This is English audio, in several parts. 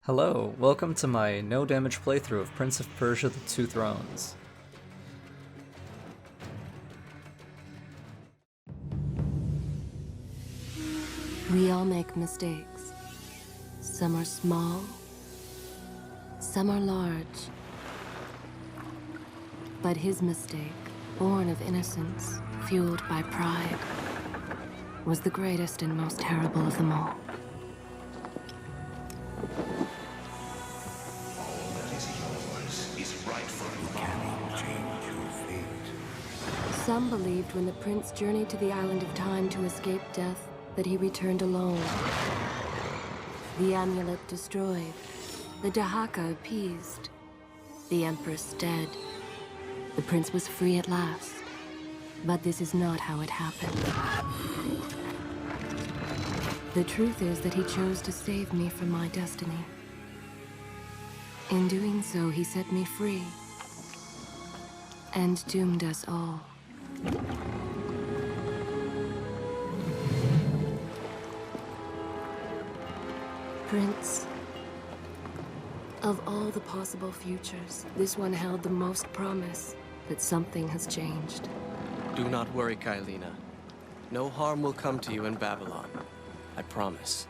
Hello, welcome to my no damage playthrough of Prince of Persia: The Two Thrones. We all make mistakes. Some are small, some are large. But his mistake, born of innocence, fueled by pride, was the greatest and most terrible of them all. Some believed when the prince journeyed to the Island of Time to escape death, that he returned alone. The amulet destroyed, the Dahaka appeased, the Empress dead. The prince was free at last. But this is not how it happened. The truth is that he chose to save me from my destiny. In doing so, he set me free. And doomed us all. Prince, of all the possible futures, this one held the most promise, but something has changed. Do not worry, Kailina. No harm will come to you in Babylon. I promise.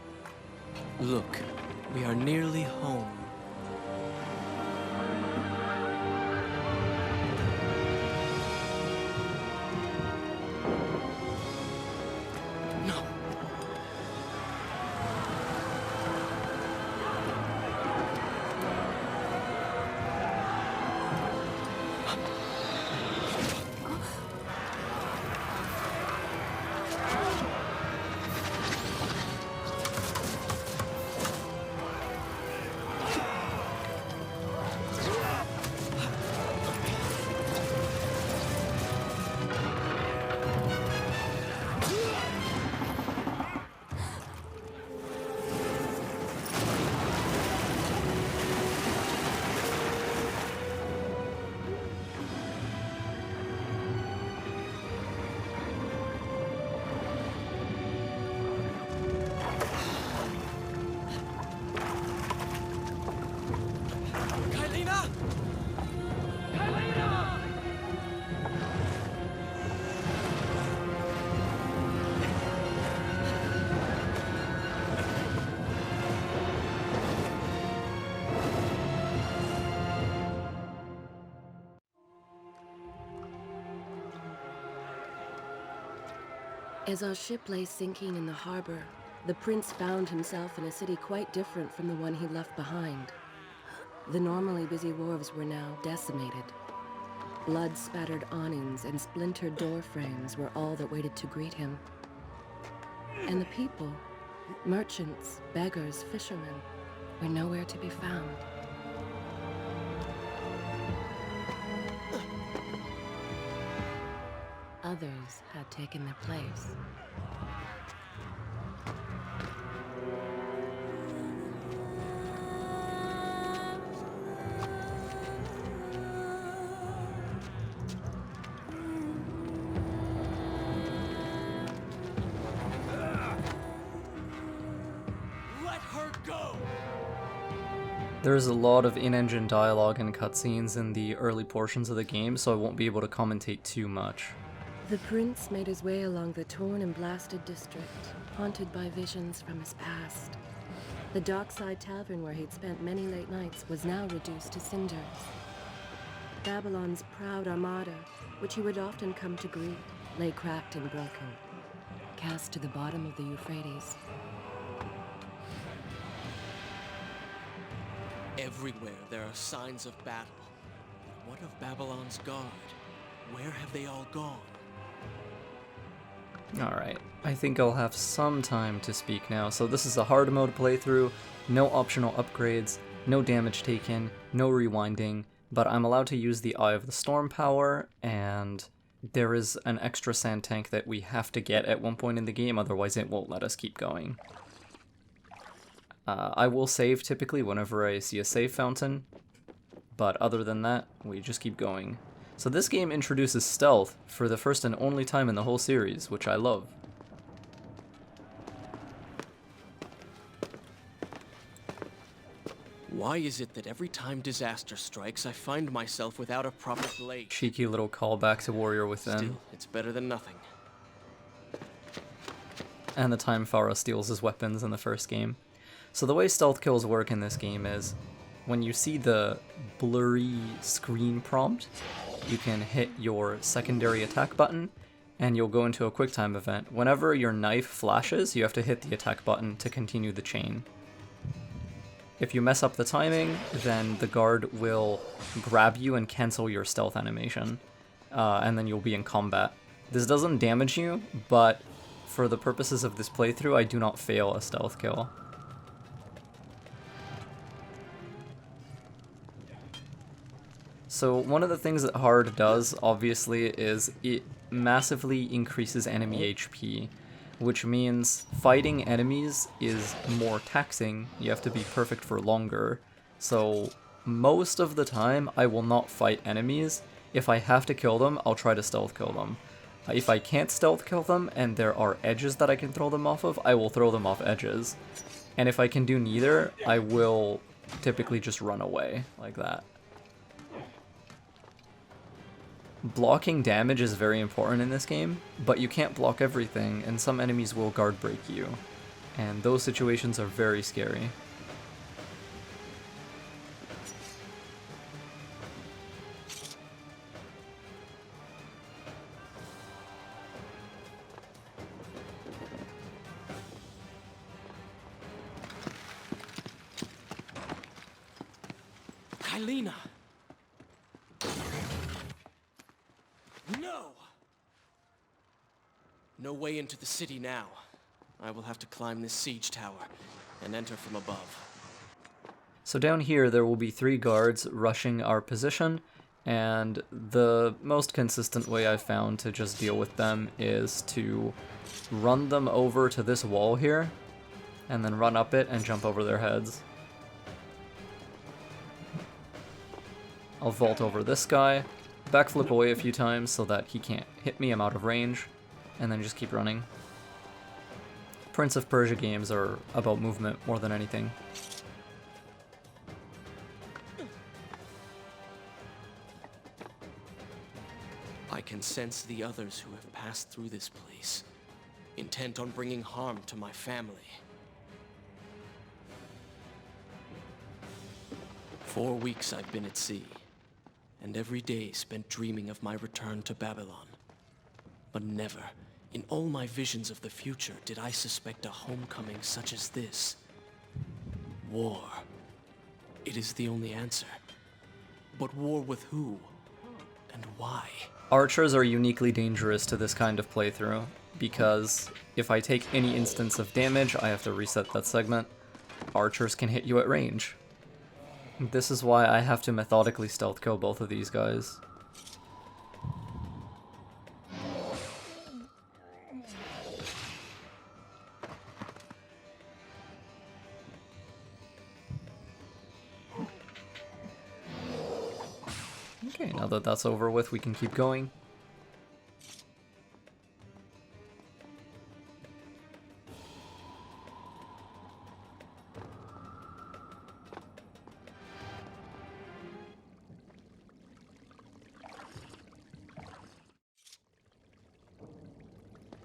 Look, we are nearly home. No. As our ship lay sinking in the harbor, the prince found himself in a city quite different from the one he left behind. The normally busy wharves were now decimated. Blood-spattered awnings and splintered door frames were all that waited to greet him. And the people, merchants, beggars, fishermen, were nowhere to be found. Others had taken their place. Let her go! There's a lot of in-engine dialogue and cutscenes in the early portions of the game, so I won't be able to commentate too much. The prince made his way along the torn and blasted district, haunted by visions from his past. The dockside tavern where he'd spent many late nights was now reduced to cinders. Babylon's proud armada, which he would often come to greet, lay cracked and broken, cast to the bottom of the Euphrates. Everywhere there are signs of battle. But what of Babylon's guard? Where have they all gone? Alright, I think I'll have some time to speak now. So this is a hard mode playthrough, no optional upgrades, no damage taken, no rewinding, but I'm allowed to use the Eye of the Storm power, and there is an extra sand tank that we have to get at one point in the game, otherwise it won't let us keep going. I will save typically whenever I see a save fountain, but other than that, we just keep going. So this game introduces stealth for the first and only time in the whole series, which I love. Why is it that every time disaster strikes, I find myself without a proper blade? Cheeky little callback to Warrior Within. Still, it's better than nothing. And the time Farah steals his weapons in the first game. So the way stealth kills work in this game is, when you see the blurry screen prompt, you can hit your secondary attack button, and you'll go into a QuickTime event. Whenever your knife flashes, you have to hit the attack button to continue the chain. If you mess up the timing, then the guard will grab you and cancel your stealth animation, and then you'll be in combat. This doesn't damage you, but for the purposes of this playthrough, I do not fail a stealth kill. So one of the things that hard does, obviously, is it massively increases enemy HP, which means fighting enemies is more taxing. You have to be perfect for longer. So most of the time, I will not fight enemies. If I have to kill them, I'll try to stealth kill them. If I can't stealth kill them and there are edges that I can throw them off of, I will throw them off edges. And if I can do neither, I will typically just run away like that. Blocking damage is very important in this game, but you can't block everything, and some enemies will guard break you. And those situations are very scary. Kylina! No! No way into the city now. I will have to climb this siege tower and enter from above. So down here there will be 3 guards rushing our position, and the most consistent way I've found to just deal with them is to run them over to this wall here, and then run up it and jump over their heads. I'll vault over this guy, backflip away a few times so that he can't hit me, I'm out of range, and then just keep running. Prince of Persia games are about movement more than anything. I can sense the others who have passed through this place, intent on bringing harm to my family. 4 weeks I've been at sea, and every day spent dreaming of my return to Babylon. But never, in all my visions of the future, did I suspect a homecoming such as this. War. It is the only answer. But war with who? And why? Archers are uniquely dangerous to this kind of playthrough, because if I take any instance of damage, I have to reset that segment. Archers can hit you at range. This is why I have to methodically stealth kill both of these guys. Okay, now that that's over with, we can keep going.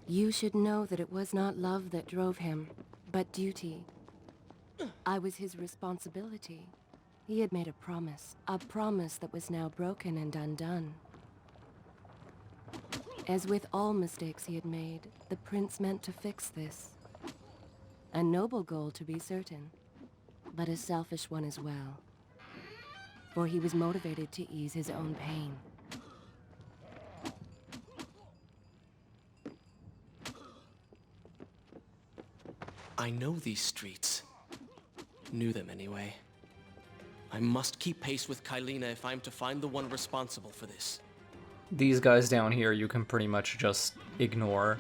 You should know that it was not love that drove him, but duty. I was his responsibility. He had made a promise that was now broken and undone. As with all mistakes he had made, the prince meant to fix this. A noble goal, to be certain, but a selfish one as well. For he was motivated to ease his own pain. I know these streets. Knew them anyway. I must keep pace with Kylina if I'm to find the one responsible for this. These guys down here you can pretty much just ignore.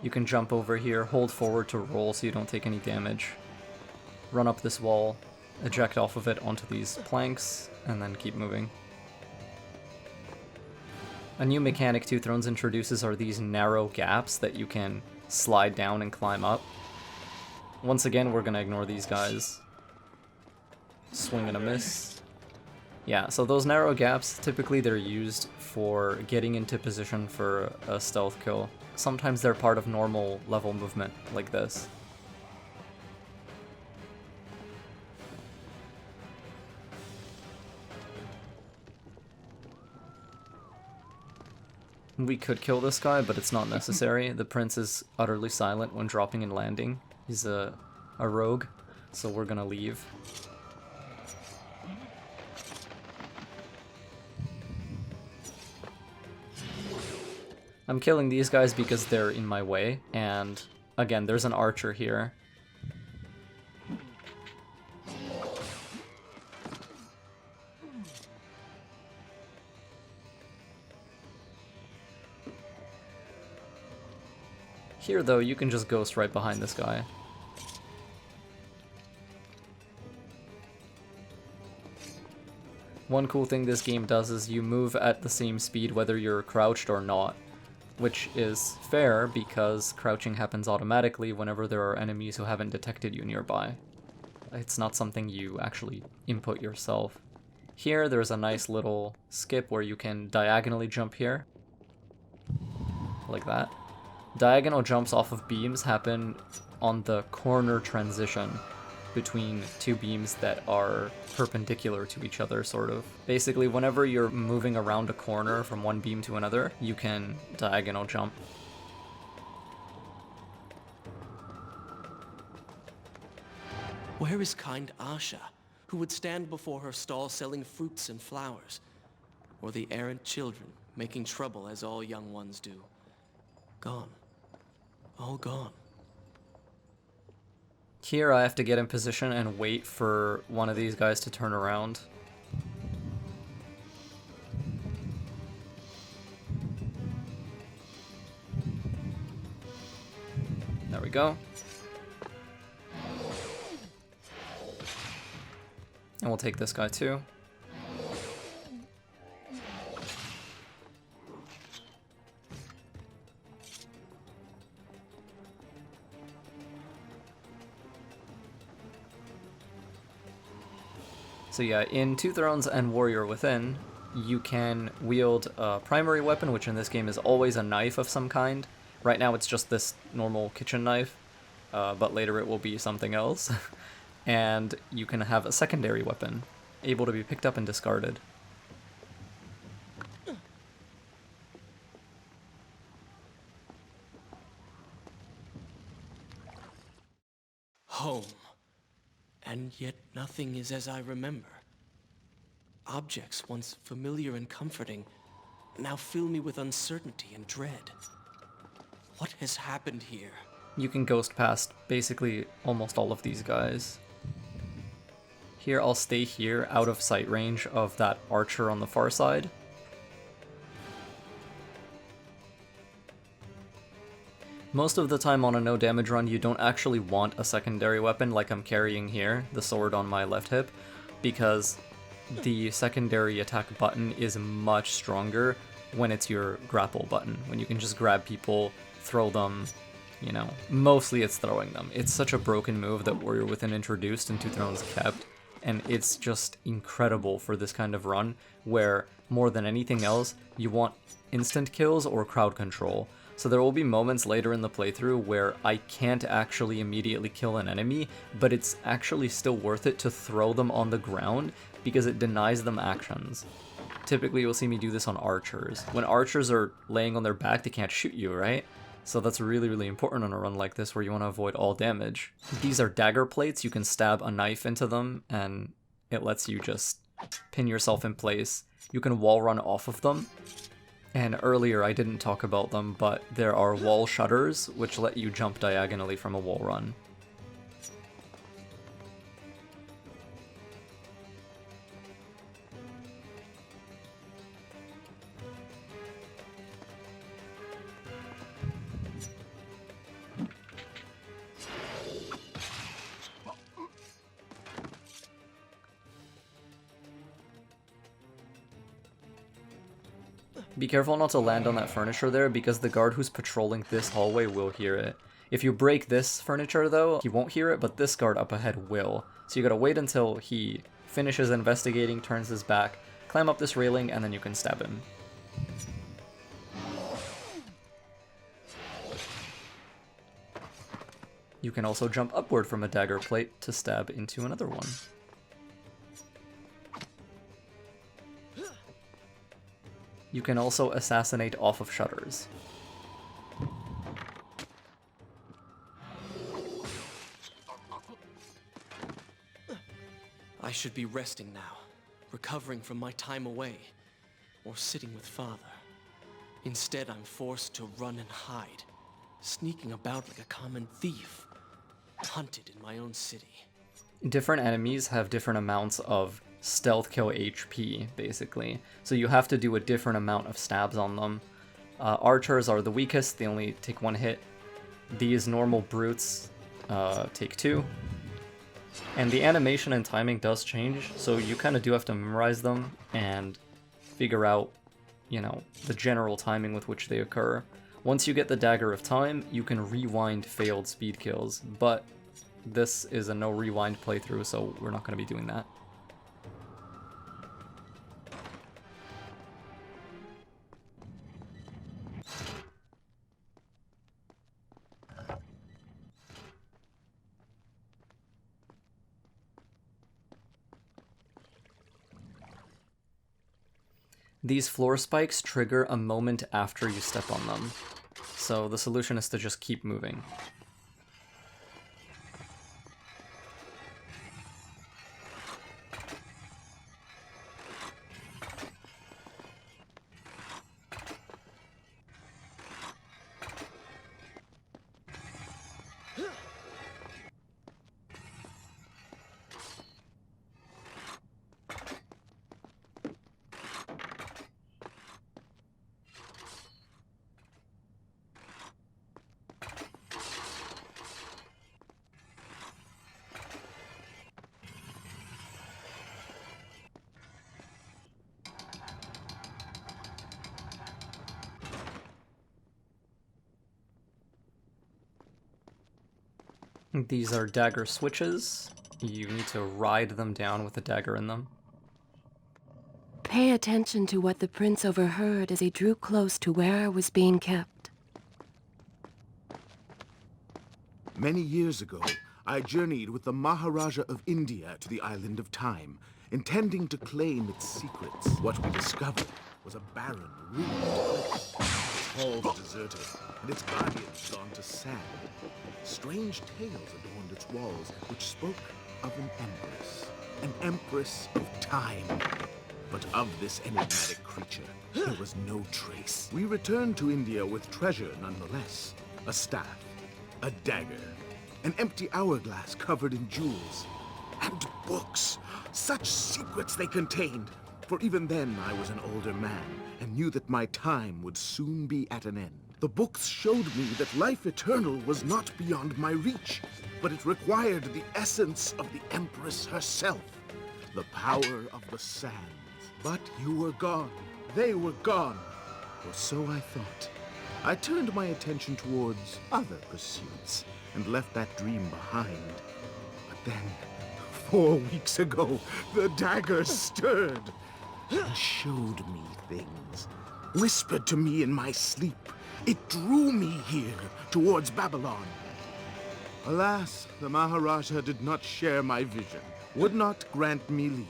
You can jump over here, hold forward to roll so you don't take any damage. Run up this wall, eject off of it onto these planks, and then keep moving. A new mechanic Two Thrones introduces are these narrow gaps that you can slide down and climb up. Once again, we're gonna ignore these guys. Swing and a miss. Yeah, so those narrow gaps, typically they're used for getting into position for a stealth kill. Sometimes they're part of normal level movement, like this. We could kill this guy, but it's not necessary. The prince is utterly silent when dropping and landing. He's a rogue, so we're gonna leave. I'm killing these guys because they're in my way, and again, there's an archer here. Here, though, you can just ghost right behind this guy. One cool thing this game does is you move at the same speed whether you're crouched or not, which is fair because crouching happens automatically whenever there are enemies who haven't detected you nearby. It's not something you actually input yourself. Here, there's a nice little skip where you can diagonally jump here, like that. Diagonal jumps off of beams happen on the corner transition between two beams that are perpendicular to each other, sort of. Basically, whenever you're moving around a corner from one beam to another, you can diagonal jump. Where is kind Asha, who would stand before her stall selling fruits and flowers? Or the errant children, making trouble as all young ones do? Gone. All gone. Here I have to get in position and wait for one of these guys to turn around. There we go. And we'll take this guy too. So yeah, in Two Thrones and Warrior Within, you can wield a primary weapon, which in this game is always a knife of some kind. Right now it's just this normal kitchen knife, but later it will be something else. And you can have a secondary weapon, able to be picked up and discarded. Home. And yet nothing is as I remember. Objects once familiar and comforting now fill me with uncertainty and dread. What has happened here? You can ghost past basically almost all of these guys. Here, I'll stay here out of sight range of that archer on the far side. Most of the time on a no damage run, you don't actually want a secondary weapon like I'm carrying here, the sword on my left hip, because the secondary attack button is much stronger when it's your grapple button, when you can just grab people, throw them, you know, mostly it's throwing them. It's such a broken move that Warrior Within introduced and Two Thrones kept, and it's just incredible for this kind of run, where more than anything else, you want instant kills or crowd control. So there will be moments later in the playthrough where I can't actually immediately kill an enemy, but it's actually still worth it to throw them on the ground because it denies them actions. Typically you'll see me do this on archers. When archers are laying on their back, they can't shoot you, right? So that's really, really important on a run like this where you want to avoid all damage. These are dagger plates. You can stab a knife into them and it lets you just pin yourself in place. You can wall run off of them. And earlier I didn't talk about them, but there are wall shutters, which let you jump diagonally from a wall run. Be careful not to land on that furniture there, because the guard who's patrolling this hallway will hear it. If you break this furniture though, he won't hear it, but this guard up ahead will. So you gotta wait until he finishes investigating, turns his back, climb up this railing, and then you can stab him. You can also jump upward from a dagger plate to stab into another one. You can also assassinate off of shutters. I should be resting now, recovering from my time away, or sitting with Father. Instead, I'm forced to run and hide, sneaking about like a common thief, hunted in my own city. Different enemies have different amounts of stealth kill HP, basically. So you have to do a different amount of stabs on them. Archers are the weakest, they only take 1 hit. These normal brutes take 2. And the animation and timing does change, so you kind of do have to memorize them and figure out, you know, the general timing with which they occur. Once you get the Dagger of Time, you can rewind failed speed kills, but this is a no rewind playthrough, so we're not going to be doing that. These floor spikes trigger a moment after you step on them, so the solution is to just keep moving. These are dagger switches. You need to ride them down with a dagger in them. Pay attention to what the prince overheard as he drew close to where I was being kept. Many years ago, I journeyed with the Maharaja of India to the Island of Time, intending to claim its secrets. What we discovered was a barren, ruined place. Its halls deserted, and its guardians gone to sand. Strange tales adorned its walls, which spoke of an empress of time. But of this enigmatic creature, there was no trace. We returned to India with treasure nonetheless. A staff, a dagger, an empty hourglass covered in jewels, and books. Such secrets they contained. For even then I was an older man, and knew that my time would soon be at an end. The books showed me that life eternal was not beyond my reach, but it required the essence of the Empress herself, the power of the sands. But you were gone. They were gone. Or so I thought. I turned my attention towards other pursuits, and left that dream behind. But then, 4 weeks ago, the dagger stirred, and showed me things, whispered to me in my sleep. It drew me here, towards Babylon. Alas, the Maharaja did not share my vision, would not grant me leave.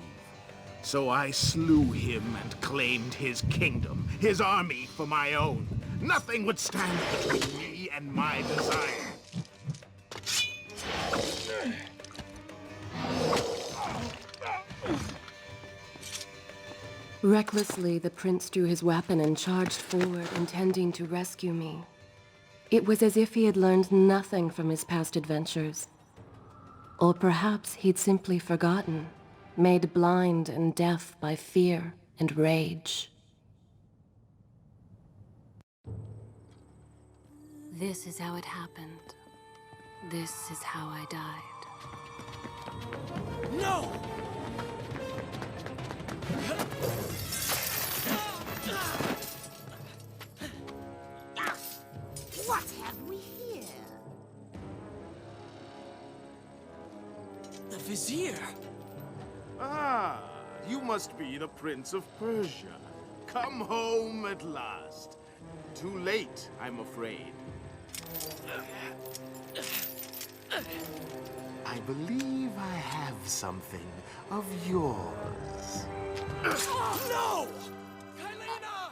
So I slew him and claimed his kingdom, his army for my own. Nothing would stand between me and my desire. Recklessly, the prince drew his weapon and charged forward, intending to rescue me. It was as if he had learned nothing from his past adventures. Or perhaps he'd simply forgotten, made blind and deaf by fear and rage. This is how it happened. This is how I died. No! What have we here? Vizier! Ah, you must be the Prince of Persia. Come home at last. Too late, I'm afraid. I believe I have something of yours. No! Kylina!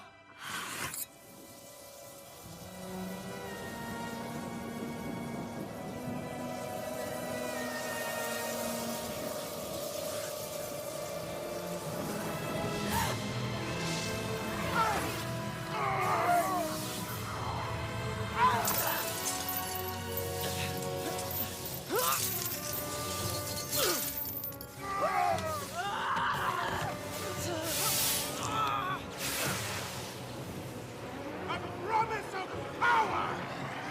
A promise of power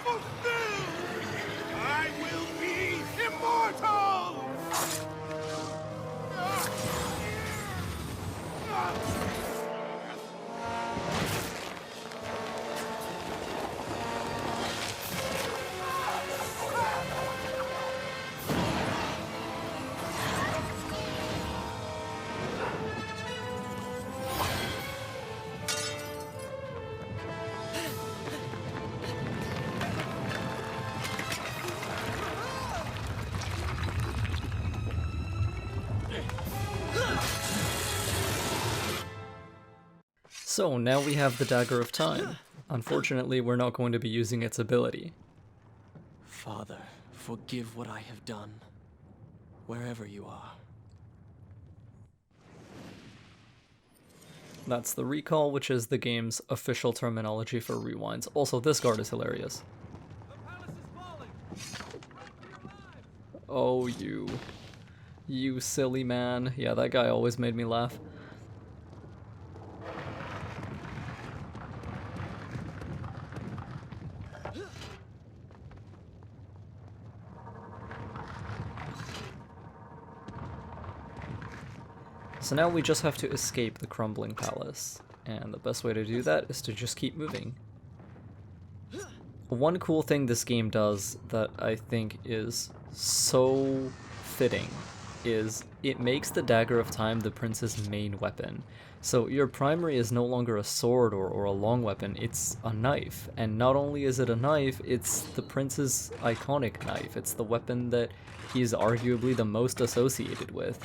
fulfilled! I will be immortal! So now we have the Dagger of Time. Unfortunately, we're not going to be using its ability. Father, forgive what I have done, wherever you are. That's the recall, which is the game's official terminology for rewinds. Also, this guard is hilarious. Oh, you silly man. Yeah, that guy always made me laugh. So now we just have to escape the crumbling palace, and the best way to do that is to just keep moving. One cool thing this game does that I think is so fitting is it makes the Dagger of Time the prince's main weapon. So your primary is no longer a sword or a long weapon, it's a knife. And not only is it a knife, it's the prince's iconic knife. It's the weapon that he's arguably the most associated with.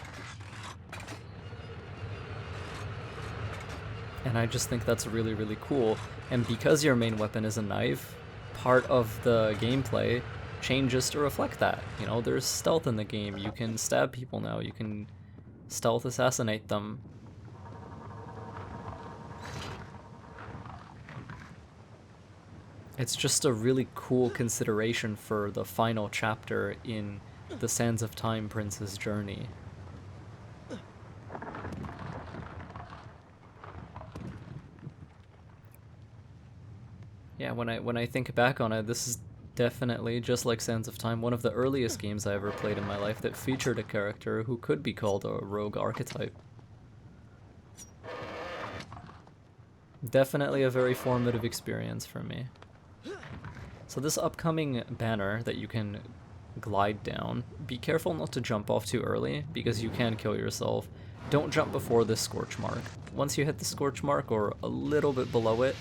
And I just think that's really, really cool. And because your main weapon is a knife, part of the gameplay changes to reflect that. You know, there's stealth in the game. You can stab people now. You can stealth assassinate them. It's just a really cool consideration for the final chapter in the Sands of Time Prince's journey. Yeah, when I think back on it, this is definitely, just like Sands of Time, one of the earliest games I ever played in my life that featured a character who could be called a rogue archetype. Definitely a very formative experience for me. So this upcoming banner that you can glide down, be careful not to jump off too early, because you can kill yourself. Don't jump before this scorch mark. Once you hit the scorch mark, or a little bit below it,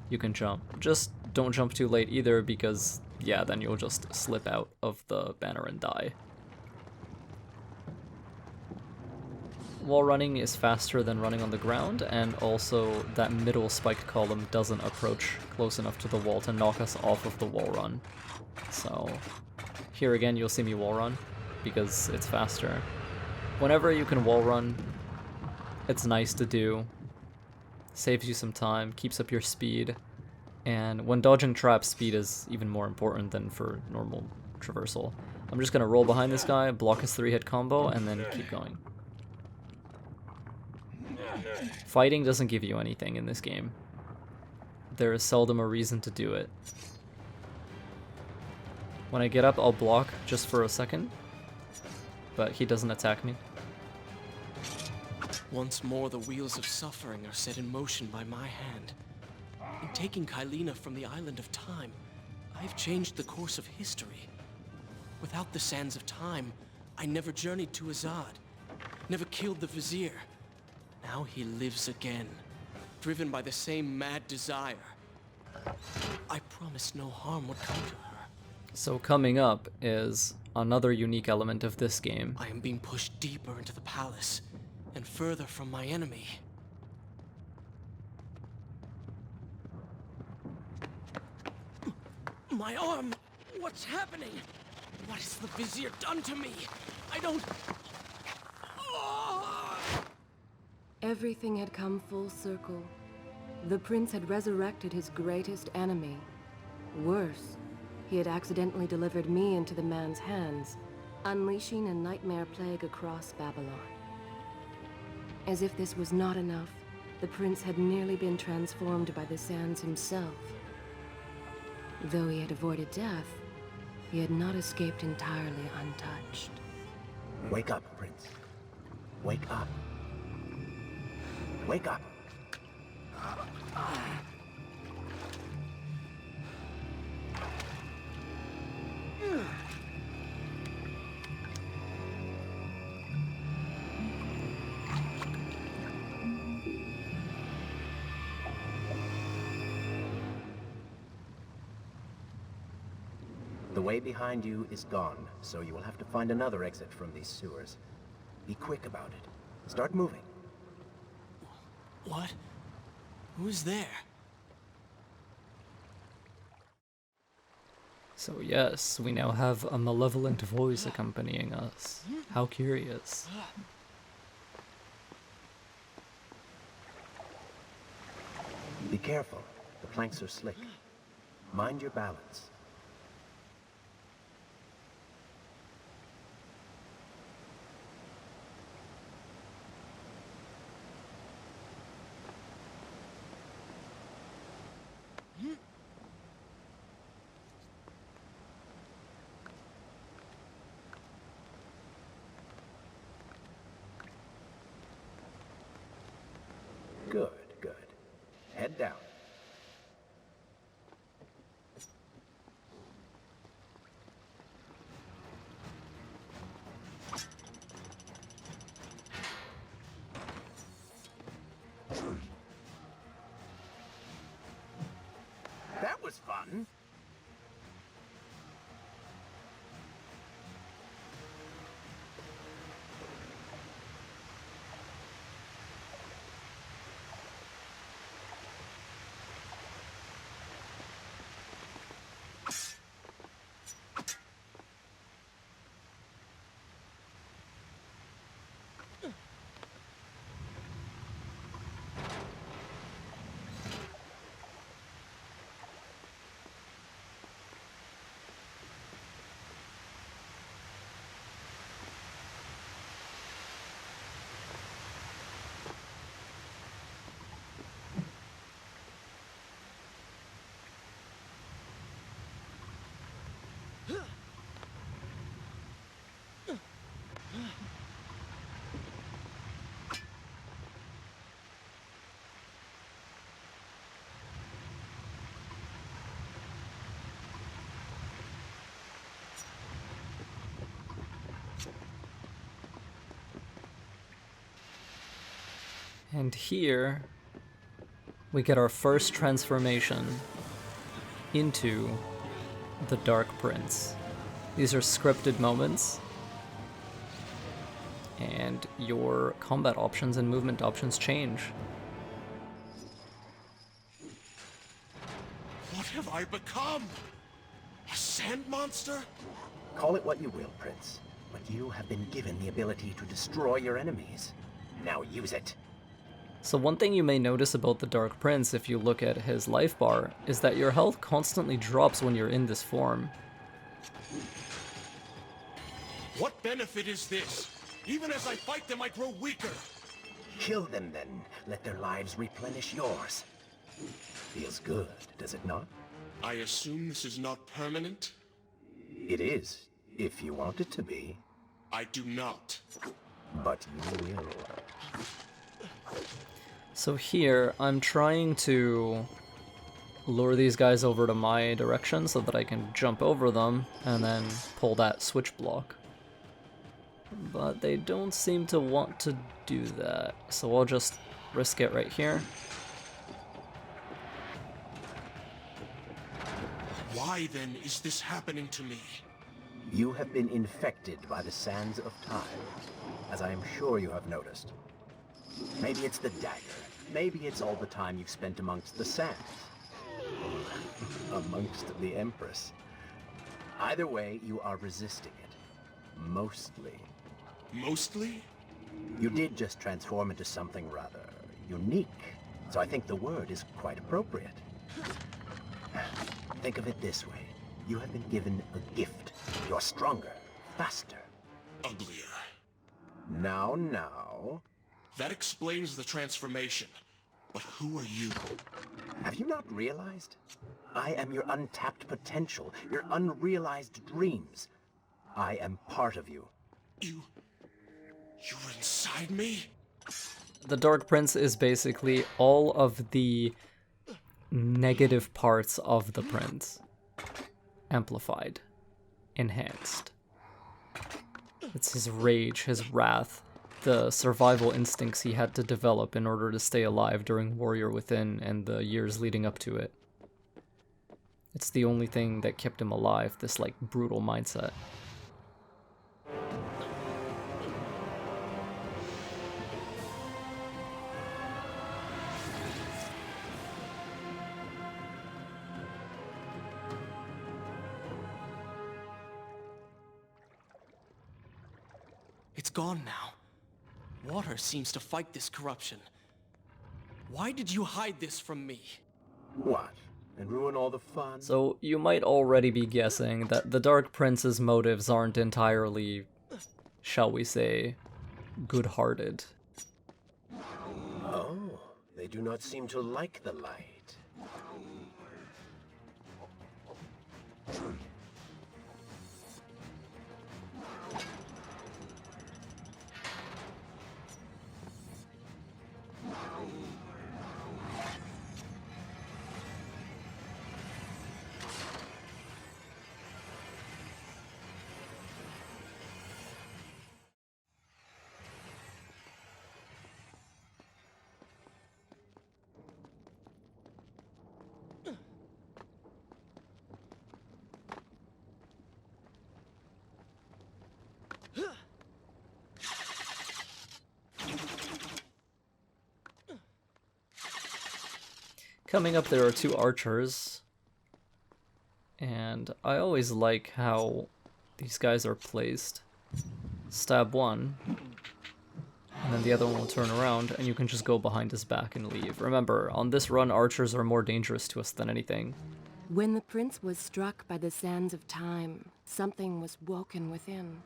you can jump. Just don't jump too late either, because yeah, then you'll just slip out of the banner and die. Wall running is faster than running on the ground, and also that middle spiked column doesn't approach close enough to the wall to knock us off of the wall run. So here again you'll see me wall run, because it's faster. Whenever you can wall run, it's nice to do. Saves you some time, keeps up your speed, and when dodging traps, speed is even more important than for normal traversal. I'm just gonna roll behind this guy, block his 3-hit combo, and then keep going. Fighting doesn't give you anything in this game. There is seldom a reason to do it. When I get up, I'll block just for a second, but he doesn't attack me. Once more the wheels of suffering are set in motion by my hand. In taking Kylina from the Island of Time, I have changed the course of history. Without the Sands of Time, I never journeyed to Azad, never killed the Vizier. Now he lives again, driven by the same mad desire. I promised no harm would come to her. So coming up is another unique element of this game. I am being pushed deeper into the palace, and further from my enemy. My arm! What's happening? What has the Vizier done to me? I don't... Everything had come full circle. The prince had resurrected his greatest enemy. Worse, he had accidentally delivered me into the man's hands, unleashing a nightmare plague across Babylon. As if this was not enough, the prince had nearly been transformed by the sands himself. Though he had avoided death, he had not escaped entirely untouched. Wake up, Prince. Wake up. Wake up. The way behind you is gone, so you will have to find another exit from these sewers. Be quick about it. Start moving. What? Who's there? So yes, we now have a malevolent voice accompanying us. How curious. Be careful. The planks are slick. Mind your balance. Good, good. Head down. That was fun. And here we get our first transformation into the Dark Prince. These are scripted moments, and your combat options and movement options change. What have I become? A sand monster? Call it what you will, Prince, but you have been given the ability to destroy your enemies. Now use it. So one thing you may notice about the Dark Prince if you look at his life bar is that your health constantly drops when you're in this form. What benefit is this? Even as I fight them, I grow weaker. Kill them then. Let their lives replenish yours. Feels good, does it not? I assume this is not permanent? It is, if you want it to be. I do not. But you will. So here, I'm trying to lure these guys over to my direction so that I can jump over them and then pull that switch block. but they don't seem to want to do that, so I'll just risk it right here. Why then is this happening to me? You have been infected by the sands of time, as I am sure you have noticed. Maybe it's the dagger. Maybe it's all the time you've spent amongst the sands. Amongst the Empress. Either way, you are resisting it. Mostly. Mostly? You did just transform into something rather unique, so I think the word is quite appropriate. Think of it this way. You have been given a gift. You're stronger, faster. Uglier. Now. That explains the transformation. But who are you? Have you not realized? I am your untapped potential, your unrealized dreams. I am part of you. You're inside me? The Dark Prince is basically all of the negative parts of the Prince. Amplified. Enhanced. It's his rage, his wrath, the survival instincts he had to develop in order to stay alive during Warrior Within and the years leading up to it. It's the only thing that kept him alive, this like brutal mindset. It's gone now. Water seems to fight this corruption. Why did you hide this from me? What? And ruin all the fun? So you might already be guessing that the Dark Prince's motives aren't entirely, shall we say, good-hearted. Oh, they do not seem to like the light. Coming up, there are two archers, and I always like how these guys are placed. Stab one, and then the other one will turn around, and you can just go behind his back and leave. Remember, on this run, archers are more dangerous to us than anything. When the prince was struck by the sands of time, something was woken within.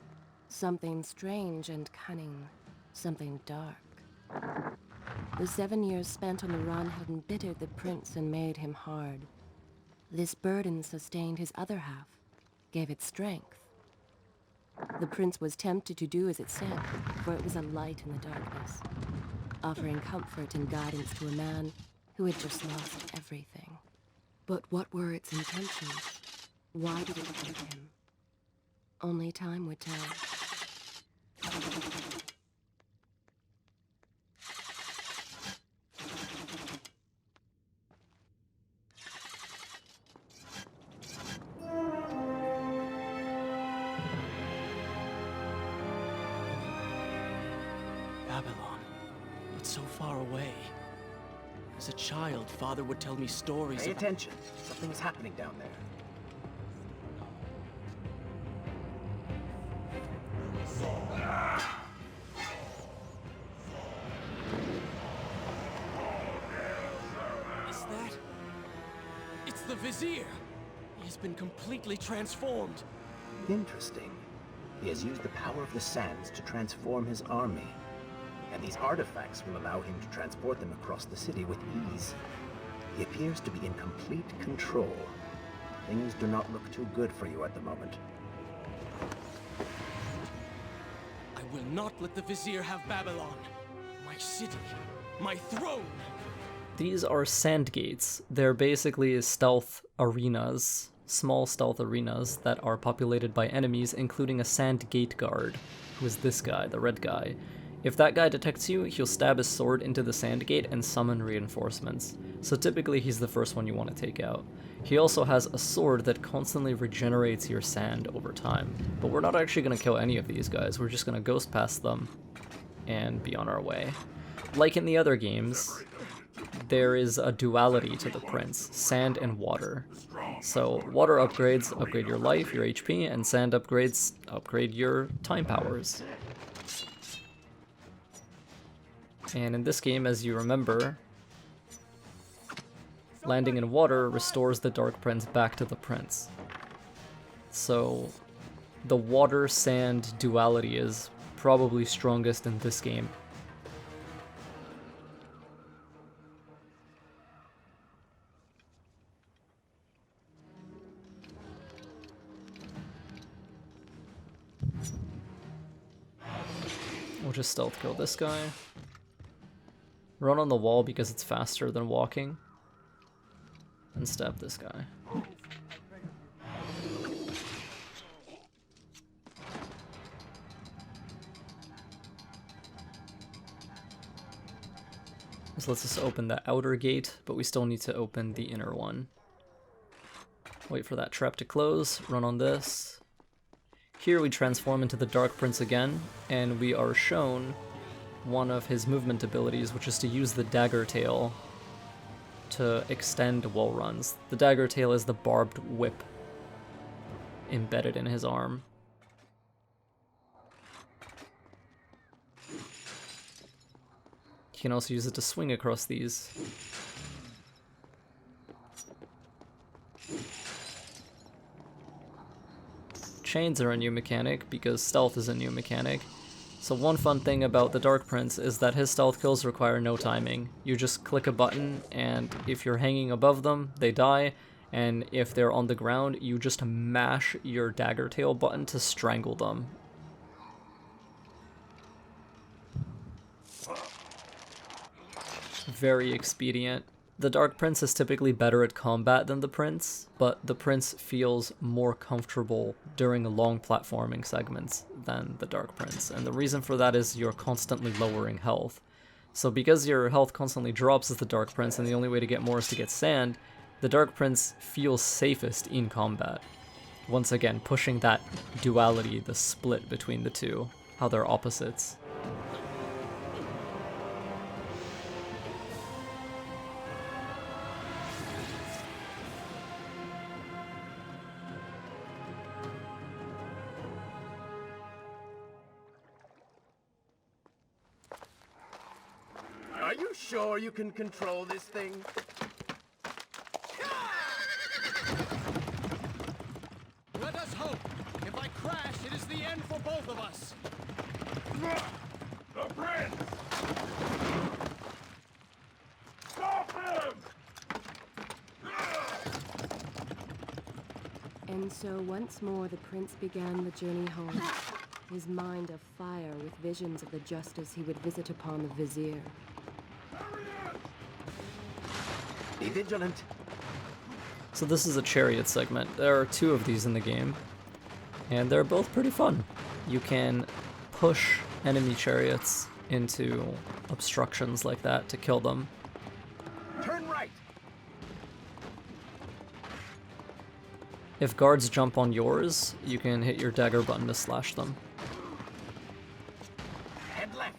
Something strange and cunning. Something dark. The 7 years spent on the run had embittered the prince and made him hard. This burden sustained his other half, gave it strength. The prince was tempted to do as it said, for it was a light in the darkness, offering comfort and guidance to a man who had just lost everything. But what were its intentions? Why did it hurt him? Only time would tell. Babylon, but so far away. As a child, Father would tell me stories Pay about... attention. Something is happening down there. Is that... It's the Vizier! He has been completely transformed. Interesting. He has used the power of the sands to transform his army. And these artifacts will allow him to transport them across the city with ease. He appears to be in complete control. Things do not look too good for you at the moment. I will not let the Vizier have Babylon. My city. My throne. These are sand gates. They're basically stealth arenas, small stealth arenas that are populated by enemies, including a sand gate guard, who is this guy, the red guy. If that guy detects you, he'll stab his sword into the sand gate and summon reinforcements. So typically he's the first one you want to take out. He also has a sword that constantly regenerates your sand over time. But we're not actually going to kill any of these guys, we're just going to ghost past them and be on our way. Like in the other games, there is a duality to the prince, sand and water. So water upgrades upgrade your life, your HP, and sand upgrades upgrade your time powers. And in this game, as you remember, landing in water restores the Dark Prince back to the prince. So the water-sand duality is probably strongest in this game. We'll just stealth kill this guy. Run on the wall because it's faster than walking. And stab this guy. So let's just open the outer gate, but we still need to open the inner one. Wait for that trap to close, run on this. Here we transform into the Dark Prince again, and we are shown one of his movement abilities, which is to use the dagger tail to extend wall runs. The dagger tail is the barbed whip embedded in his arm. You can also use it to swing across these. Chains are a new mechanic because stealth is a new mechanic. So one fun thing about the Dark Prince is that his stealth kills require no timing. You just click a button, and if you're hanging above them, they die, and if they're on the ground, you just mash your dagger tail button to strangle them. Very expedient. The Dark Prince is typically better at combat than the Prince, but the Prince feels more comfortable during long platforming segments than the Dark Prince, and the reason for that is you're constantly lowering health. So because your health constantly drops as the Dark Prince, and the only way to get more is to get sand, the Dark Prince feels safest in combat. Once again, pushing that duality, the split between the two, how they're opposites. Are you sure you can control this thing? Let us hope. If I crash, it is the end for both of us. The prince! Stop him! And so once more the prince began the journey home, his mind afire with visions of the justice he would visit upon the Vizier. Be vigilant. So this is a chariot segment. There are two of these in the game, and they're both pretty fun. You can push enemy chariots into obstructions like that to kill them. Turn right. If guards jump on yours, you can hit your dagger button to slash them. Head left.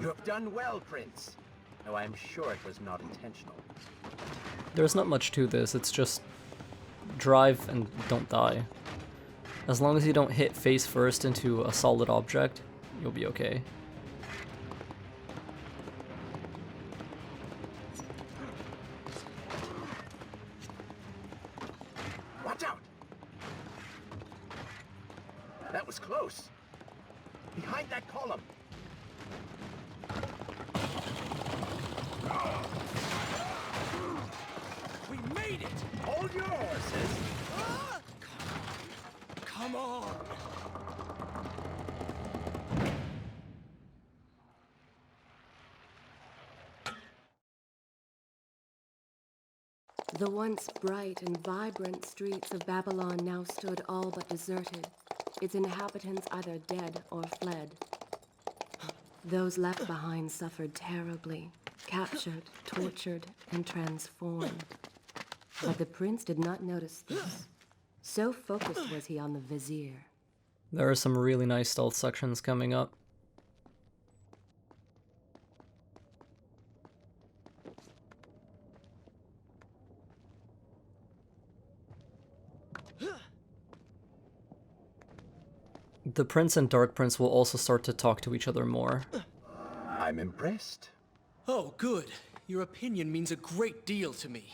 You have done well, Prince. Though I am sure it was not intentional. There's not much to this, it's just drive and don't die. As long as you don't hit face first into a solid object, you'll be okay. Watch out! That was close. Behind that column. We made it! Hold your horses. Ah! Come on! The once bright and vibrant streets of Babylon now stood all but deserted, its inhabitants either dead or fled. Those left behind suffered terribly, captured, tortured, and transformed. But the prince did not notice this. So focused was he on the Vizier. There are some really nice stealth sections coming up. The Prince and Dark Prince will also start to talk to each other more. I'm impressed. Oh, good. Your opinion means a great deal to me.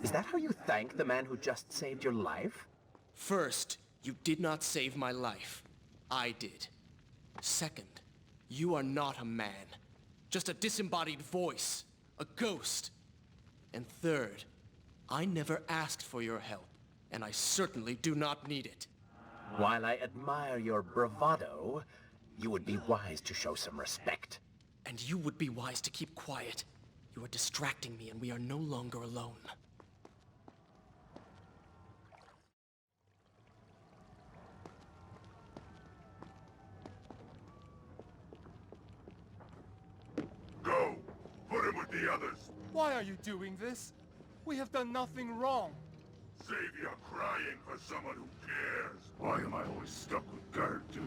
Is that how you thank the man who just saved your life? First, you did not save my life. I did. Second, you are not a man. Just a disembodied voice. A ghost. And third, I never asked for your help, and I certainly do not need it. While I admire your bravado, you would be wise to show some respect. And you would be wise to keep quiet. You are distracting me, and we are no longer alone. Go! Put him with the others! Why are you doing this? We have done nothing wrong. Save your crying for someone who cares! Why am I always stuck with guard duty?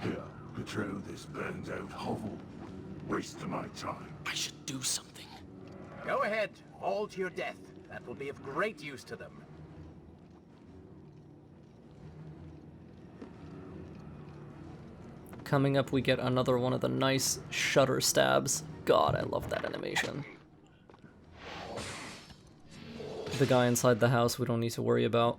Here, control this burned out hovel. Waste of my time. I should do something. Go ahead, all to your death. That will be of great use to them. Coming up, we get another one of the nice shutter stabs. God, I love that animation. The guy inside the house we don't need to worry about.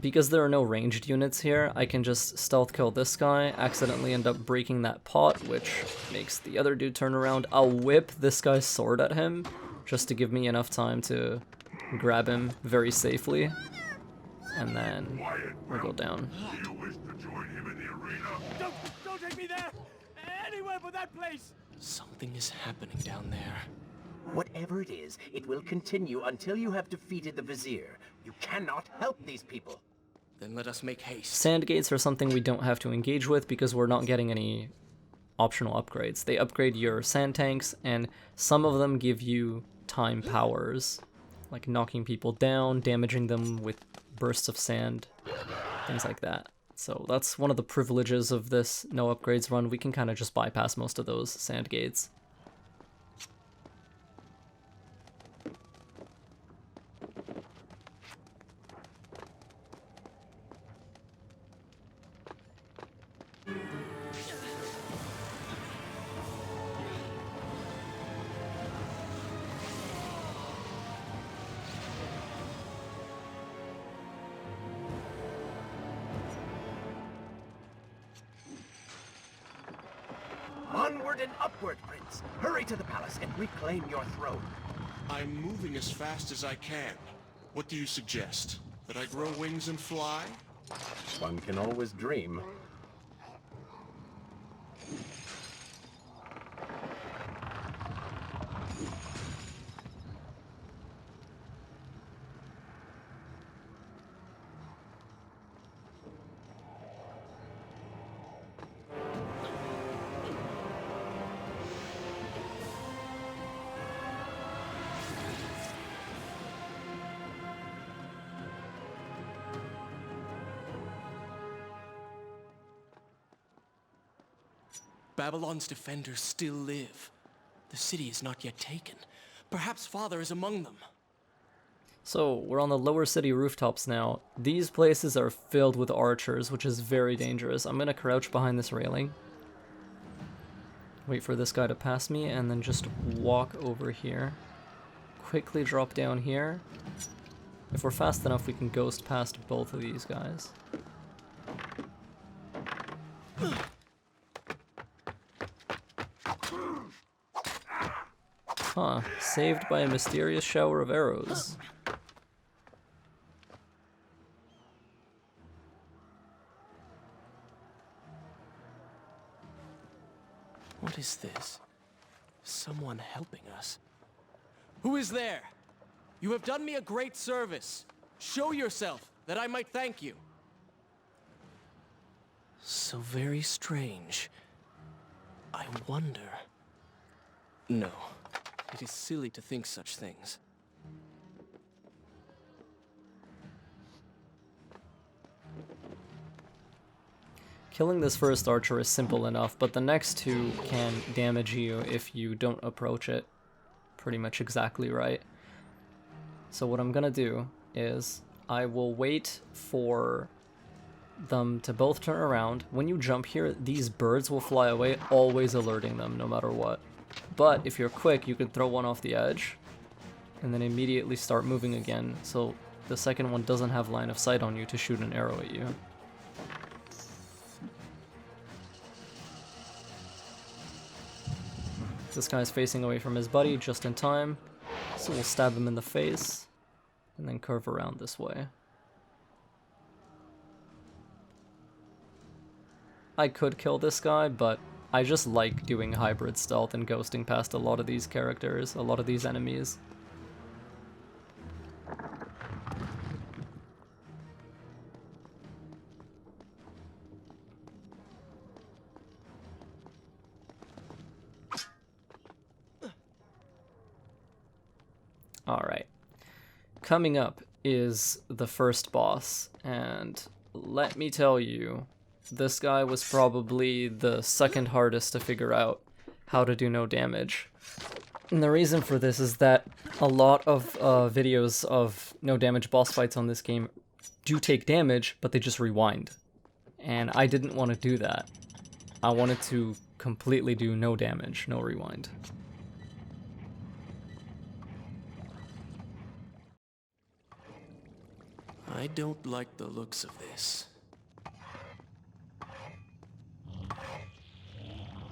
Because there are no ranged units here, I can just stealth kill this guy, accidentally end up breaking that pot, which makes the other dude turn around. I'll whip this guy's sword at him, just to give me enough time to grab him very safely. And then we'll go down. Do you wish to join him in the arena? Don't take me there! Anywhere but that place! Something is happening down there. Whatever it is, it will continue until you have defeated the Vizier. You cannot help these people. Then let us make haste. Sand gates are something we don't have to engage with because we're not getting any optional upgrades. They upgrade your sand tanks, and some of them give you time powers, like knocking people down, damaging them with bursts of sand, things like that. So that's one of the privileges of this no upgrades run. We can kind of just bypass most of those sand gates. Onward and upward, Prince. Hurry to the palace and reclaim your throne. I'm moving as fast as I can. What do you suggest? That I grow wings and fly? One can always dream. Babylon's defenders still live. The city is not yet taken. Perhaps Father is among them. So we're on the lower city rooftops now. These places are filled with archers, which is very dangerous. I'm gonna crouch behind this railing, wait for this guy to pass me, and then just walk over here. Quickly drop down here. If we're fast enough, we can ghost past both of these guys. Huh, saved by a mysterious shower of arrows. What is this? Someone helping us. Who is there? You have done me a great service. Show yourself, that I might thank you. So very strange. I wonder... No, it is silly to think such things. Killing this first archer is simple enough, but the next two can damage you if you don't approach it pretty much exactly right. So what I'm gonna do is I will wait for them to both turn around. When you jump here, these birds will fly away, always alerting them no matter what. But if you're quick, you can throw one off the edge and then immediately start moving again, so the second one doesn't have line of sight on you to shoot an arrow at you. This guy's facing away from his buddy just in time, so we'll stab him in the face and then curve around this way. I could kill this guy, but I just like doing hybrid stealth and ghosting past a lot of these characters, a lot of these enemies. Alright. Coming up is the first boss, and let me tell you, this guy was probably the second hardest to figure out how to do no damage. And the reason for this is that a lot of videos of no damage boss fights on this game do take damage, but they just rewind. And I didn't want to do that. I wanted to completely do no damage, no rewind. I don't like the looks of this.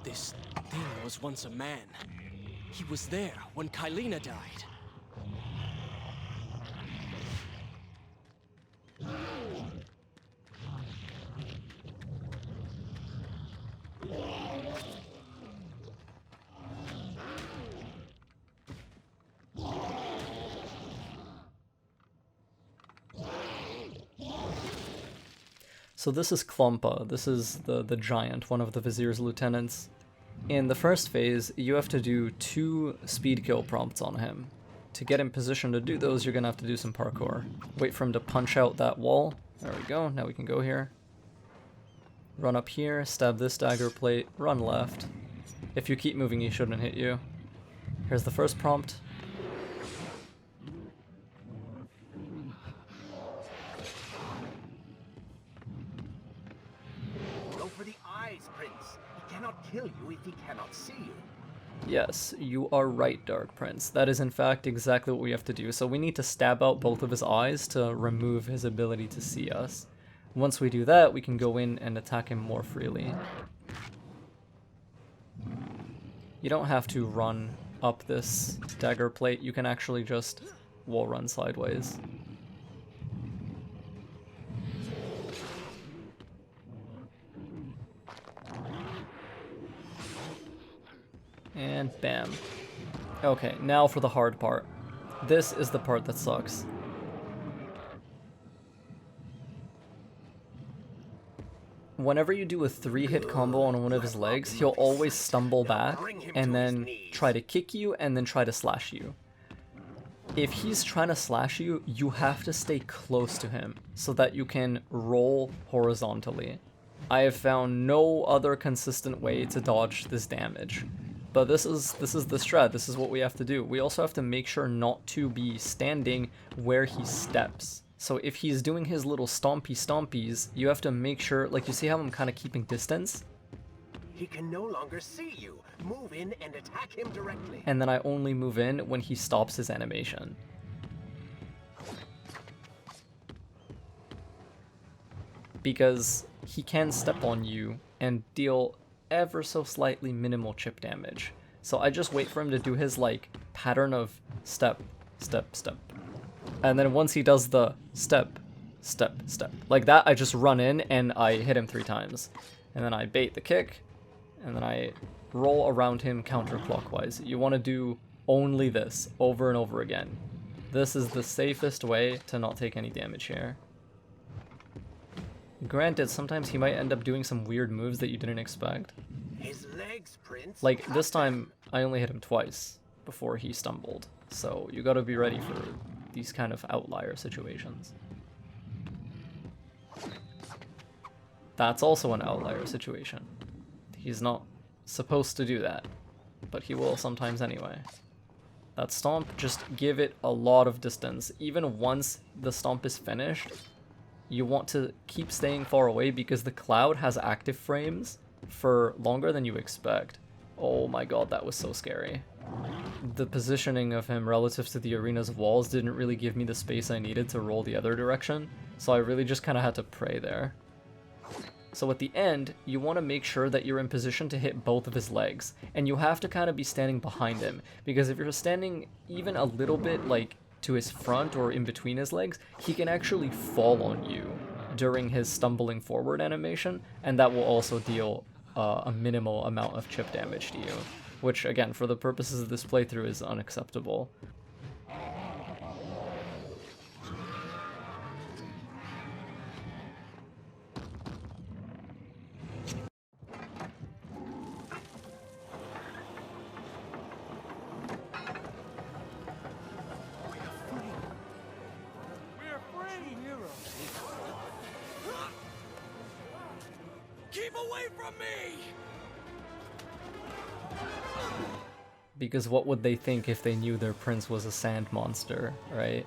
This thing was once a man. He was there when Kylina died. So this is Klompa. This is the giant, one of the Vizier's lieutenants. In the first phase, you have to do 2 speed kill prompts on him. To get in position to do those, you're gonna have to do some parkour. Wait for him to punch out that wall. There we go, now we can go here. Run up here, stab this dagger plate, run left. If you keep moving, he shouldn't hit you. Here's the first prompt. Kill you if he cannot see you. Yes, you are right, Dark Prince. That is in fact exactly what we have to do. So we need to stab out both of his eyes to remove his ability to see us. Once we do that, we can go in and attack him more freely. You don't have to run up this dagger plate. You can actually just wall run sideways. And bam. Okay, now for the hard part. This is the part that sucks. Whenever you do a 3-hit combo on one of his legs, he'll always stumble back and then try to kick you and then try to slash you. If he's trying to slash you, you have to stay close to him so that you can roll horizontally. I have found no other consistent way to dodge this damage. But this is the strat, this is what we have to do. We also have to make sure not to be standing where he steps. So if he's doing his little stompies, you have to make sure, like you see how I'm kind of keeping distance? He can no longer see you. Move in and attack him directly. And then I only move in when he stops his animation. Because he can step on you and deal ever so slightly minimal chip damage. So I just wait for him to do his like pattern of step, step, step. And then once he does the step, step, step, like that, I just run in and I hit him 3 times. And then I bait the kick, and then I roll around him counterclockwise. You want to do only this, over and over again. This is the safest way to not take any damage here. Granted, sometimes he might end up doing some weird moves that you didn't expect. His legs, Prince. Like, this time, I only hit him twice before he stumbled, so you gotta be ready for these kind of outlier situations. That's also an outlier situation. He's not supposed to do that, but he will sometimes anyway. That stomp, just give it a lot of distance. Even once the stomp is finished, you want to keep staying far away because the cloud has active frames for longer than you expect. Oh my god, that was so scary. The positioning of him relative to the arena's walls didn't really give me the space I needed to roll the other direction, so I really just kind of had to pray there. So at the end, you want to make sure that you're in position to hit both of his legs, and you have to kind of be standing behind him, because if you're standing even a little bit like to his front or in between his legs, he can actually fall on you during his stumbling forward animation, and that will also deal a minimal amount of chip damage to you, which again, for the purposes of this playthrough, is unacceptable. Keep away from me! Because what would they think if they knew their prince was a sand monster, right?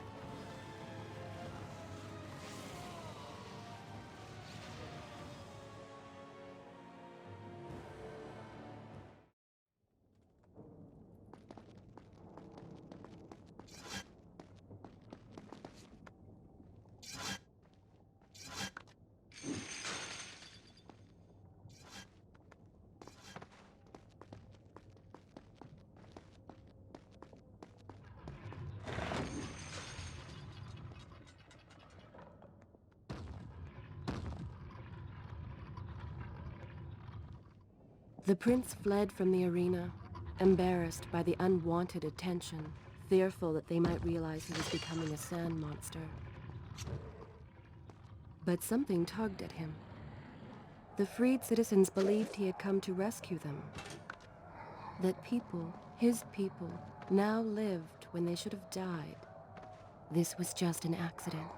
The prince fled from the arena, embarrassed by the unwanted attention, fearful that they might realize he was becoming a sand monster. But something tugged at him. The freed citizens believed he had come to rescue them. That people, his people, now lived when they should have died. This was just an accident.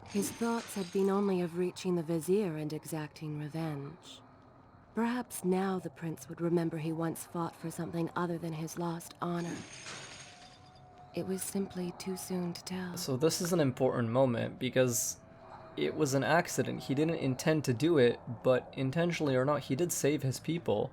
His thoughts had been only of reaching the Vizier and exacting revenge. Perhaps now the prince would remember he once fought for something other than his lost honor. It was simply too soon to tell. So this is an important moment because it was an accident. He didn't intend to do it, but intentionally or not, he did save his people.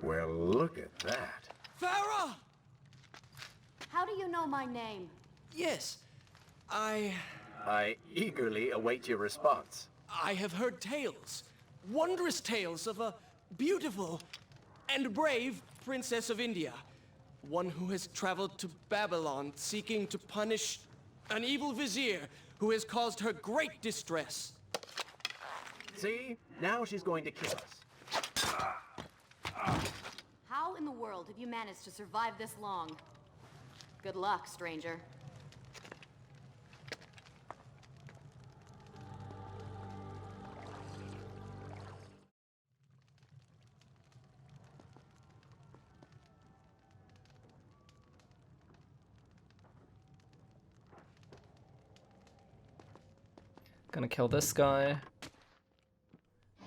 Well, look at that. Farah! How do you know my name? Yes, I eagerly await your response. have heard tales, wondrous tales of a beautiful and brave princess of India. One who has traveled to Babylon seeking to punish an evil vizier who has caused her great distress. See? Now she's going to kill us. How in the world have you managed to survive this long? Good luck, stranger. Gonna kill this guy.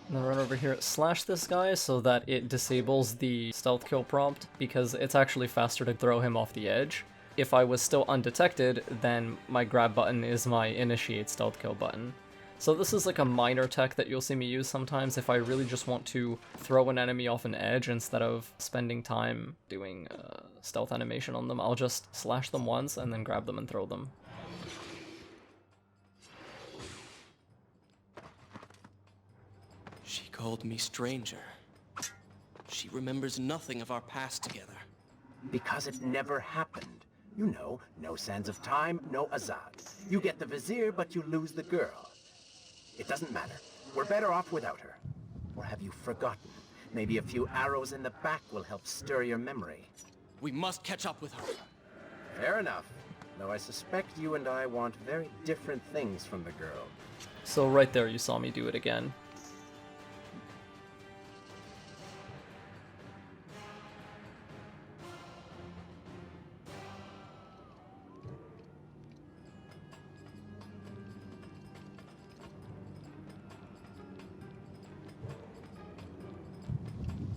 And then run over here, slash this guy so that it disables the stealth kill prompt, because it's actually faster to throw him off the edge. If I was still undetected, then my grab button is my initiate stealth kill button. So this is like a minor tech that you'll see me use sometimes if I really just want to throw an enemy off an edge instead of spending time doing stealth animation on them. I'll just slash them once and then grab them and throw them. She called me stranger. She remembers nothing of our past together. Because it never happened. You know, no sands of time, no Azad. You get the Vizier, but you lose the girl. It doesn't matter. We're better off without her. Or have you forgotten? Maybe a few arrows in the back will help stir your memory. We must catch up with her. Fair enough. Though I suspect you and I want very different things from the girl. So right there you saw me do it again.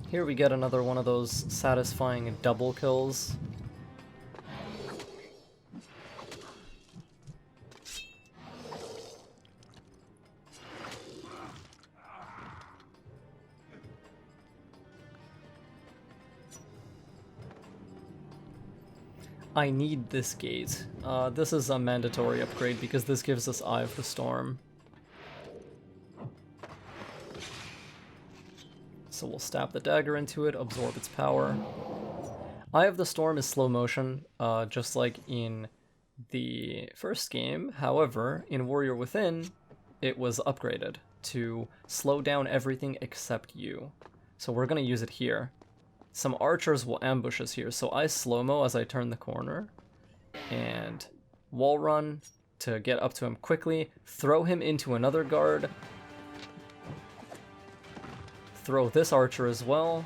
Here we get another one of those satisfying double kills. I need this gate. This is a mandatory upgrade because this gives us Eye of the Storm. So we'll stab the dagger into it, absorb its power. Eye of the Storm is slow motion, just like in the first game. However, in Warrior Within, it was upgraded to slow down everything except you. So we're going to use it here. Some archers will ambush us here, so I slow-mo as I turn the corner, and wall run to get up to him quickly, throw him into another guard, throw this archer as well,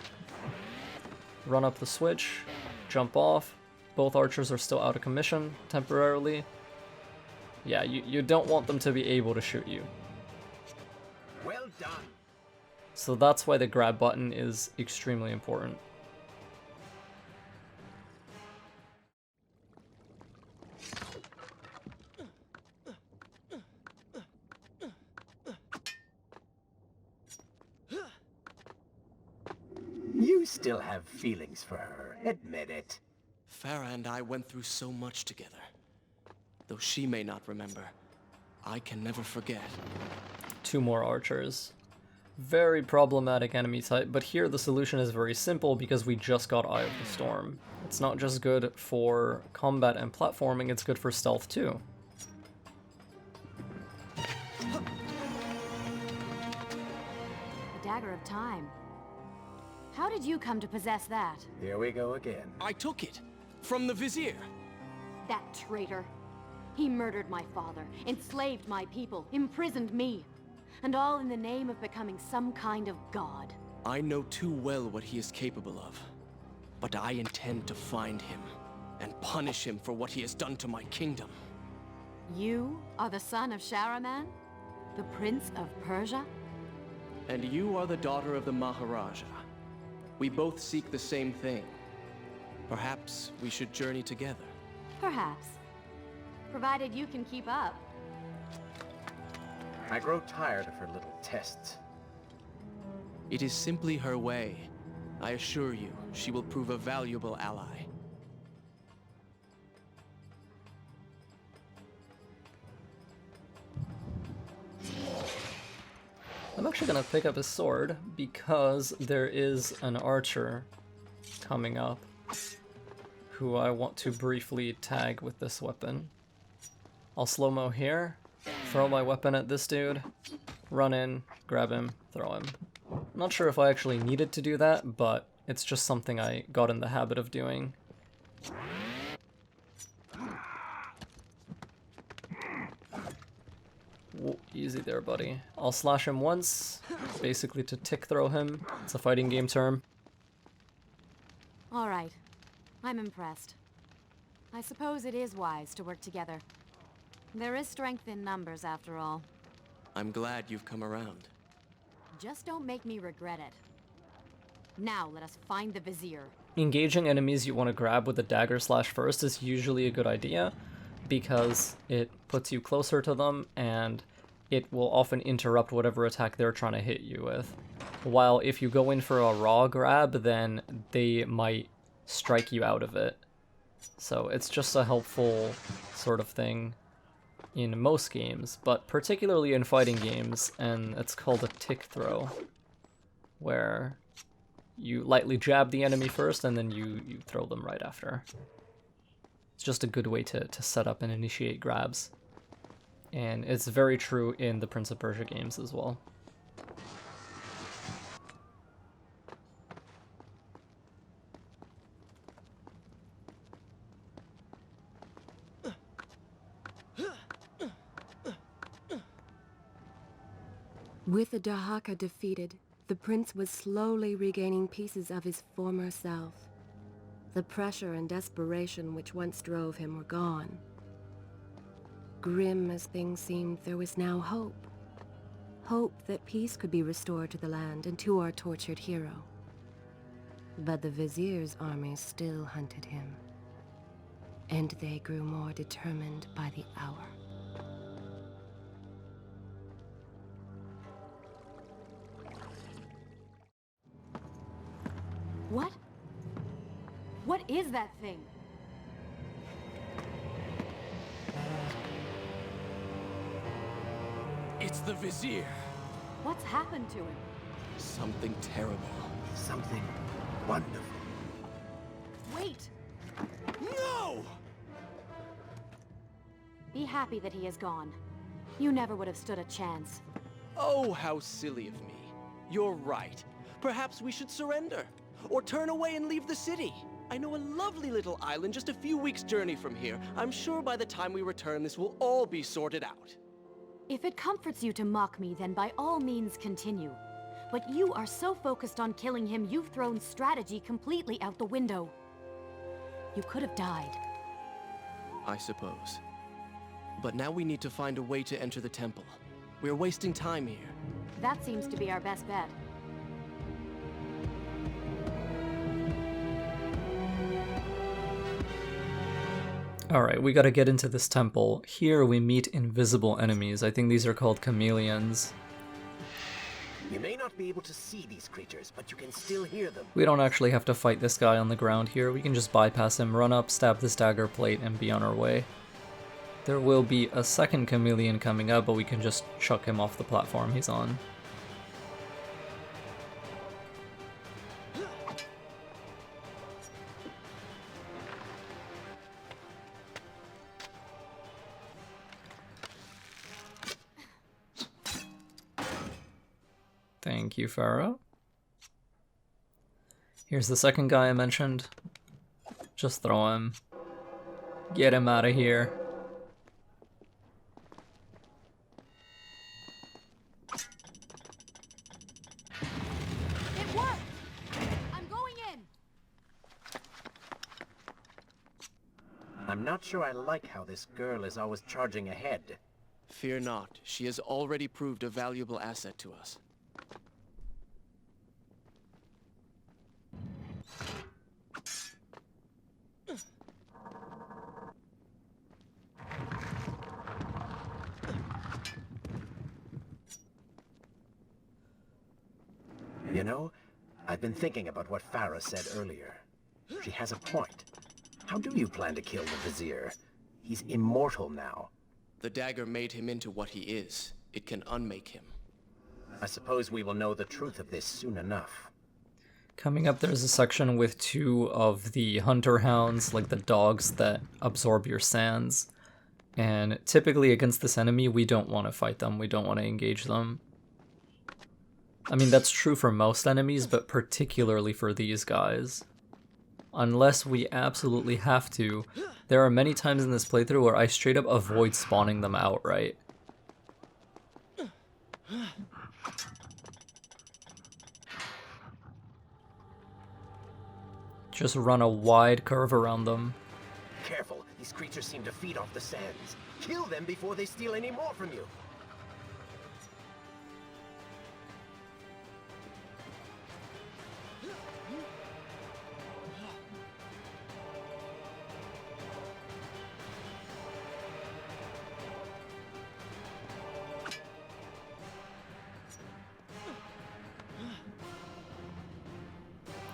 run up the switch, jump off. Both archers are still out of commission temporarily. Yeah, you don't want them to be able to shoot you. Well done. So that's why the grab button is extremely important. You still have feelings for her, admit it. Farah and I went through so much together. Though she may not remember, I can never forget. 2 more archers. Very problematic enemy type, but here the solution is very simple because we just got Eye of the Storm. It's not just good for combat and platforming, it's good for stealth too. The Dagger of Time. How did you come to possess that? Here we go again. I took it from the Vizier. That traitor. He murdered my father, enslaved my people, imprisoned me. And all in the name of becoming some kind of god. I know too well what he is capable of. But I intend to find him and punish him for what he has done to my kingdom. You are the son of Shahraman? The Prince of Persia? And you are the daughter of the Maharaja. We both seek the same thing. Perhaps we should journey together. Perhaps. Provided you can keep up. I grow tired of her little tests. It is simply her way. I assure you, she will prove a valuable ally. I'm actually gonna pick up his sword because there is an archer coming up who I want to briefly tag with this weapon. I'll slow-mo here, throw my weapon at this dude, run in, grab him, throw him. I'm not sure if I actually needed to do that, but it's just something I got in the habit of doing. Whoa, easy there, buddy. I'll slash him once, basically to tick throw him. It's a fighting game term. All right. I'm impressed. I suppose it is wise to work together. There is strength in numbers, after all. I'm glad you've come around. Just don't make me regret it. Now let us find the Vizier. Engaging enemies you want to grab with a dagger slash first is usually a good idea because it puts you closer to them and it will often interrupt whatever attack they're trying to hit you with. While if you go in for a raw grab, then they might strike you out of it. So it's just a helpful sort of thing in most games, but particularly in fighting games, and it's called a tick throw, where you lightly jab the enemy first and then you throw them right after. It's just a good way to set up and initiate grabs. And it's very true in the Prince of Persia games as well. With the Dahaka defeated, the prince was slowly regaining pieces of his former self. The pressure and desperation which once drove him were gone. Grim as things seemed, there was now hope. Hope that peace could be restored to the land and to our tortured hero. But the Vizier's armies still hunted him, and they grew more determined by the hour. What? What is that thing? It's the Vizier. What's happened to him? Something terrible. Something wonderful. Wait! No! Be happy that he is gone. You never would have stood a chance. Oh, how silly of me. You're right. Perhaps we should surrender. Or turn away and leave the city. I know a lovely little island just a few weeks' journey from here. I'm sure by the time we return, this will all be sorted out. If it comforts you to mock me, then by all means continue. But you are so focused on killing him, you've thrown strategy completely out the window. You could have died. I suppose. But now we need to find a way to enter the temple. We're wasting time here. That seems to be our best bet. Alright, we gotta get into this temple. Here we meet invisible enemies. I think these are called chameleons. You may not be able to see these creatures, but you can still hear them. We don't actually have to fight this guy on the ground here. We can just bypass him, run up, stab this dagger plate, and be on our way. There will be a second chameleon coming up, but we can just chuck him off the platform he's on. Thank you, Pharaoh. Here's the second guy I mentioned. Just throw him. Get him out of here. It worked! I'm going in! I'm not sure I like how this girl is always charging ahead. Fear not. She has already proved a valuable asset to us. You know, I've been thinking about what Farah said earlier. She has a point. How do you plan to kill the Vizier? He's immortal now. The dagger made him into what he is. It can unmake him. I suppose we will know the truth of this soon enough. Coming up, there's a section with two of the hunter hounds, like the dogs that absorb your sands. And typically against this enemy, we don't want to fight them. We don't want to engage them. I mean, that's true for most enemies, but particularly for these guys. Unless we absolutely have to. There are many times in this playthrough where I straight up avoid spawning them outright. Just run a wide curve around them. Careful, these creatures seem to feed off the sands. Kill them before they steal any more from you.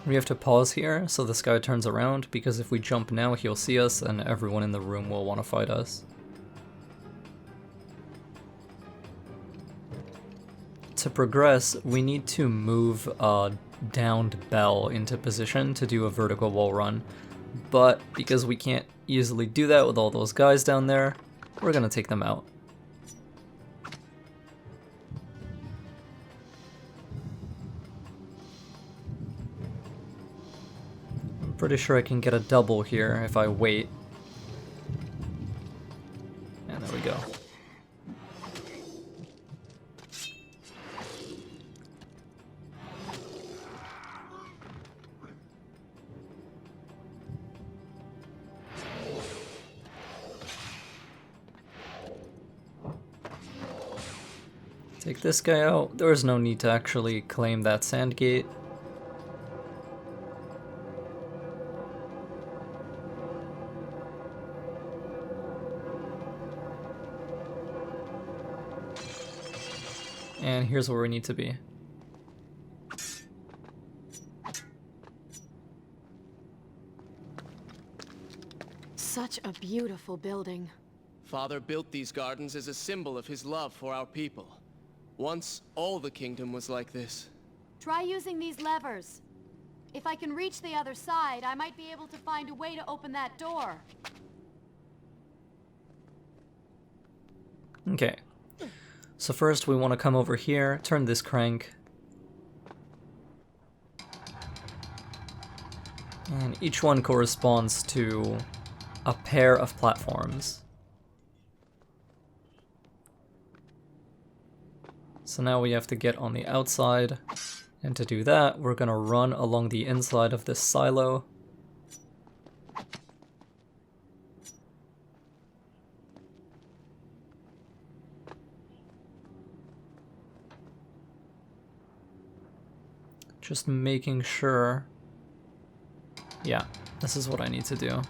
We have to pause here so this guy turns around, because if we jump now he'll see us and everyone in the room will want to fight us. To progress, we need to move a downed bell into position to do a vertical wall run, but because we can't easily do that with all those guys down there, we're gonna take them out. Pretty sure I can get a double here if I wait. And there we go. Take this guy out. There is no need to actually claim that sand gate. And here's where we need to be. Such a beautiful building. Father built these gardens as a symbol of his love for our people. Once, all the kingdom was like this. Try using these levers. If I can reach the other side, I might be able to find a way to open that door. Okay. So first we want to come over here, turn this crank. And each one corresponds to a pair of platforms. So now we have to get on the outside, and to do that, we're gonna run along the inside of this silo. Just making sure. Yeah, this is what I need to do.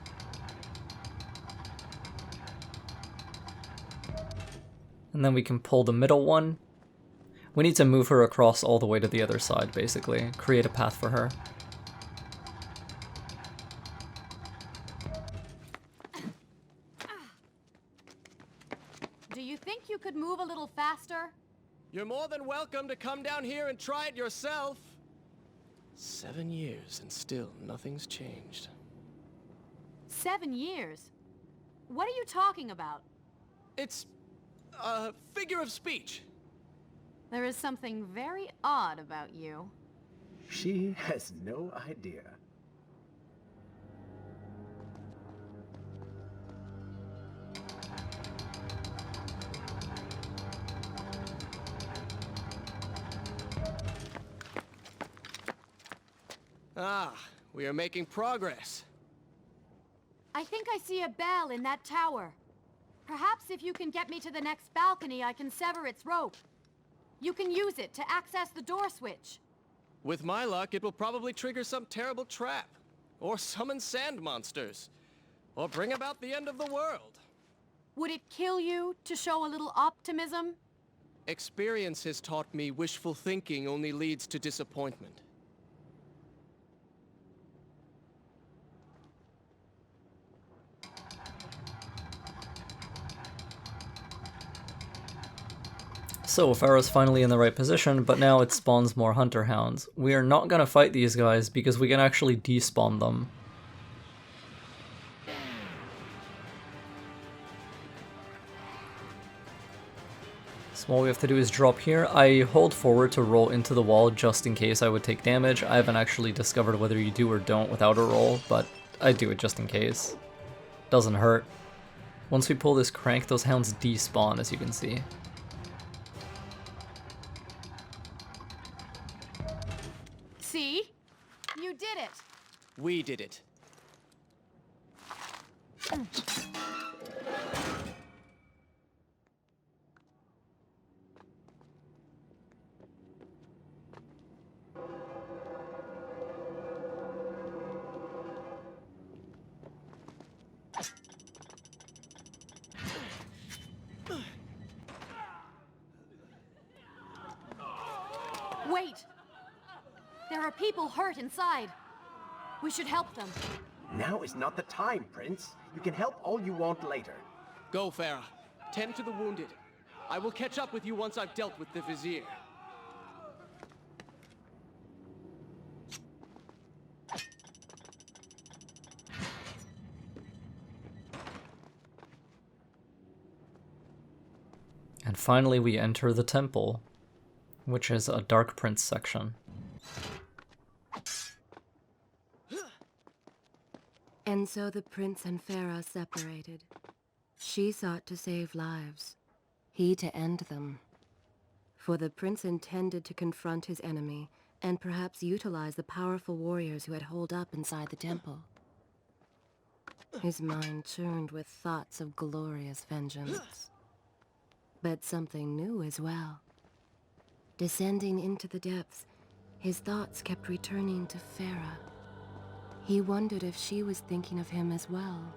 And then we can pull the middle one. We need to move her across all the way to the other side, basically. Create a path for her. Do you think you could move a little faster? You're more than welcome to come down here and try it yourself. 7 years and still nothing's changed. 7 years? What are you talking about? It's a figure of speech. There is something very odd about you. She has no idea. Ah, we are making progress. I think I see a bell in that tower. Perhaps if you can get me to the next balcony, I can sever its rope. You can use it to access the door switch. With my luck, it will probably trigger some terrible trap. Or summon sand monsters. Or bring about the end of the world. Would it kill you to show a little optimism? Experience has taught me wishful thinking only leads to disappointment. So Farah's finally in the right position, but now it spawns more hunter hounds. We are not gonna fight these guys because we can actually despawn them. So all we have to do is drop here. I hold forward to roll into the wall just in case I would take damage. I haven't actually discovered whether you do or don't without a roll, but I do it just in case. Doesn't hurt. Once we pull this crank, those hounds despawn, as you can see. See? You did it! We did it. Wait! There are people hurt inside. We should help them. Now is not the time, Prince. You can help all you want later. Go, Farah. Tend to the wounded. I will catch up with you once I've dealt with the Vizier. And finally we enter the temple, which is a Dark Prince section. And so the prince and Farah separated. She sought to save lives, he to end them. For the prince intended to confront his enemy, and perhaps utilize the powerful warriors who had holed up inside the temple. His mind churned with thoughts of glorious vengeance. But something new as well. Descending into the depths, his thoughts kept returning to Farah. He wondered if she was thinking of him as well.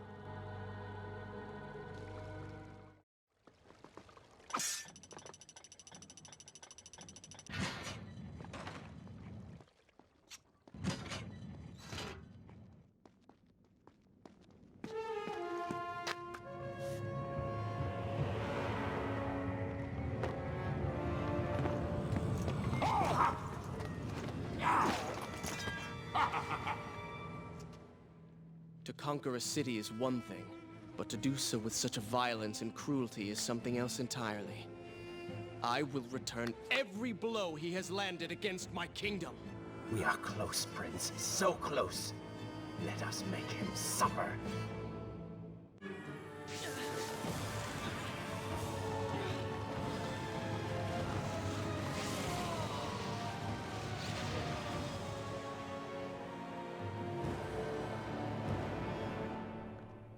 To conquer a city is one thing, but to do so with such a violence and cruelty is something else entirely. I will return every blow he has landed against my kingdom. We are close, Prince. So close. Let us make him suffer.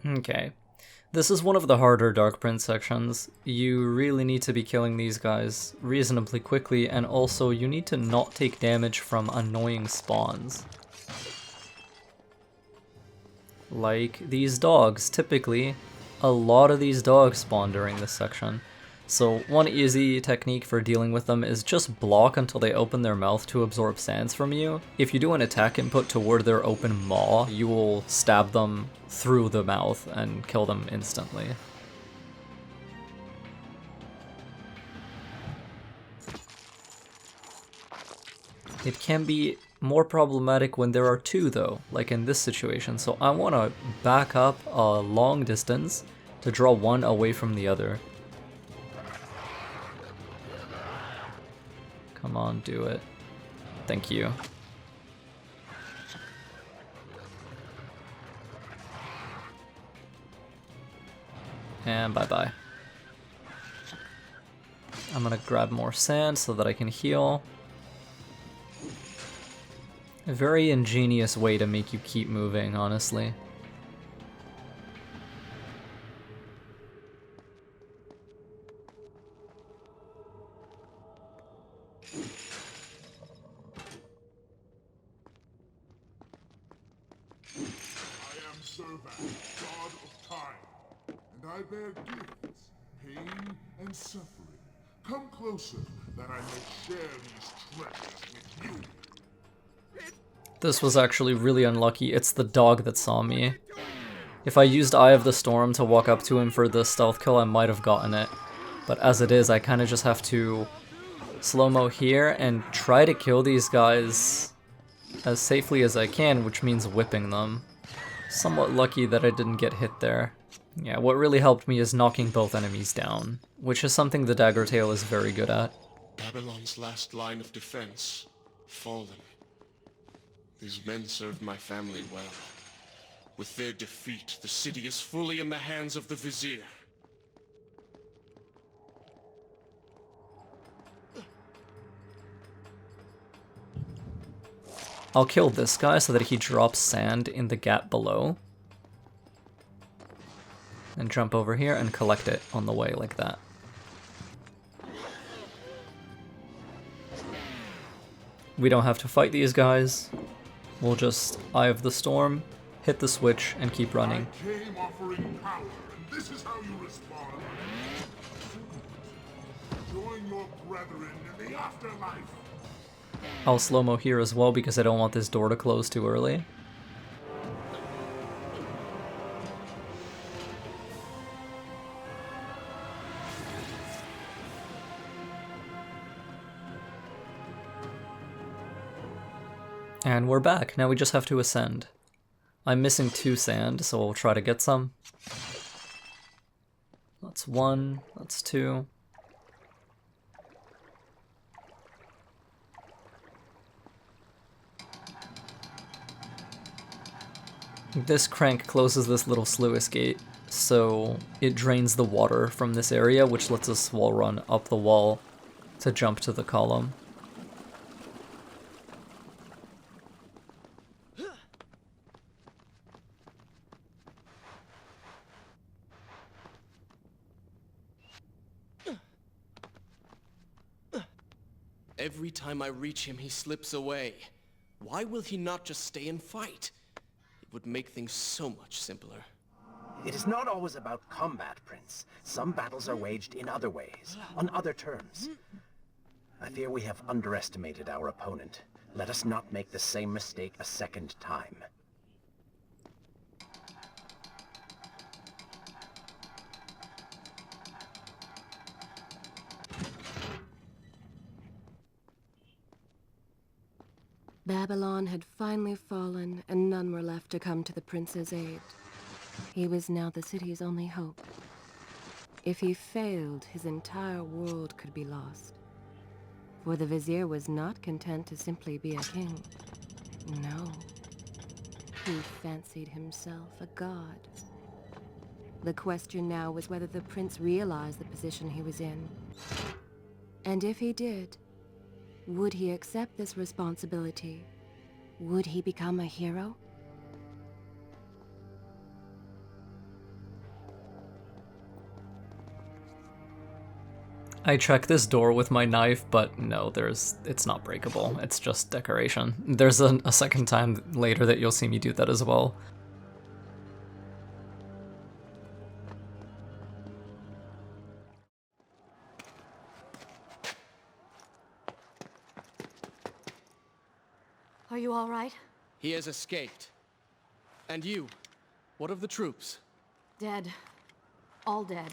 Okay. This is one of the harder Dark Prince sections. You really need to be killing these guys reasonably quickly, and also you need to not take damage from annoying spawns. Like these dogs. Typically, a lot of these dogs spawn during this section. So one easy technique for dealing with them is just block until they open their mouth to absorb sands from you. If you do an attack input toward their open maw, you will stab them through the mouth and kill them instantly. It can be more problematic when there are two though, like in this situation, so I want to back up a long distance to draw one away from the other. Come on, do it. Thank you. And bye-bye. I'm gonna grab more sand so that I can heal. A very ingenious way to make you keep moving, honestly. Zurvan, God of Time, and I bear gifts, pain and suffering. Come closer, that I may share these treasures with you. This was actually really unlucky. It's the dog that saw me. If I used Eye of the Storm to walk up to him for the stealth kill, I might have gotten it. But as it is, I kind of just have to slow-mo here and try to kill these guys as safely as I can, which means whipping them. Somewhat lucky that I didn't get hit there. Yeah, what really helped me is knocking both enemies down, which is something the Dagger Tail is very good at. Babylon's last line of defense, fallen. These men served my family well. With their defeat, the city is fully in the hands of the Vizier. I'll kill this guy so that he drops sand in the gap below. And jump over here and collect it on the way like that. We don't have to fight these guys. We'll just Eye of the Storm, hit the switch, and keep running. I came offering power, and this is how you respond. Join your brethren in the afterlife. I'll slow-mo here as well because I don't want this door to close too early. And we're back. Now we just have to ascend. I'm missing 2 sand, so we'll try to get some. That's 1, that's 2. This crank closes this little sluice gate, so it drains the water from this area, which lets us wall run up the wall to jump to the column. Every time I reach him, he slips away. Why will he not just stay and fight? It would make things so much simpler. It is not always about combat, Prince. Some battles are waged in other ways, on other terms. I fear we have underestimated our opponent. Let us not make the same mistake a second time. Babylon had finally fallen, and none were left to come to the prince's aid. He was now the city's only hope. If he failed, his entire world could be lost. For the Vizier was not content to simply be a king. No. He fancied himself a god. The question now was whether the prince realized the position he was in. And if he did, would he accept this responsibility? Would he become a hero? I check this door with my knife, but no, it's not breakable. It's just decoration. There's a second time later that you'll see me do that as well. Are you all right? He has escaped. And you? What of the troops? Dead. All dead.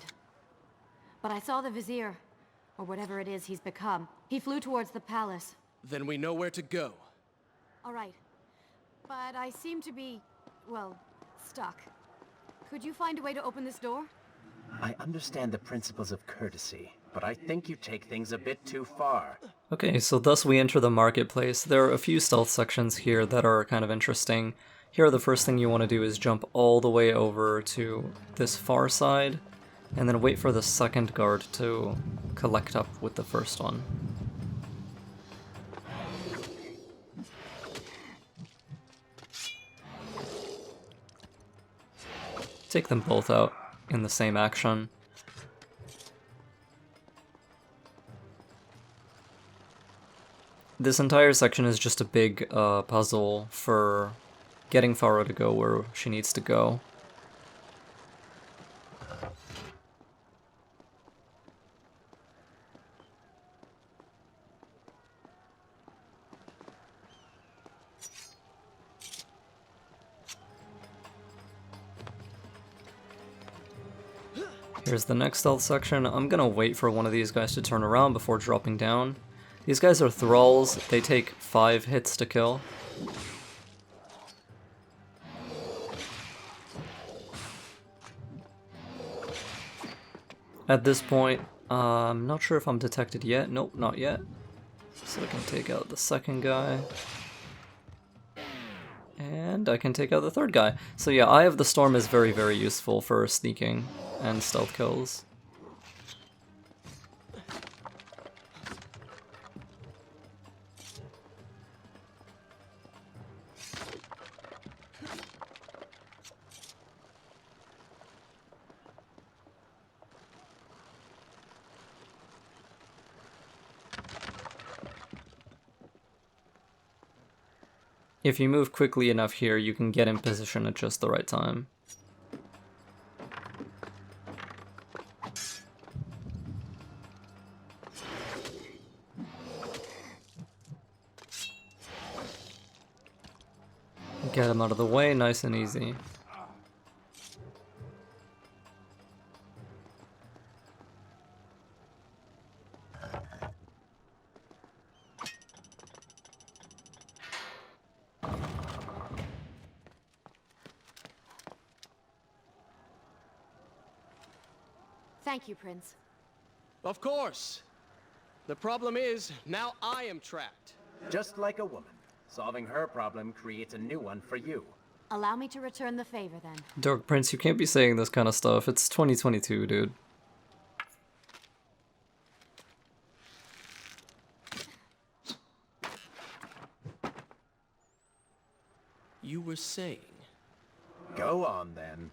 But I saw the Vizier, or whatever it is he's become. He flew towards the palace. Then we know where to go. All right. But I seem to be, well, stuck. Could you find a way to open this door? I understand the principles of courtesy, but I think you take things a bit too far. Okay, so thus we enter the marketplace. There are a few stealth sections here that are kind of interesting. Here, the first thing you want to do is jump all the way over to this far side, and then wait for the second guard to collect up with the first one. Take them both out in the same action. This entire section is just a big puzzle for getting Faro to go where she needs to go. Here's the next stealth section. I'm gonna wait for one of these guys to turn around before dropping down. These guys are thralls. They take 5 hits to kill. At this point, I'm not sure if I'm detected yet. Nope, not yet. So I can take out the second guy. And I can take out the third guy. So yeah, Eye of the Storm is very, very useful for sneaking and stealth kills. If you move quickly enough here, you can get in position at just the right time. Get him out of the way, nice and easy. Thank you, Prince. Of course. The problem is, now I am trapped. Just like a woman. Solving her problem creates a new one for you. Allow me to return the favor, then. Dark Prince, you can't be saying this kind of stuff. It's 2022, dude. You were saying? Go on, then.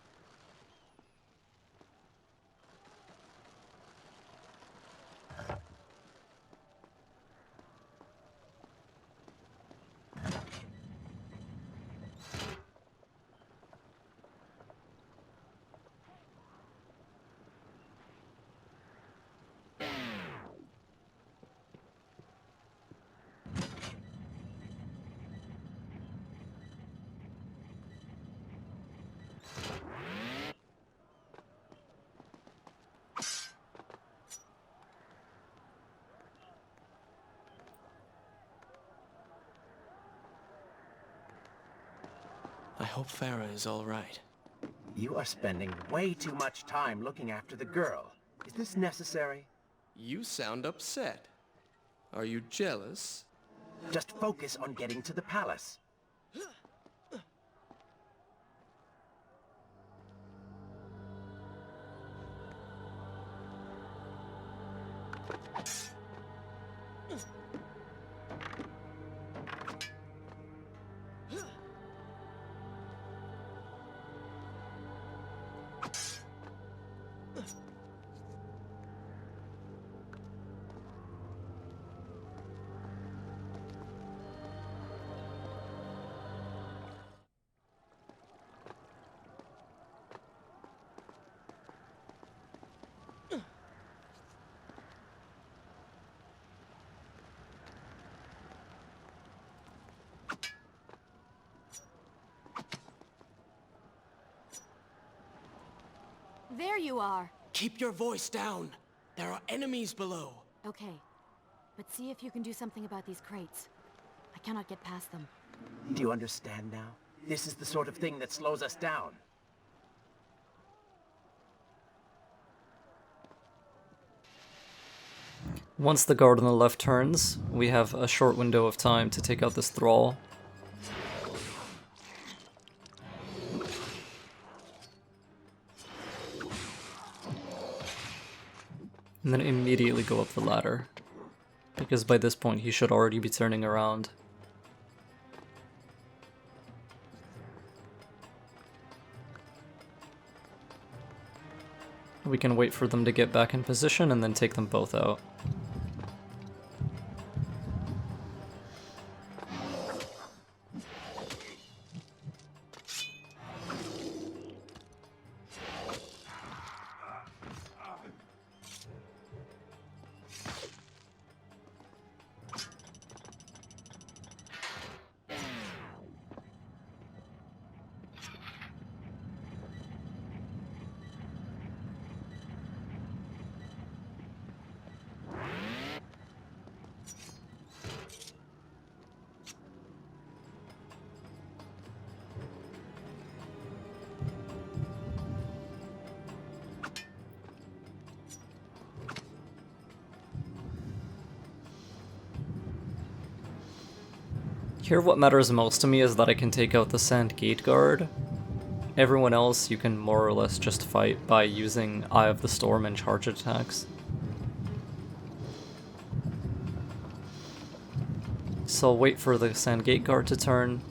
I hope Farah is all right. You are spending way too much time looking after the girl. Is this necessary? You sound upset. Are you jealous? Just focus on getting to the palace. There you are. Keep your voice down. There are enemies below. Okay, but see if you can do something about these crates. I cannot get past them. Do you understand now? This is the sort of thing that slows us down. Once the guard on the left turns, we have a short window of time to take out this thrall. And then immediately go up the ladder, because by this point he should already be turning around. We can wait for them to get back in position and then take them both out. Here what matters most to me is that I can take out the Sand Gate Guard. Everyone else you can more or less just fight by using Eye of the Storm and charge attacks. So I'll wait for the Sand Gate Guard to turn.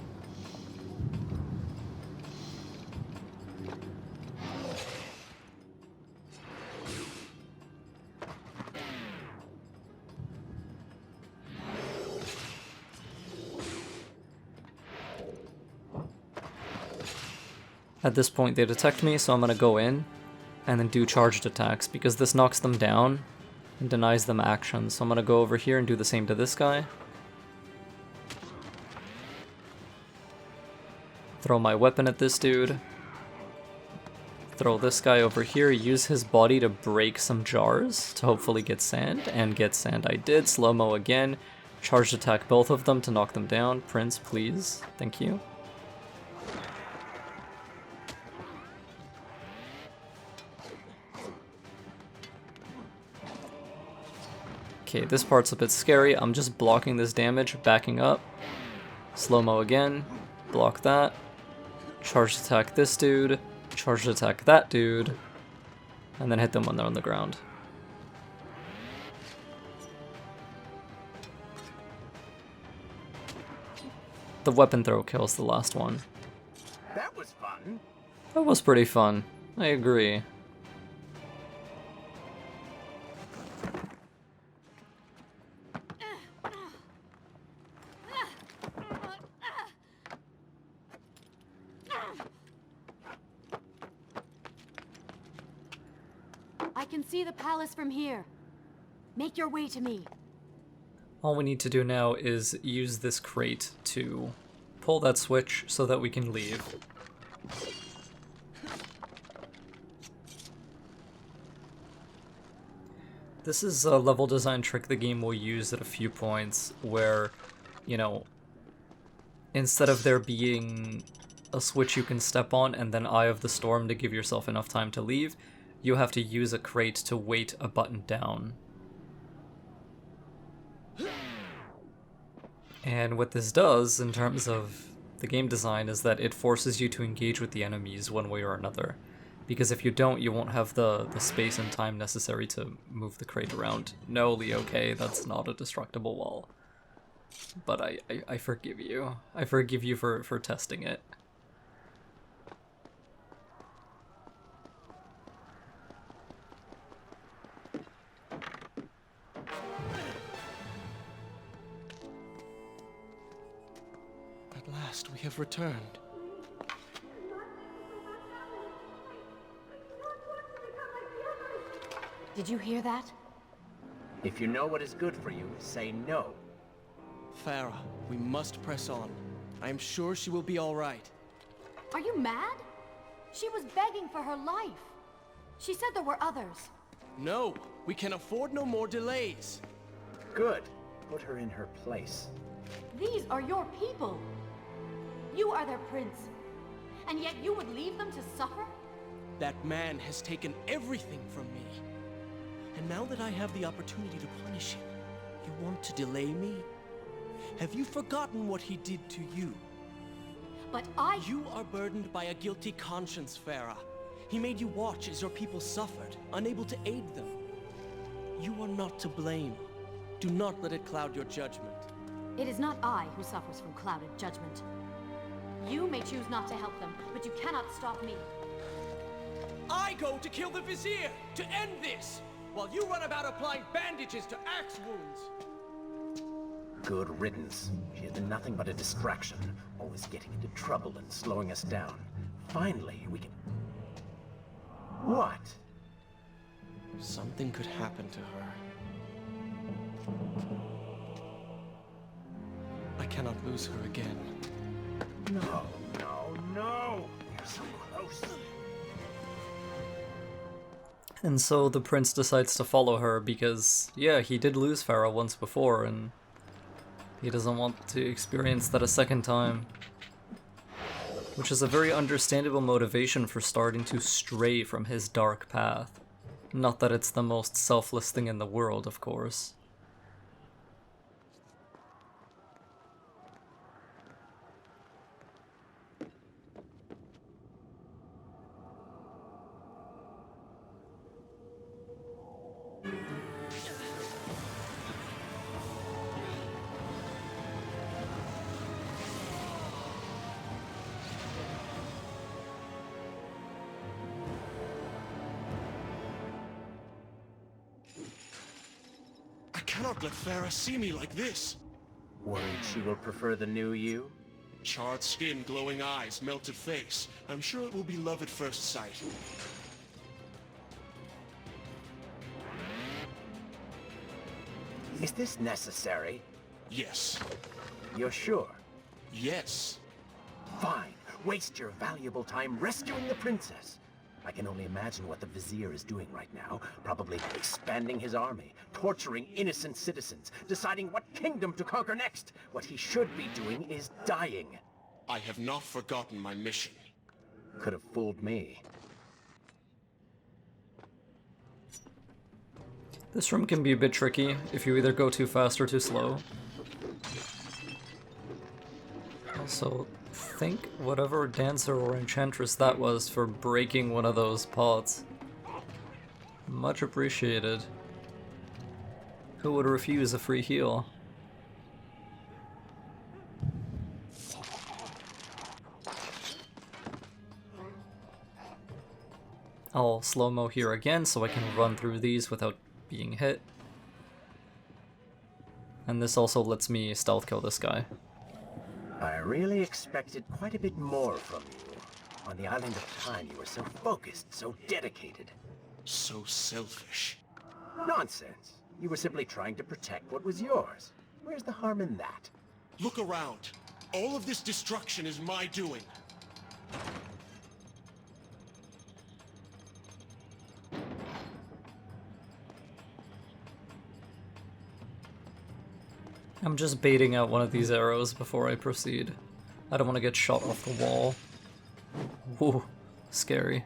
At this point they detect me, so I'm gonna go in and then do charged attacks because this knocks them down and denies them action. So I'm gonna go over here and do the same to this guy. Throw my weapon at this dude. Throw this guy over here, use his body to break some jars to hopefully get sand, and get sand I did. Slow-mo again. Charged attack both of them to knock them down. Prince, please. Thank you. Okay, this part's a bit scary. I'm just blocking this damage, backing up. Slow-mo again. Block that. Charge attack this dude. Charge attack that dude. And then hit them when they're on the ground. The weapon throw kills the last one. That was fun. That was pretty fun. I agree. I can see the palace from here. Make your way to me. All we need to do now is use this crate to pull that switch so that we can leave. This is a level design trick the game will use at a few points where, you know, instead of there being a switch you can step on and then Eye of the Storm to give yourself enough time to leave, you have to use a crate to weight a button down. And what this does, in terms of the game design, is that it forces you to engage with the enemies one way or another. Because if you don't, you won't have the space and time necessary to move the crate around. No, LeoKRogue, that's not a destructible wall. But I forgive you. I forgive you for testing it. At last, we have returned. Did you hear that? If you know what is good for you, say no. Farah, we must press on. I am sure she will be all right. Are you mad? She was begging for her life. She said there were others. No, we can afford no more delays. Good. Put her in her place. These are your people. You are their prince. And yet you would leave them to suffer? That man has taken everything from me. And now that I have the opportunity to punish him, you want to delay me? Have you forgotten what he did to you? But You are burdened by a guilty conscience, Farah. He made you watch as your people suffered, unable to aid them. You are not to blame. Do not let it cloud your judgment. It is not I who suffers from clouded judgment. You may choose not to help them, but you cannot stop me. I go to kill the Vizier, to end this, while you run about applying bandages to axe wounds. Good riddance. She has been nothing but a distraction, always getting into trouble and slowing us down. Finally, we can... What? Something could happen to her. I cannot lose her again. No, no, no! We're so close. And so the prince decides to follow her because, yeah, he did lose Farah once before, and he doesn't want to experience that a second time. Which is a very understandable motivation for starting to stray from his dark path. Not that it's the most selfless thing in the world, of course. I cannot let Farah see me like this. Worried she will prefer the new you? Charred skin, glowing eyes, melted face. I'm sure it will be love at first sight. Is this necessary? Yes. You're sure? Yes. Fine. Waste your valuable time rescuing the princess. I can only imagine what the Vizier is doing right now. Probably expanding his army, torturing innocent citizens, deciding what kingdom to conquer next. What he should be doing is dying. I have not forgotten my mission. Could have fooled me. This room can be a bit tricky if you either go too fast or too slow. Also, think whatever dancer or enchantress that was for breaking one of those pots. Much appreciated. Who would refuse a free heal? I'll slow-mo here again so I can run through these without being hit. And this also lets me stealth kill this guy. I really expected quite a bit more from you. On the Island of Time, you were so focused, so dedicated. So selfish. Nonsense. You were simply trying to protect what was yours. Where's the harm in that? Look around. All of this destruction is my doing. I'm just baiting out one of these arrows before I proceed. I don't want to get shot off the wall. Whoa, scary.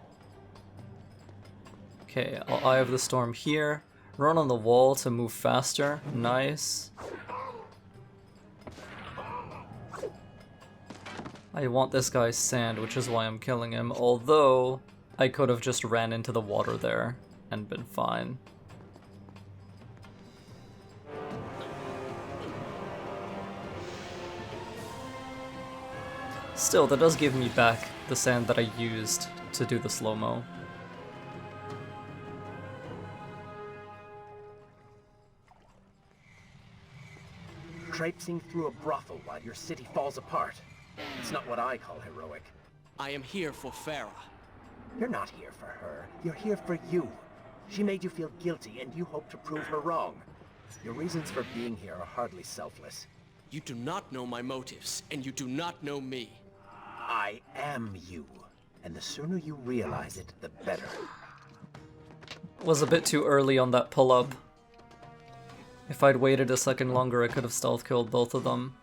Okay, I'll Eye of the Storm here. Run on the wall to move faster. Nice. I want this guy's sand, which is why I'm killing him, although I could have just ran into the water there and been fine. Still, that does give me back the sand that I used to do the slow-mo. Traipsing through a brothel while your city falls apart. It's not what I call heroic. I am here for Farah. You're not here for her. You're here for you. She made you feel guilty, and you hope to prove her wrong. Your reasons for being here are hardly selfless. You do not know my motives, and you do not know me. I am you. And the sooner you realize it, the better. Was a bit too early on that pull-up. If I'd waited a second longer, I could have stealth killed both of them.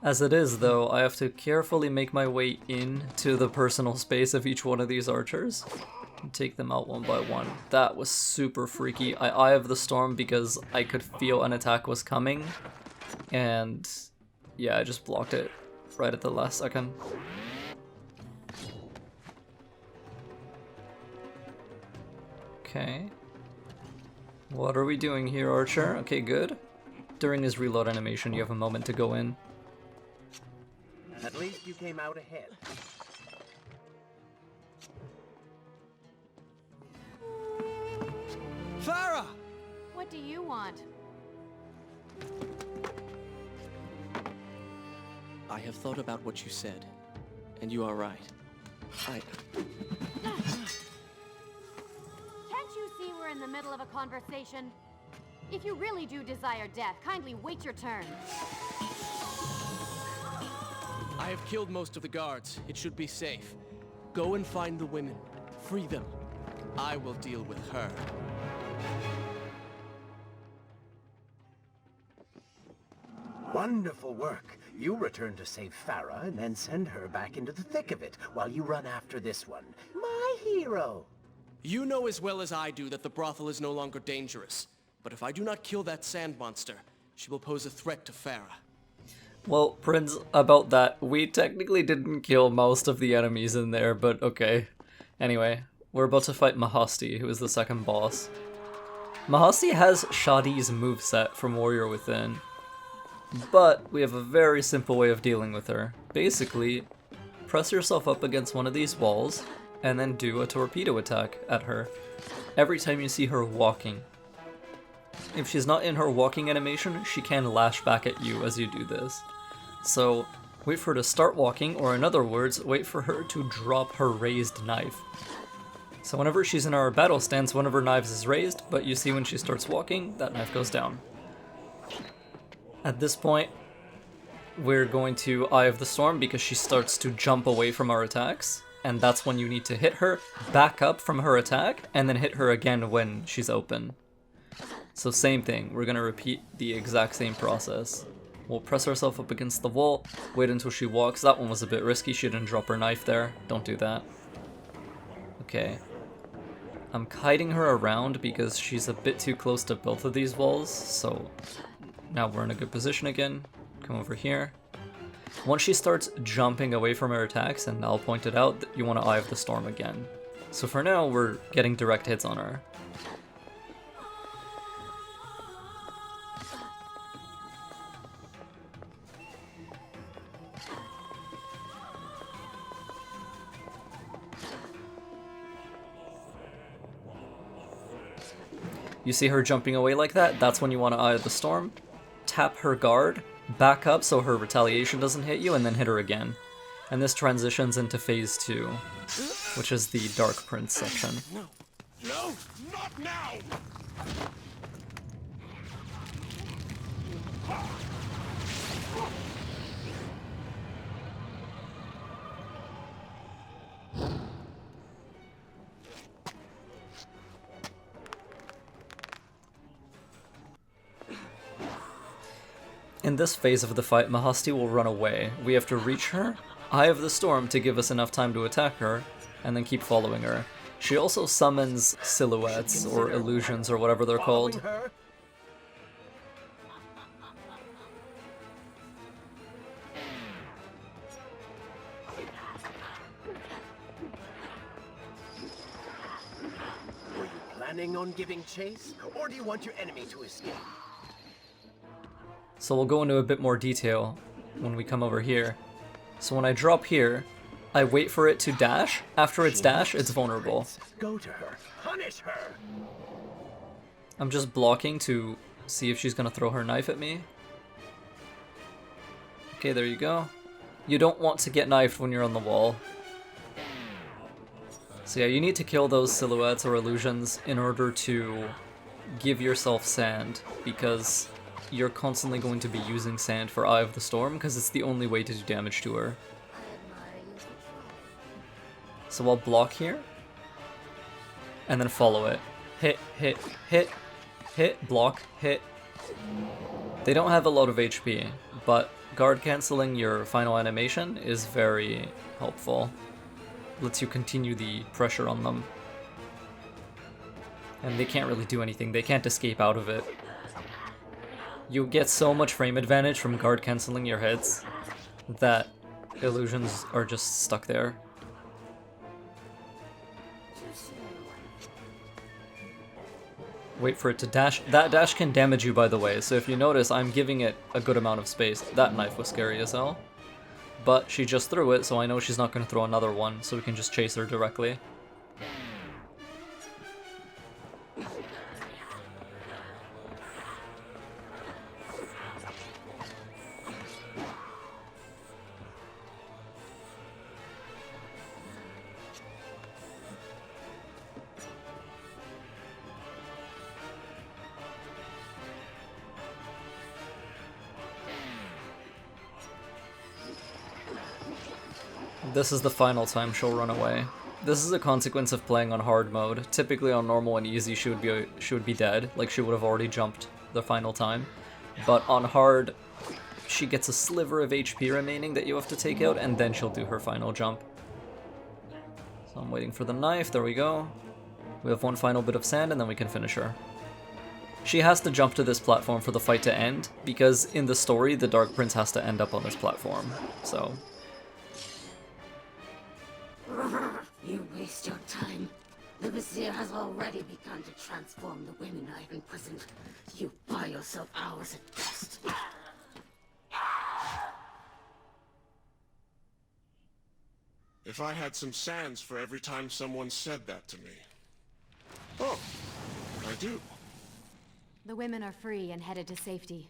As it is, though, I have to carefully make my way into the personal space of each one of these archers and take them out one by one. That was super freaky. I Eye of the Storm because I could feel an attack was coming, and yeah, I just blocked it right at the last second. Okay. What are we doing here, Archer? Okay, good. During his reload animation, you have a moment to go in. At least you came out ahead. Farah! What do you want? I have thought about what you said, and you are right. Can't you see we're in the middle of a conversation? If you really do desire death, kindly wait your turn. I have killed most of the guards. It should be safe. Go and find the women. Free them. I will deal with her. Wonderful work. You return to save Farah and then send her back into the thick of it while you run after this one. My hero! You know as well as I do that the brothel is no longer dangerous. But if I do not kill that sand monster, she will pose a threat to Farah. Well, Prince, about that, we technically didn't kill most of the enemies in there, but okay. Anyway, we're about to fight Mahasti, who is the second boss. Mahasti has Shadi's moveset from Warrior Within, but we have a very simple way of dealing with her. Basically, press yourself up against one of these walls, and then do a torpedo attack at her every time you see her walking. If she's not in her walking animation, she can lash back at you as you do this. So, wait for her to start walking, or in other words, wait for her to drop her raised knife. So whenever she's in our battle stance, one of her knives is raised, but you see when she starts walking, that knife goes down. At this point, we're going to Eye of the Storm because she starts to jump away from our attacks, and that's when you need to hit her, back up from her attack, and then hit her again when she's open. So same thing, we're gonna repeat the exact same process. We'll press ourselves up against the wall, wait until she walks. That one was a bit risky, she didn't drop her knife there. Don't do that. Okay. I'm kiting her around because she's a bit too close to both of these walls, so now we're in a good position again. Come over here. Once she starts jumping away from her attacks, and I'll point it out, you want to Eye of the Storm again. So for now, we're getting direct hits on her. You see her jumping away like that? That's when you want to Eye of the Storm. Tap her guard, back up so her retaliation doesn't hit you, and then hit her again. And this transitions into phase 2, which is the Dark Prince section. No, not now! In this phase of the fight, Mahasti will run away. We have to reach her, Eye of the Storm to give us enough time to attack her, and then keep following her. She also summons silhouettes, or illusions, or whatever they're called. Were you planning on giving chase, or do you want your enemy to escape? So we'll go into a bit more detail when we come over here. So when I drop here, I wait for it to dash. After it's dash, it's vulnerable. Go to her. Punish her. I'm just blocking to see if she's gonna throw her knife at me. Okay, there you go. You don't want to get knifed when you're on the wall. So yeah, you need to kill those silhouettes or illusions in order to give yourself sand, because you're constantly going to be using sand for Eye of the Storm, because it's the only way to do damage to her. So I'll block here, and then follow it. Hit, hit, hit, hit, block, hit. They don't have a lot of HP, but guard cancelling your final animation is very helpful. Lets you continue the pressure on them. And they can't really do anything, they can't escape out of it. You get so much frame advantage from guard cancelling your hits that illusions are just stuck there. Wait for it to dash. That dash can damage you, by the way, so if you notice, I'm giving it a good amount of space. That knife was scary as hell. But she just threw it, so I know she's not going to throw another one, so we can just chase her directly. This is the final time she'll run away. This is a consequence of playing on hard mode. Typically on normal and easy she would be dead, like she would have already jumped the final time. But on hard, she gets a sliver of HP remaining that you have to take out, and then she'll do her final jump. So I'm waiting for the knife, there we go. We have one final bit of sand and then we can finish her. She has to jump to this platform for the fight to end, because in the story the Dark Prince has to end up on this platform, so... You waste your time. The Vizier has already begun to transform the women I've imprisoned. You buy yourself hours at best. If I had some sands for every time someone said that to me. Oh, I do. The women are free and headed to safety.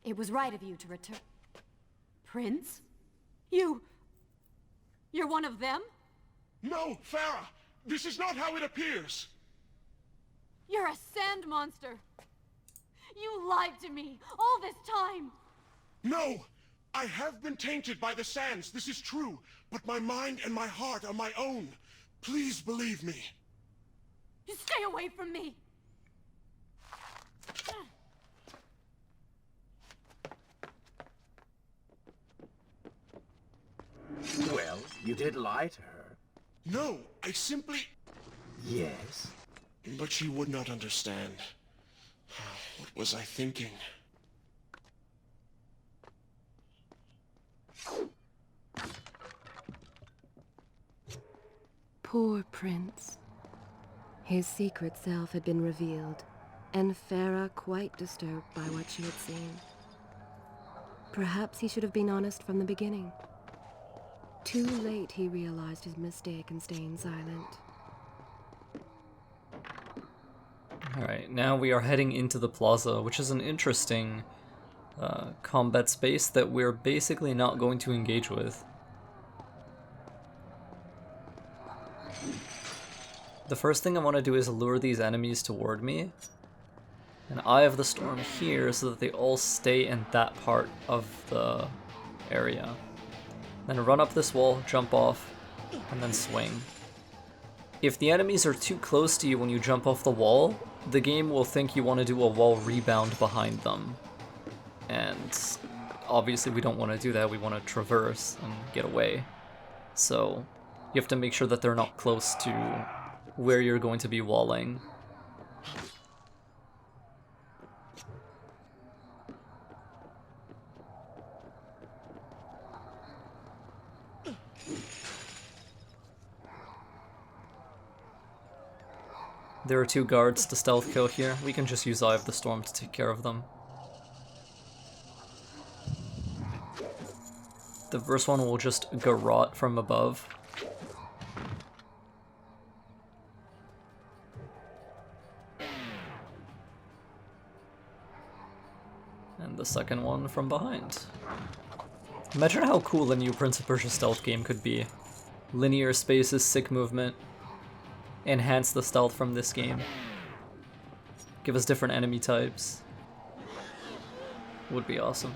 It was right of you to return. Prince? You're one of them? No, Farah! This is not how it appears! You're a sand monster! You lied to me all this time! No! I have been tainted by the sands, this is true, but my mind and my heart are my own. Please believe me. Stay away from me! Well, you did lie to her. No, I simply... Yes? But she would not understand. What was I thinking? Poor prince. His secret self had been revealed, and Farah quite disturbed by what she had seen. Perhaps he should have been honest from the beginning. Too late he realized his mistake in staying silent. Alright, now we are heading into the Plaza, which is an interesting combat space that we're basically not going to engage with. The first thing I want to do is lure these enemies toward me. And Eye of the Storm here so that they all stay in that part of the area. Then run up this wall, jump off, and then swing. If the enemies are too close to you when you jump off the wall, the game will think you want to do a wall rebound behind them. And obviously we don't want to do that, we want to traverse and get away. So you have to make sure that they're not close to where you're going to be walling. There are 2 guards to stealth kill here. We can just use Eye of the Storm to take care of them. The first one will just garrote from above. And the second one from behind. Imagine how cool a new Prince of Persia stealth game could be. Linear spaces, sick movement. Enhance the stealth from this game. Give us different enemy types. Would be awesome.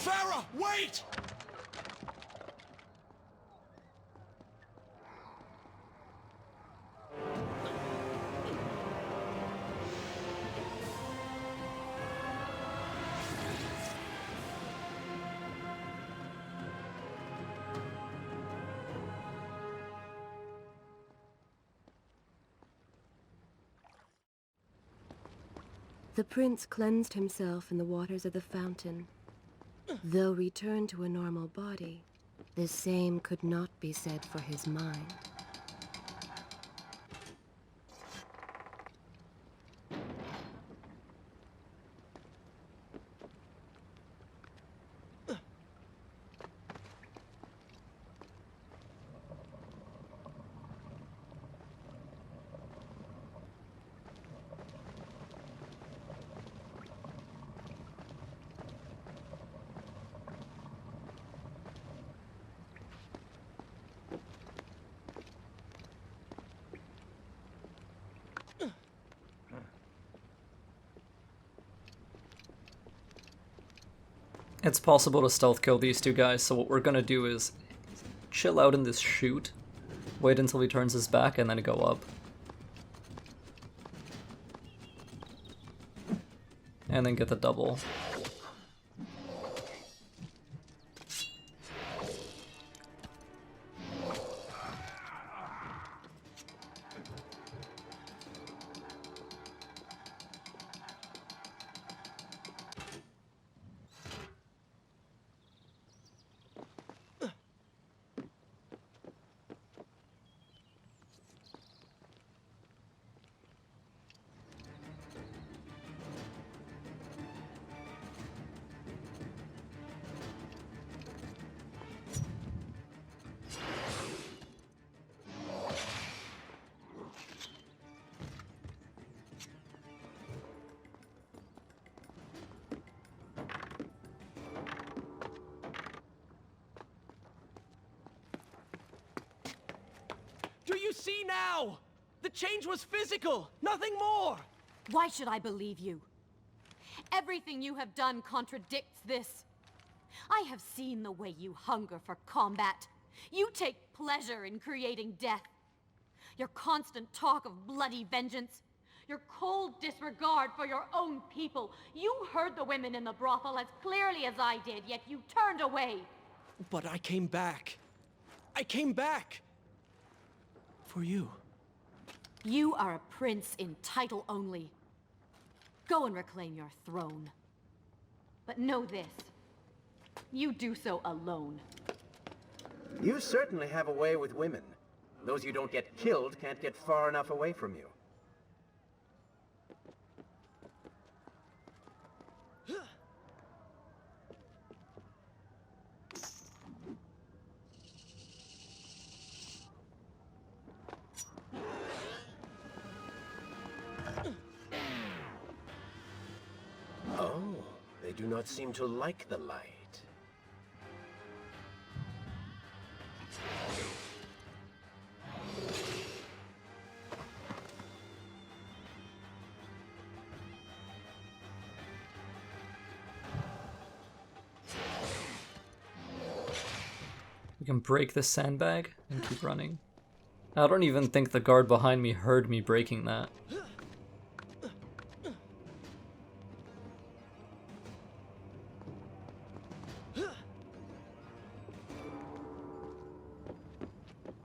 Farah, wait! The prince cleansed himself in the waters of the fountain. Though returned to a normal body, the same could not be said for his mind. It's possible to stealth kill these 2 guys, so what we're gonna do is chill out in this chute, wait until he turns his back, and then go up. And then get the double. Do you see now? The change was physical, nothing more! Why should I believe you? Everything you have done contradicts this. I have seen the way you hunger for combat. You take pleasure in creating death. Your constant talk of bloody vengeance. Your cold disregard for your own people. You heard the women in the brothel as clearly as I did, yet you turned away. But I came back. I came back! For you. You are a prince in title only. Go and reclaim your throne. But know this. You do so alone. You certainly have a way with women. Those you don't get killed can't get far enough away from you. Oh, they do not seem to like the light. We can break this sandbag and keep running. I don't even think the guard behind me heard me breaking that.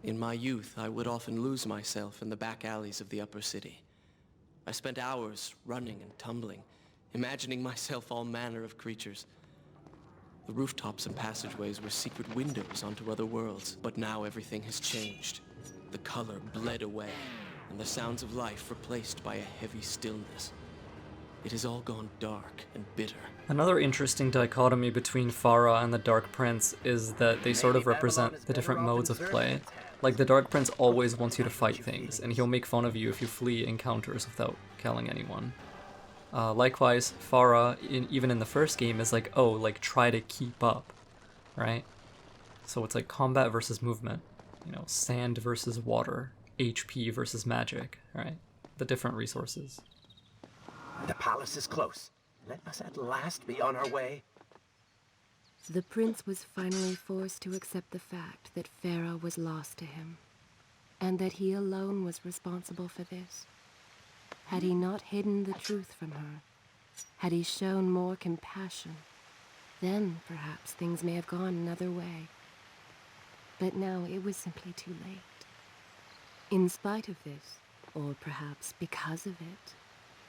In my youth, I would often lose myself in the back alleys of the upper city. I spent hours running and tumbling, imagining myself all manner of creatures. The rooftops and passageways were secret windows onto other worlds, but now everything has changed. The color bled away, and the sounds of life replaced by a heavy stillness. It has all gone dark and bitter. Another interesting dichotomy between Farah and the Dark Prince is that they sort of represent the different modes of play. Like, the Dark Prince always wants you to fight things, and he'll make fun of you if you flee encounters without killing anyone. Likewise, Farah, even in the first game, is like, oh, like, try to keep up, right? So it's like combat versus movement, you know, sand versus water, HP versus magic, right? The different resources. The palace is close. Let us at last be on our way. The prince was finally forced to accept the fact that Farah was lost to him, and that he alone was responsible for this. Had he not hidden the truth from her, had he shown more compassion, then perhaps things may have gone another way. But now it was simply too late. In spite of this, or perhaps because of it,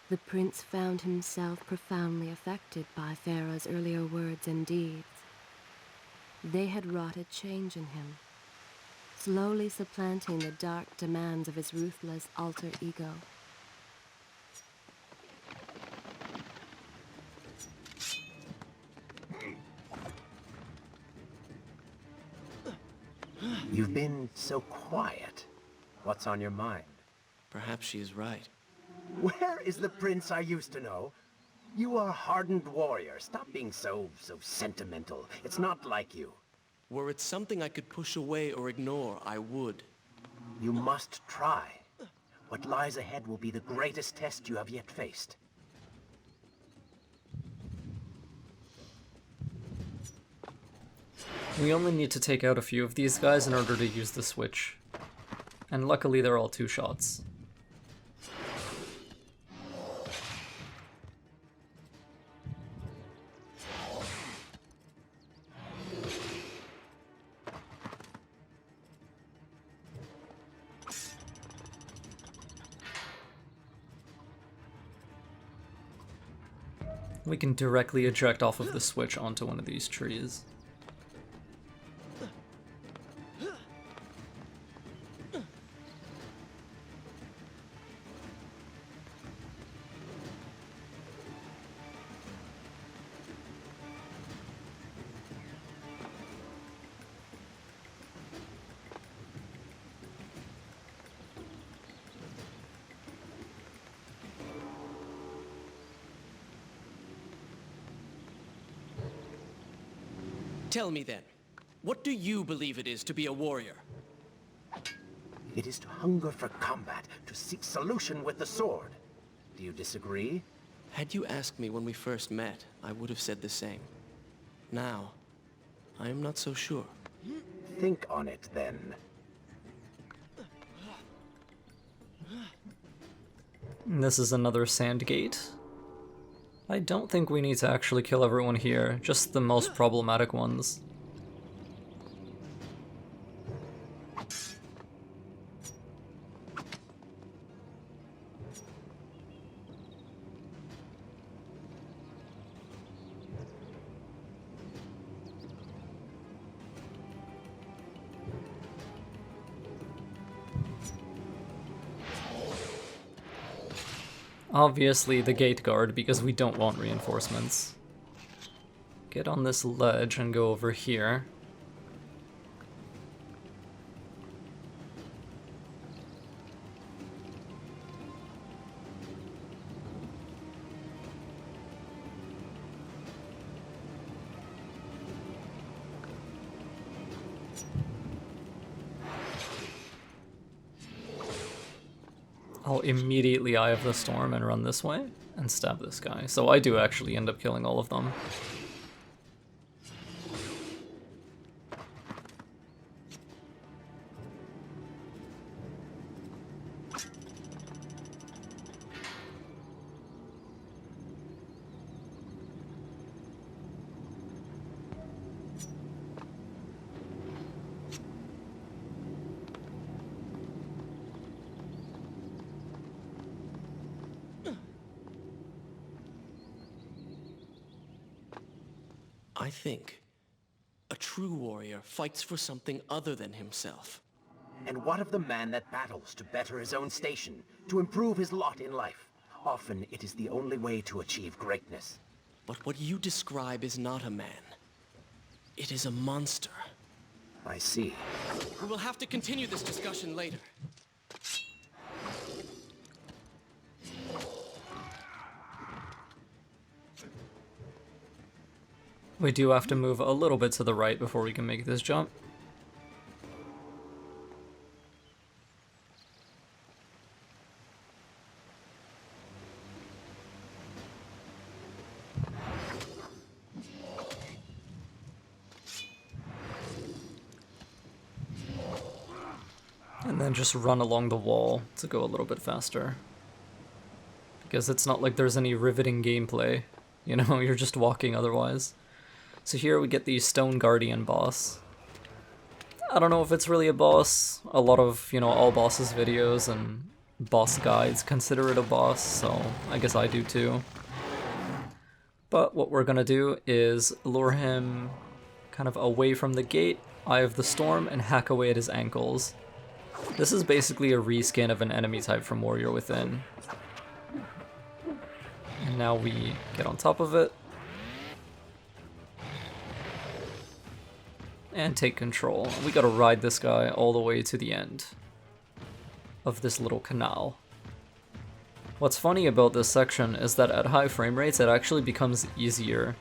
the prince found himself profoundly affected by Farah's earlier words and deeds. They had wrought a change in him, slowly supplanting the dark demands of his ruthless alter ego. You've been so quiet. What's on your mind? Perhaps she is right. Where is the prince I used to know? You are a hardened warrior. Stop being so sentimental. It's not like you. Were it something I could push away or ignore, I would. You must try. What lies ahead will be the greatest test you have yet faced. We only need to take out a few of these guys in order to use the switch. And luckily they're all 2 shots. We can directly eject off of the switch onto one of these trees. Tell me then, what do you believe it is to be a warrior? It is to hunger for combat, to seek solution with the sword. Do you disagree? Had you asked me when we first met, I would have said the same. Now, I am not so sure. Think on it, then. And this is another sand gate. I don't think we need to actually kill everyone here, just the most problematic ones. Obviously the gate guard, because we don't want reinforcements. Get on this ledge and go over here. I'll immediately Eye of the Storm and run this way and stab this guy. So I do actually end up killing all of them. I think a true warrior fights for something other than himself. And what of the man that battles to better his own station, to improve his lot in life? Often it is the only way to achieve greatness. But what you describe is not a man. It is a monster. I see. We will have to continue this discussion later. We do have to move a little bit to the right before we can make this jump. And then just run along the wall to go a little bit faster. Because it's not like there's any riveting gameplay, you know, you're just walking otherwise. So here we get the Stone Guardian boss. I don't know if it's really a boss. A lot of, you know, all bosses videos and boss guides consider it a boss, so I guess I do too. But what we're gonna do is lure him kind of away from the gate, Eye of the Storm, and hack away at his ankles. This is basically a reskin of an enemy type from Warrior Within. And now we get on top of it. And take control. We gotta ride this guy all the way to the end of this little canal. What's funny about this section is that at high frame rates it actually becomes easier.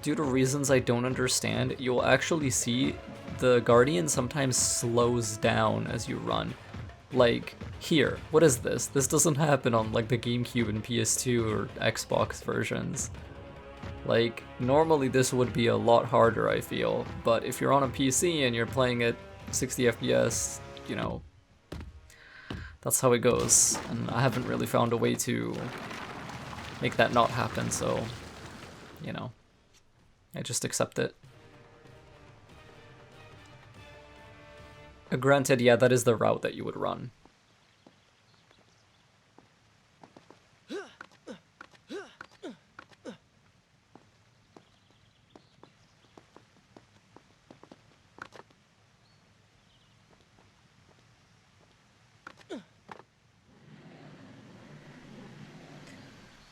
Due to reasons I don't understand, you'll actually see the Guardian sometimes slows down as you run. Like, here, what is this? This doesn't happen on like the GameCube and PS2 or Xbox versions. Like, normally this would be a lot harder, I feel, but if you're on a PC and you're playing at 60 FPS, you know, that's how it goes, and I haven't really found a way to make that not happen, so, you know, I just accept it. Granted, yeah, that is the route that you would run.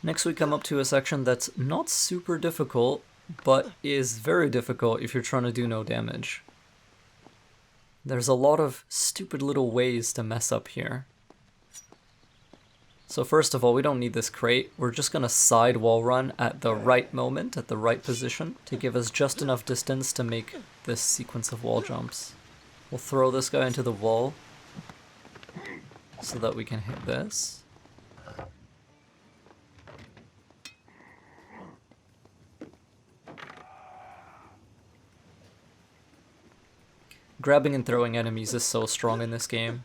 Next we come up to a section that's not super difficult, but is very difficult if you're trying to do no damage. There's a lot of stupid little ways to mess up here. So first of all, we don't need this crate. We're just going to side wall run at the right moment, at the right position, to give us just enough distance to make this sequence of wall jumps. We'll throw this guy into the wall so that we can hit this. Grabbing and throwing enemies is so strong in this game.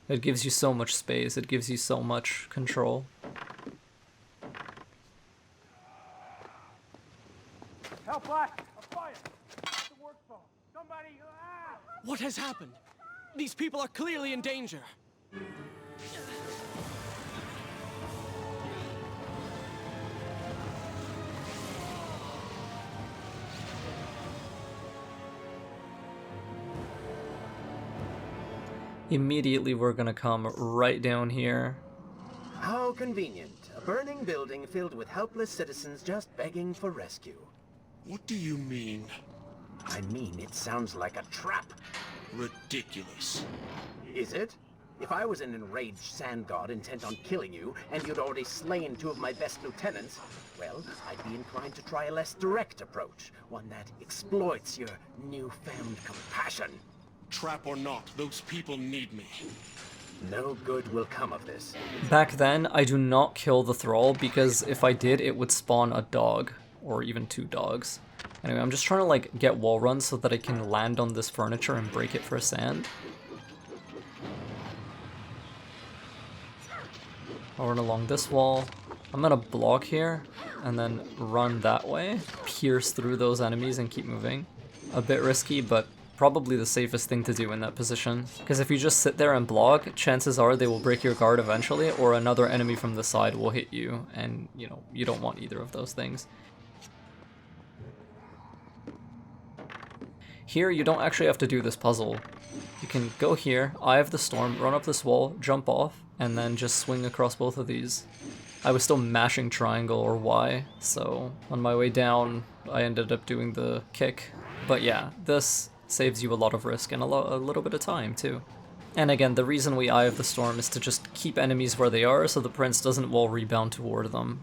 It gives you so much space, it gives you so much control. Help us! A fire! It's the work phone. Somebody! What has happened? These people are clearly in danger. Immediately we're gonna come right down here. How convenient. A burning building filled with helpless citizens just begging for rescue. What do you mean? I mean, it sounds like a trap. Ridiculous. Is it? If I was an enraged sand god intent on killing you, and you'd already slain 2 of my best lieutenants, well, I'd be inclined to try a less direct approach, one that exploits your newfound compassion. Trap or not, those people need me. No good will come of this. Back then, I do not kill the thrall because if I did, it would spawn a dog, or even 2 dogs. Anyway, I'm just trying to like get wall runs so that I can land on this furniture and break it for sand. I'll run along this wall. I'm gonna block here and then run that way, pierce through those enemies and keep moving. A bit risky, but probably the safest thing to do in that position. Because if you just sit there and block, chances are they will break your guard eventually, or another enemy from the side will hit you, and you know, you don't want either of those things. Here, you don't actually have to do this puzzle. You can go here, Eye of the Storm, run up this wall, jump off, and then just swing across both of these. I was still mashing triangle or Y, so on my way down, I ended up doing the kick. But yeah, this saves you a lot of risk and a little bit of time too. And again, the reason we Eye of the Storm is to just keep enemies where they are so the prince doesn't wall rebound toward them.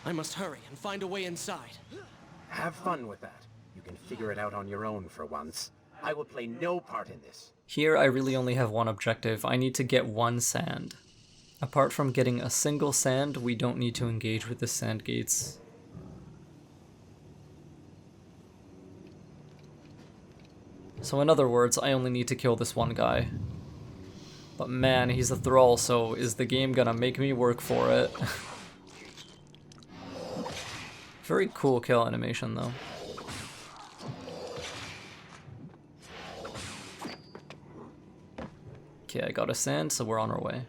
I must hurry and find a way inside. Have fun with that. You can figure it out on your own for once. I will play no part in this. Here I really only have one objective. I need to get 1 sand. Apart from getting a single sand, we don't need to engage with the sand gates. So in other words, I only need to kill this one guy. But man, he's a thrall, so is the game gonna make me work for it? Very cool kill animation though. Okay, I got a sand, so we're on our way.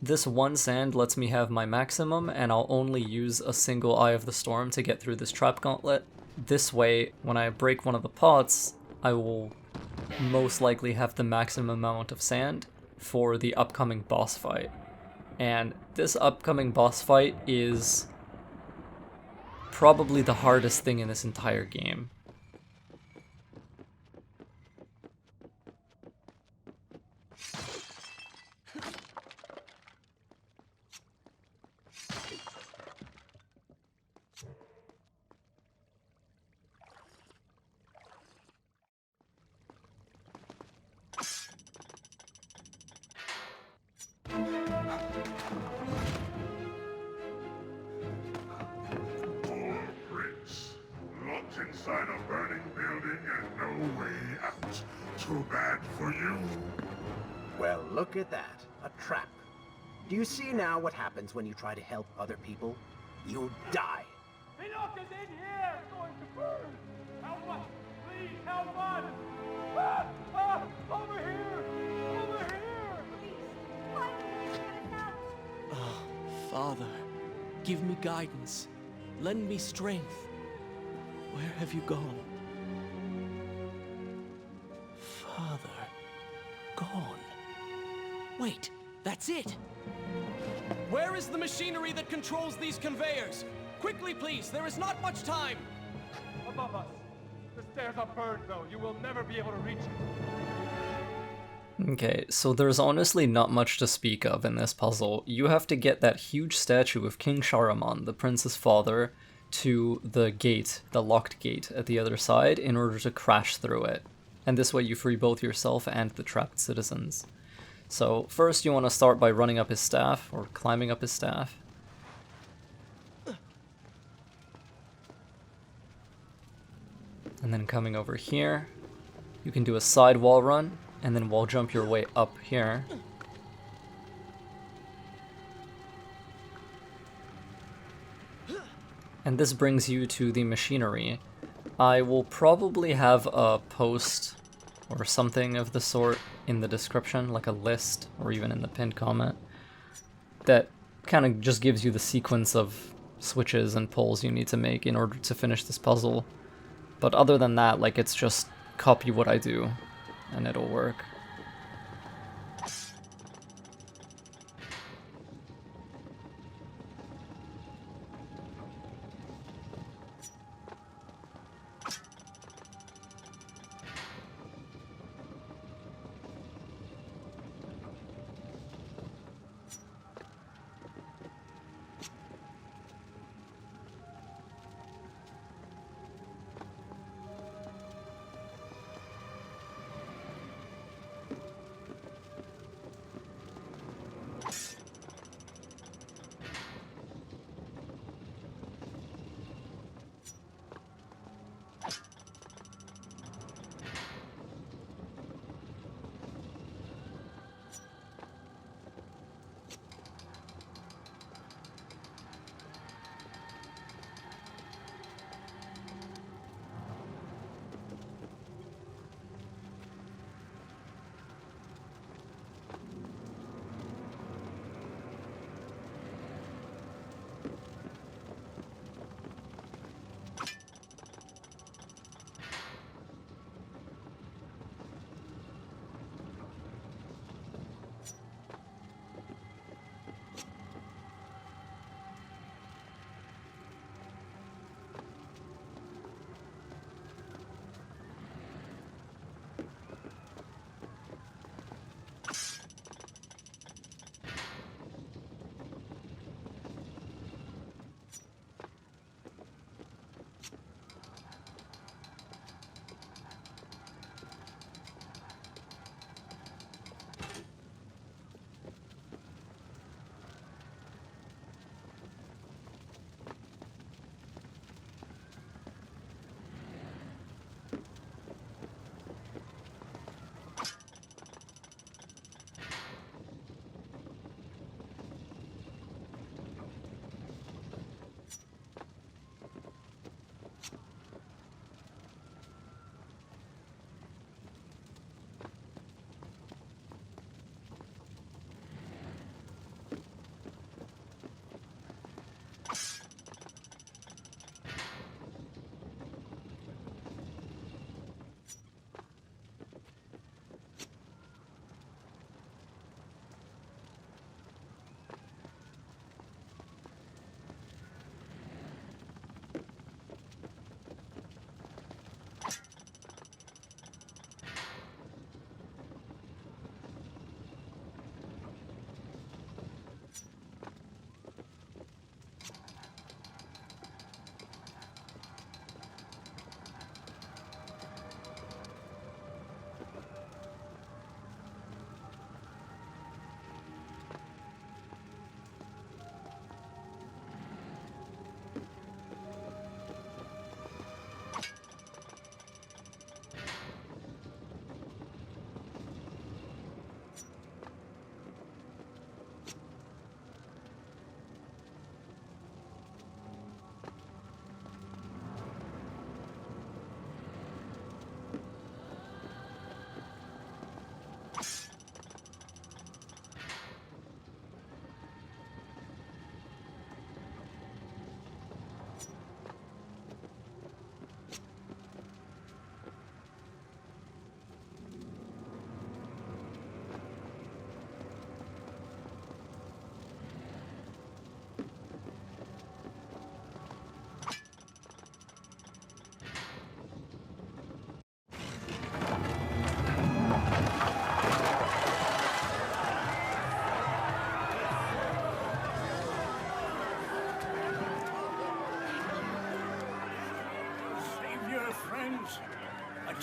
This 1 sand lets me have my maximum, and I'll only use a single Eye of the Storm to get through this trap gauntlet. This way, when I break one of the pots, I will most likely have the maximum amount of sand for the upcoming boss fight. And this upcoming boss fight is probably the hardest thing in this entire game. Inside a burning building and no way out. Too bad for you. Well, look at that. A trap. Do you see now what happens when you try to help other people? You die. Enoch is in here! It's going to burn! Help us! Please help us! Ah! Ah! Over here! Over here! Please, finally, get us out! Oh, Father, give me guidance. Lend me strength. Where have you gone? Father, gone. Wait, that's it! Where is the machinery that controls these conveyors? Quickly, please, there is not much time! Above us. The stairs are burned, though. You will never be able to reach it. Okay, so there's honestly not much to speak of in this puzzle. You have to get that huge statue of King Shahraman, the prince's father, to the gate, the locked gate at the other side, in order to crash through it. And this way you free both yourself and the trapped citizens. So first you want to start by running up his staff, or climbing up his staff. And then coming over here, you can do a side wall run, and then wall jump your way up here. And this brings you to the machinery. I will probably have a post or something of the sort in the description, like a list, or even in the pinned comment, that kind of just gives you the sequence of switches and pulls you need to make in order to finish this puzzle. But other than that, like, it's just copy what I do, and it'll work.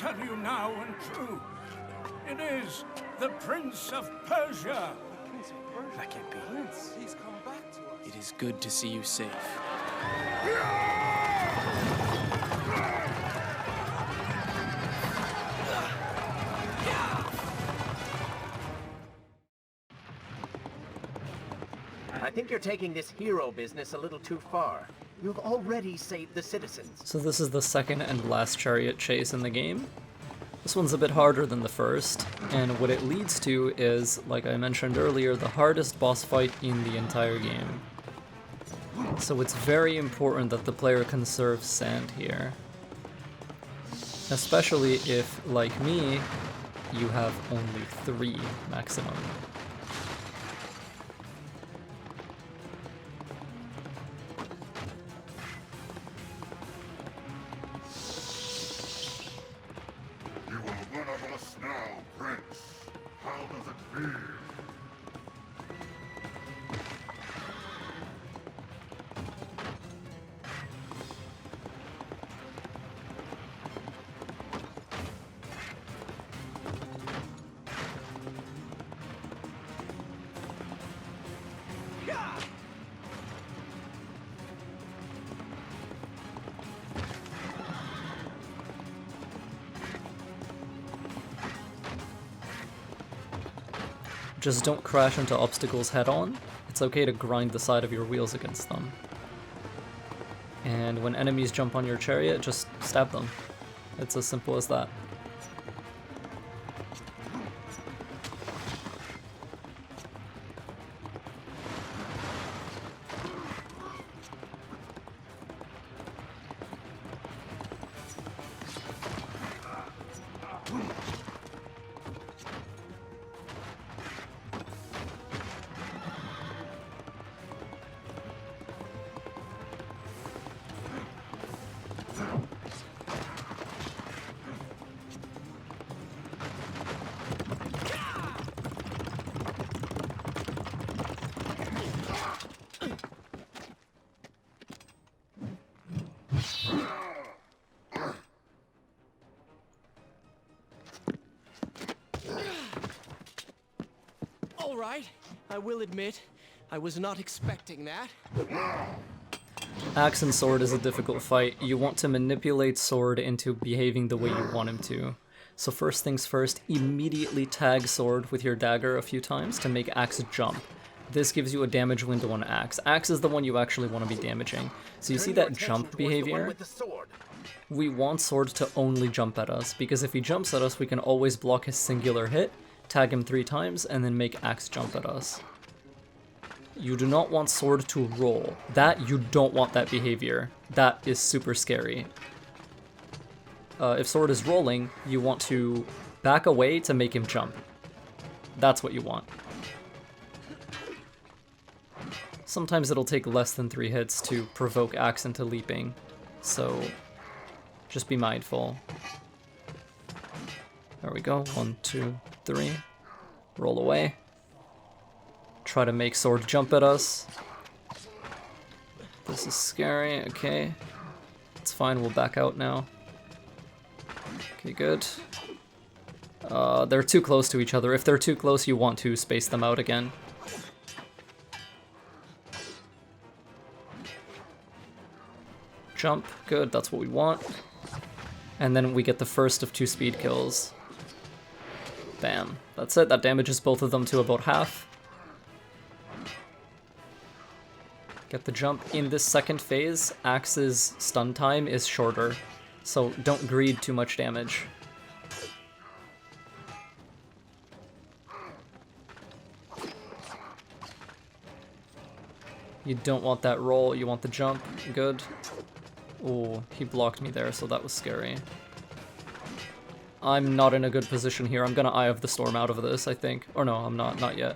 tell you now and true. It is the Prince of Persia. That can't be. He's come back to us. It is good to see you safe. I think you're taking this hero business a little too far. You've already saved the citizens. So this is the second and last Chariot Chase in the game. This one's a bit harder than the first, and what it leads to is, like I mentioned earlier, the hardest boss fight in the entire game. So it's very important that the player conserves sand here. Especially if, like me, you have only 3 maximum. Just don't crash into obstacles head-on. It's okay to grind the side of your wheels against them. And when enemies jump on your chariot, just stab them. It's as simple as that. Alright, I will admit, I was not expecting that. Axe and sword is a difficult fight. You want to manipulate sword into behaving the way you want him to. So first things first, immediately tag sword with your dagger a few times to make axe jump. This gives you a damage window on axe. Axe is the one you actually want to be damaging. So you see that jump behavior? We want sword to only jump at us, because if he jumps at us, we can always block his singular hit, tag him 3 times, and then make axe jump at us. You do not want sword to roll. You don't want that behavior. That is super scary. If sword is rolling, you want to back away to make him jump. That's what you want. Sometimes it'll take less than 3 hits to provoke axe into leaping, so just be mindful. There we go, 1, 2, 3. Roll away. Try to make sword jump at us. This is scary, okay. It's fine, we'll back out now. Okay, good. They're too close to each other. If they're too close, you want to space them out again. Jump, good, that's what we want. And then we get the first of 2 speed kills. Bam. That's it, that damages both of them to about half. Get the jump. In this second phase, Axe's stun time is shorter, so don't greed too much damage. You don't want that roll, you want the jump. Good. Oh, he blocked me there, so that was scary. I'm not in a good position here. I'm gonna Eye of the Storm out of this, I think. Or no, I'm not yet.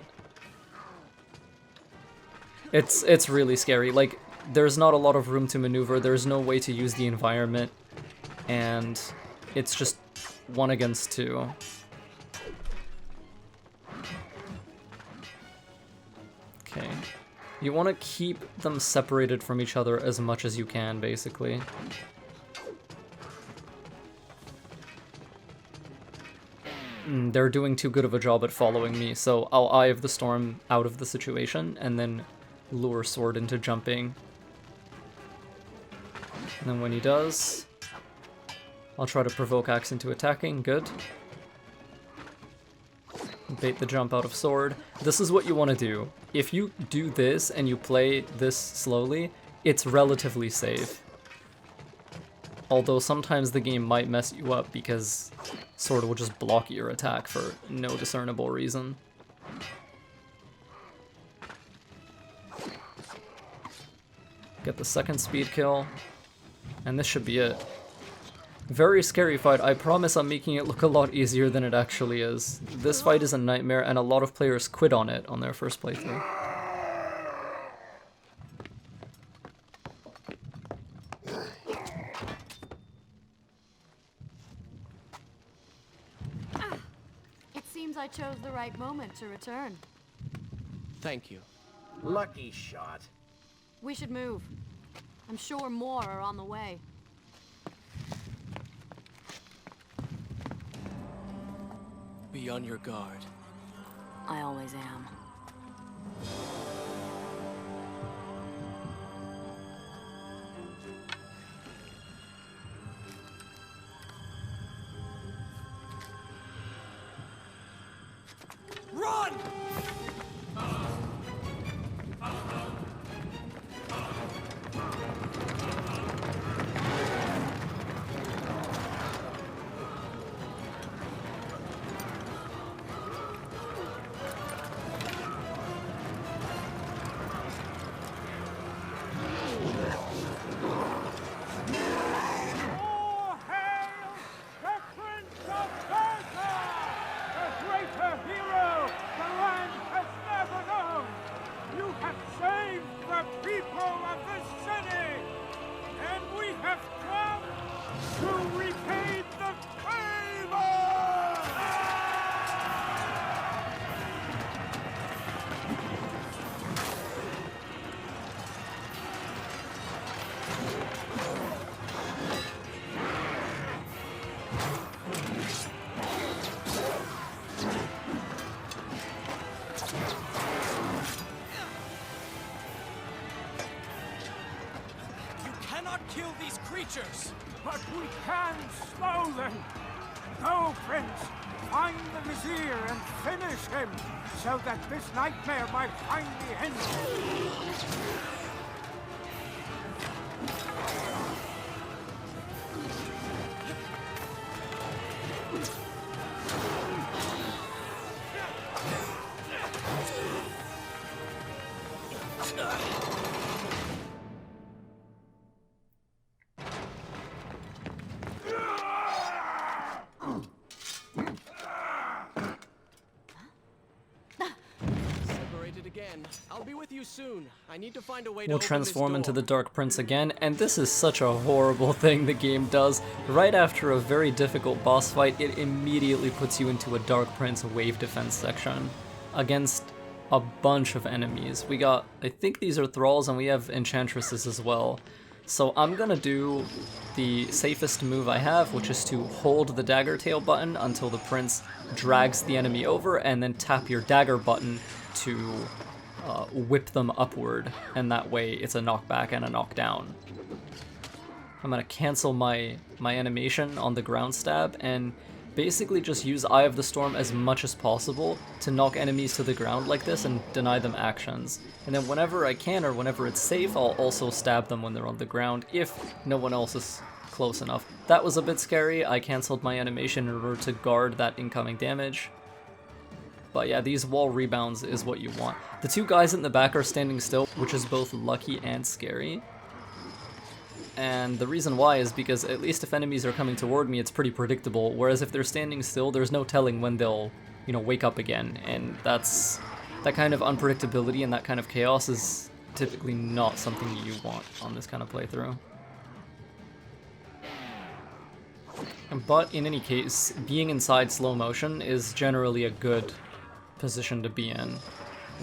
It's really scary. Like, there's not a lot of room to maneuver, there's no way to use the environment, and it's just 1 against 2. Okay. You want to keep them separated from each other as much as you can, basically. and they're doing too good of a job at following me, so I'll Eye of the Storm out of the situation, and then lure Sword into jumping. And then when he does, I'll try to provoke Axe into attacking. Good. Bait the jump out of Sword. This is what you want to do. If you do this and you play this slowly, it's relatively safe. Although sometimes the game might mess you up because Sword will just block your attack for no discernible reason. Get the second speed kill, and this should be it. Very scary fight. I promise I'm making it look a lot easier than it actually is. This fight is a nightmare, and a lot of players quit on it on their first playthrough. It seems I chose the right moment to return. Thank you. Lucky shot. We should move. I'm sure more are on the way. Be on your guard. I always am. Run! All hail the Prince of Persia! A greater hero the land has never known! You have saved the people of this city! And we have come to repay the favor! You cannot kill these creatures! But we can slow them! Go, Prince! Find the Vizier and finish him, so that this nightmare might finally end. Separated again. I'll be with you soon. I need to find a way to We'll open transform this into the door. Dark Prince again, and this is such a horrible thing the game does. Right after a very difficult boss fight, it immediately puts you into a Dark Prince wave defense section against a bunch of enemies. We got, I think these are thralls, and we have enchantresses as well. So I'm gonna do the safest move I have, which is to hold the dagger tail button until the prince drags the enemy over, and then tap your dagger button to whip them upward, and that way it's a knockback and a knockdown. I'm gonna cancel my animation on the ground stab and basically just use Eye of the Storm as much as possible to knock enemies to the ground like this and deny them actions. And then whenever I can, or whenever it's safe, I'll also stab them when they're on the ground if no one else is close enough. That was a bit scary. I canceled my animation in order to guard that incoming damage. But yeah, these wall rebounds is what you want. The two guys in the back are standing still, which is both lucky and scary. And the reason why is because at least if enemies are coming toward me, it's pretty predictable, whereas if they're standing still, there's no telling when they'll, you know, wake up again, and that kind of unpredictability and that kind of chaos is typically not something you want on this kind of playthrough. But in any case, being inside slow motion is generally a good position to be in.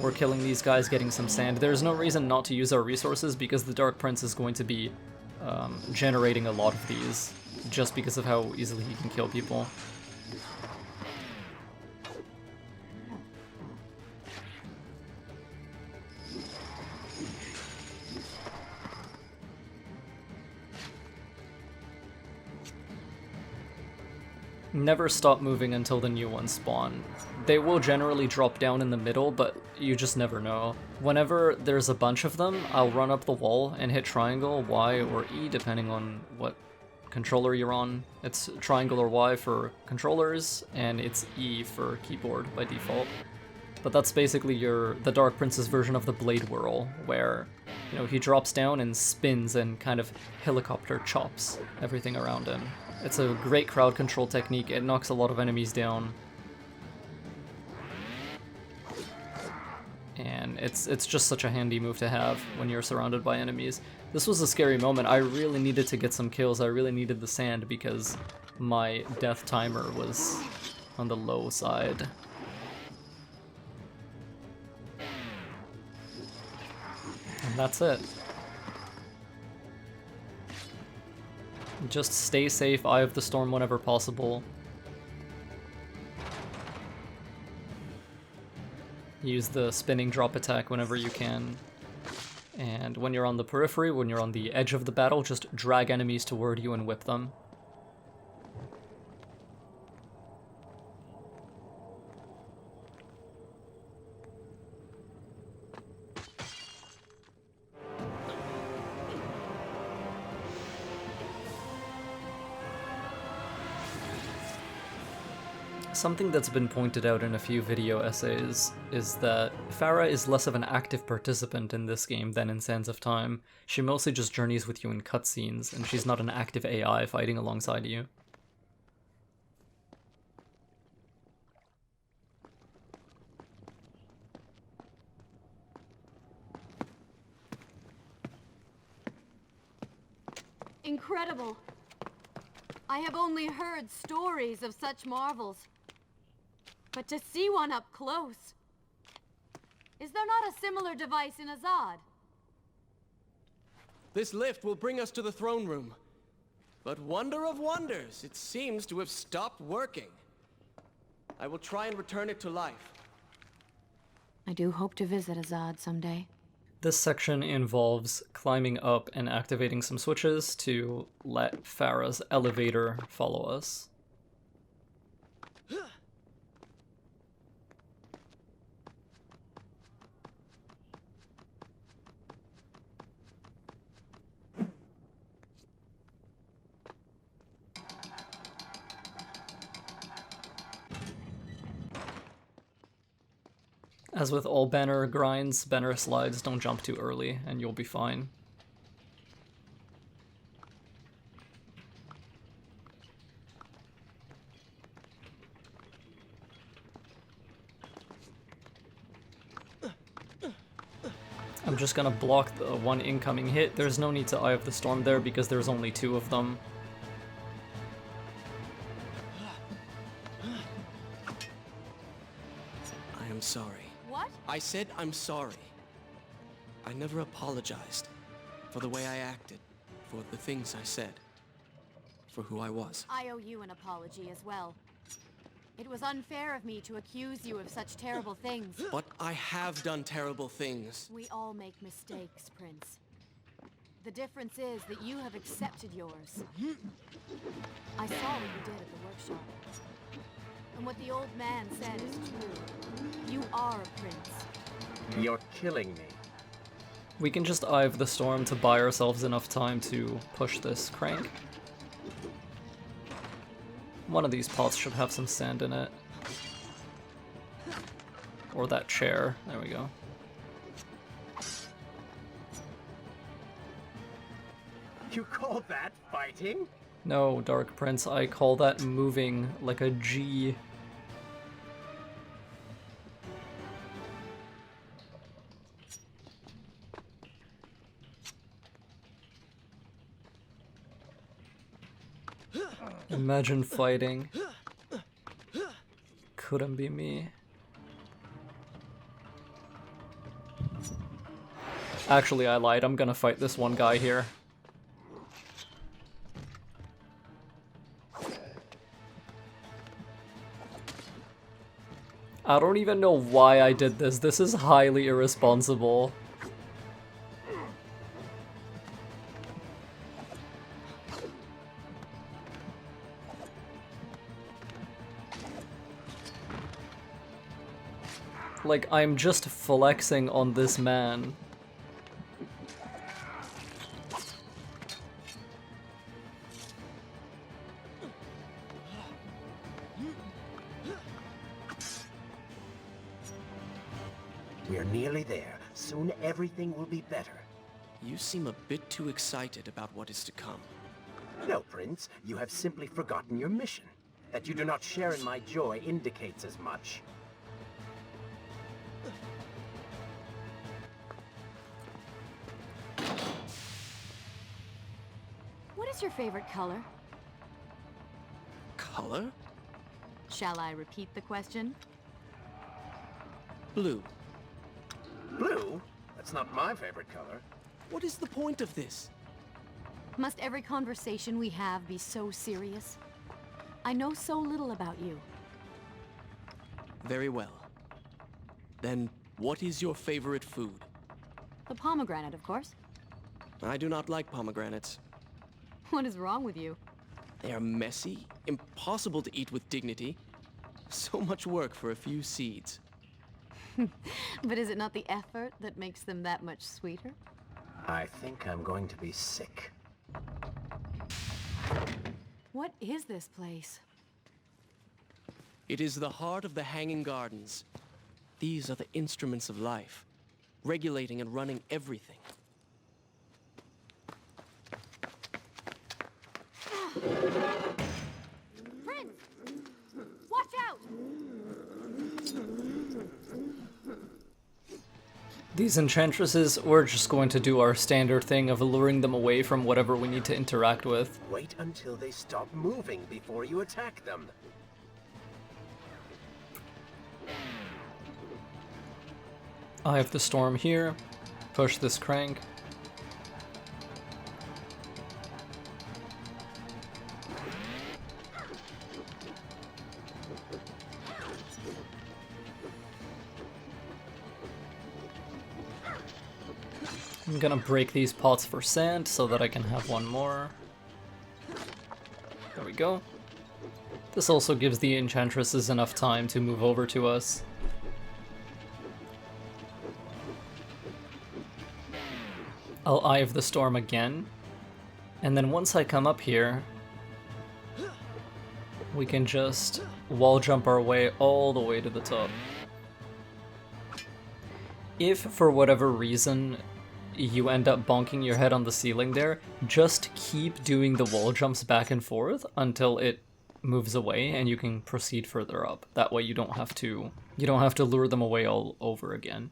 We're killing these guys, getting some sand. There's no reason not to use our resources because the Dark Prince is going to be generating a lot of these, just because of how easily he can kill people. Never stop moving until the new ones spawn. They will generally drop down in the middle, but you just never know. Whenever there's a bunch of them, I'll run up the wall and hit triangle, Y, or E, depending on what controller you're on. It's triangle or Y for controllers, and it's E for keyboard by default. But that's basically the Dark Prince's version of the Blade Whirl, where, you know, he drops down and spins and kind of helicopter chops everything around him. It's a great crowd control technique. It knocks a lot of enemies down. And it's just such a handy move to have when you're surrounded by enemies. This was a scary moment. I really needed to get some kills. I really needed the sand because my death timer was on the low side. And that's it. Just stay safe, Eye of the Storm whenever possible. Use the spinning drop attack whenever you can. And when you're on the periphery, when you're on the edge of the battle, just drag enemies toward you and whip them. Something that's been pointed out in a few video essays is that Farah is less of an active participant in this game than in Sands of Time. She mostly just journeys with you in cutscenes, and she's not an active AI fighting alongside you. Incredible! I have only heard stories of such marvels. But to see one up close... Is there not a similar device in Azad? This lift will bring us to the throne room. But wonder of wonders, it seems to have stopped working. I will try and return it to life. I do hope to visit Azad someday. This section involves climbing up and activating some switches to let Farah's elevator follow us. As with all banner grinds, banner slides, don't jump too early, and you'll be fine. I'm just gonna block the one incoming hit. There's no need to Eye of the Storm there because there's only 2 of them. I am sorry. What? I said I'm sorry. I never apologized for the way I acted, for the things I said, for who I was. I owe you an apology as well. It was unfair of me to accuse you of such terrible things. But I have done terrible things. We all make mistakes, Prince. The difference is that you have accepted yours. I saw what you did at the workshop. And what the old man said is true. You are a prince. You're killing me. We can just Eye of the Storm to buy ourselves enough time to push this crank. One of these pots should have some sand in it. Or that chair. There we go. You call that fighting? No, Dark Prince, I call that moving like a G. Imagine fighting. Couldn't be me. Actually, I lied. I'm gonna fight this one guy here. I don't even know why I did this. This is highly irresponsible. Like, I'm just flexing on this man. We're nearly there. Soon everything will be better. You seem a bit too excited about what is to come. No, Prince. You have simply forgotten your mission. That you do not share in my joy indicates as much. What is your favorite color? Color? Shall I repeat the question? Blue. Blue? That's not my favorite color. What is the point of this? Must every conversation we have be so serious? I know so little about you. Very well. Then, what is your favorite food? The pomegranate, of course. I do not like pomegranates. What is wrong with you? They are messy, impossible to eat with dignity. So much work for a few seeds. But is it not the effort that makes them that much sweeter? I think I'm going to be sick. What is this place? It is the heart of the Hanging Gardens. These are the instruments of life, regulating and running everything. Prince! Watch out! These enchantresses, we're just going to do our standard thing of luring them away from whatever we need to interact with. Wait until they stop moving before you attack them. I have the storm here. Push this crank. I'm gonna break these pots for sand so that I can have one more. There we go. This also gives the enchantresses enough time to move over to us. I'll Eye of the Storm again, and then once I come up here, we can just wall jump our way all the way to the top. If, for whatever reason, you end up bonking your head on the ceiling there, just keep doing the wall jumps back and forth until it moves away and you can proceed further up. That way you don't have to lure them away all over again.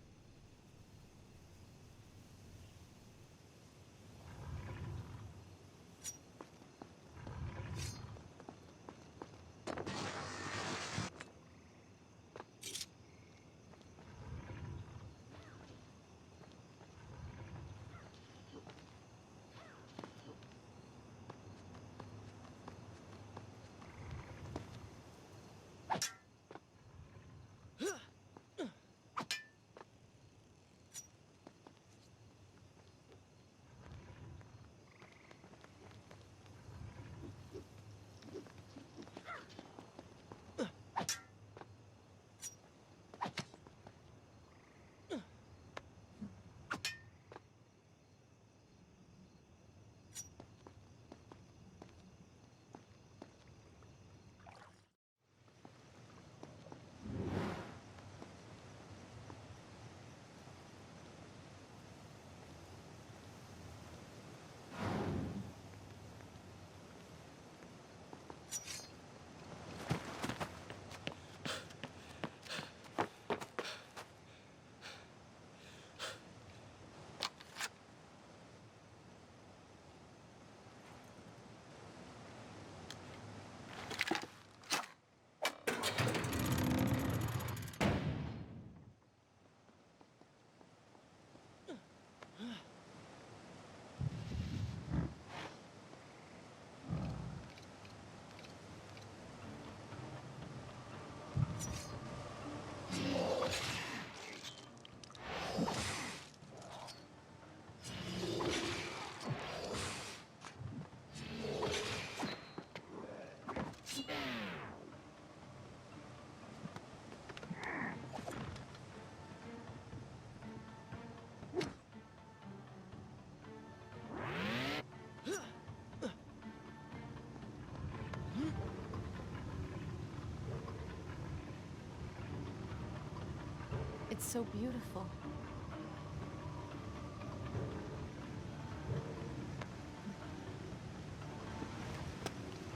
It's so beautiful.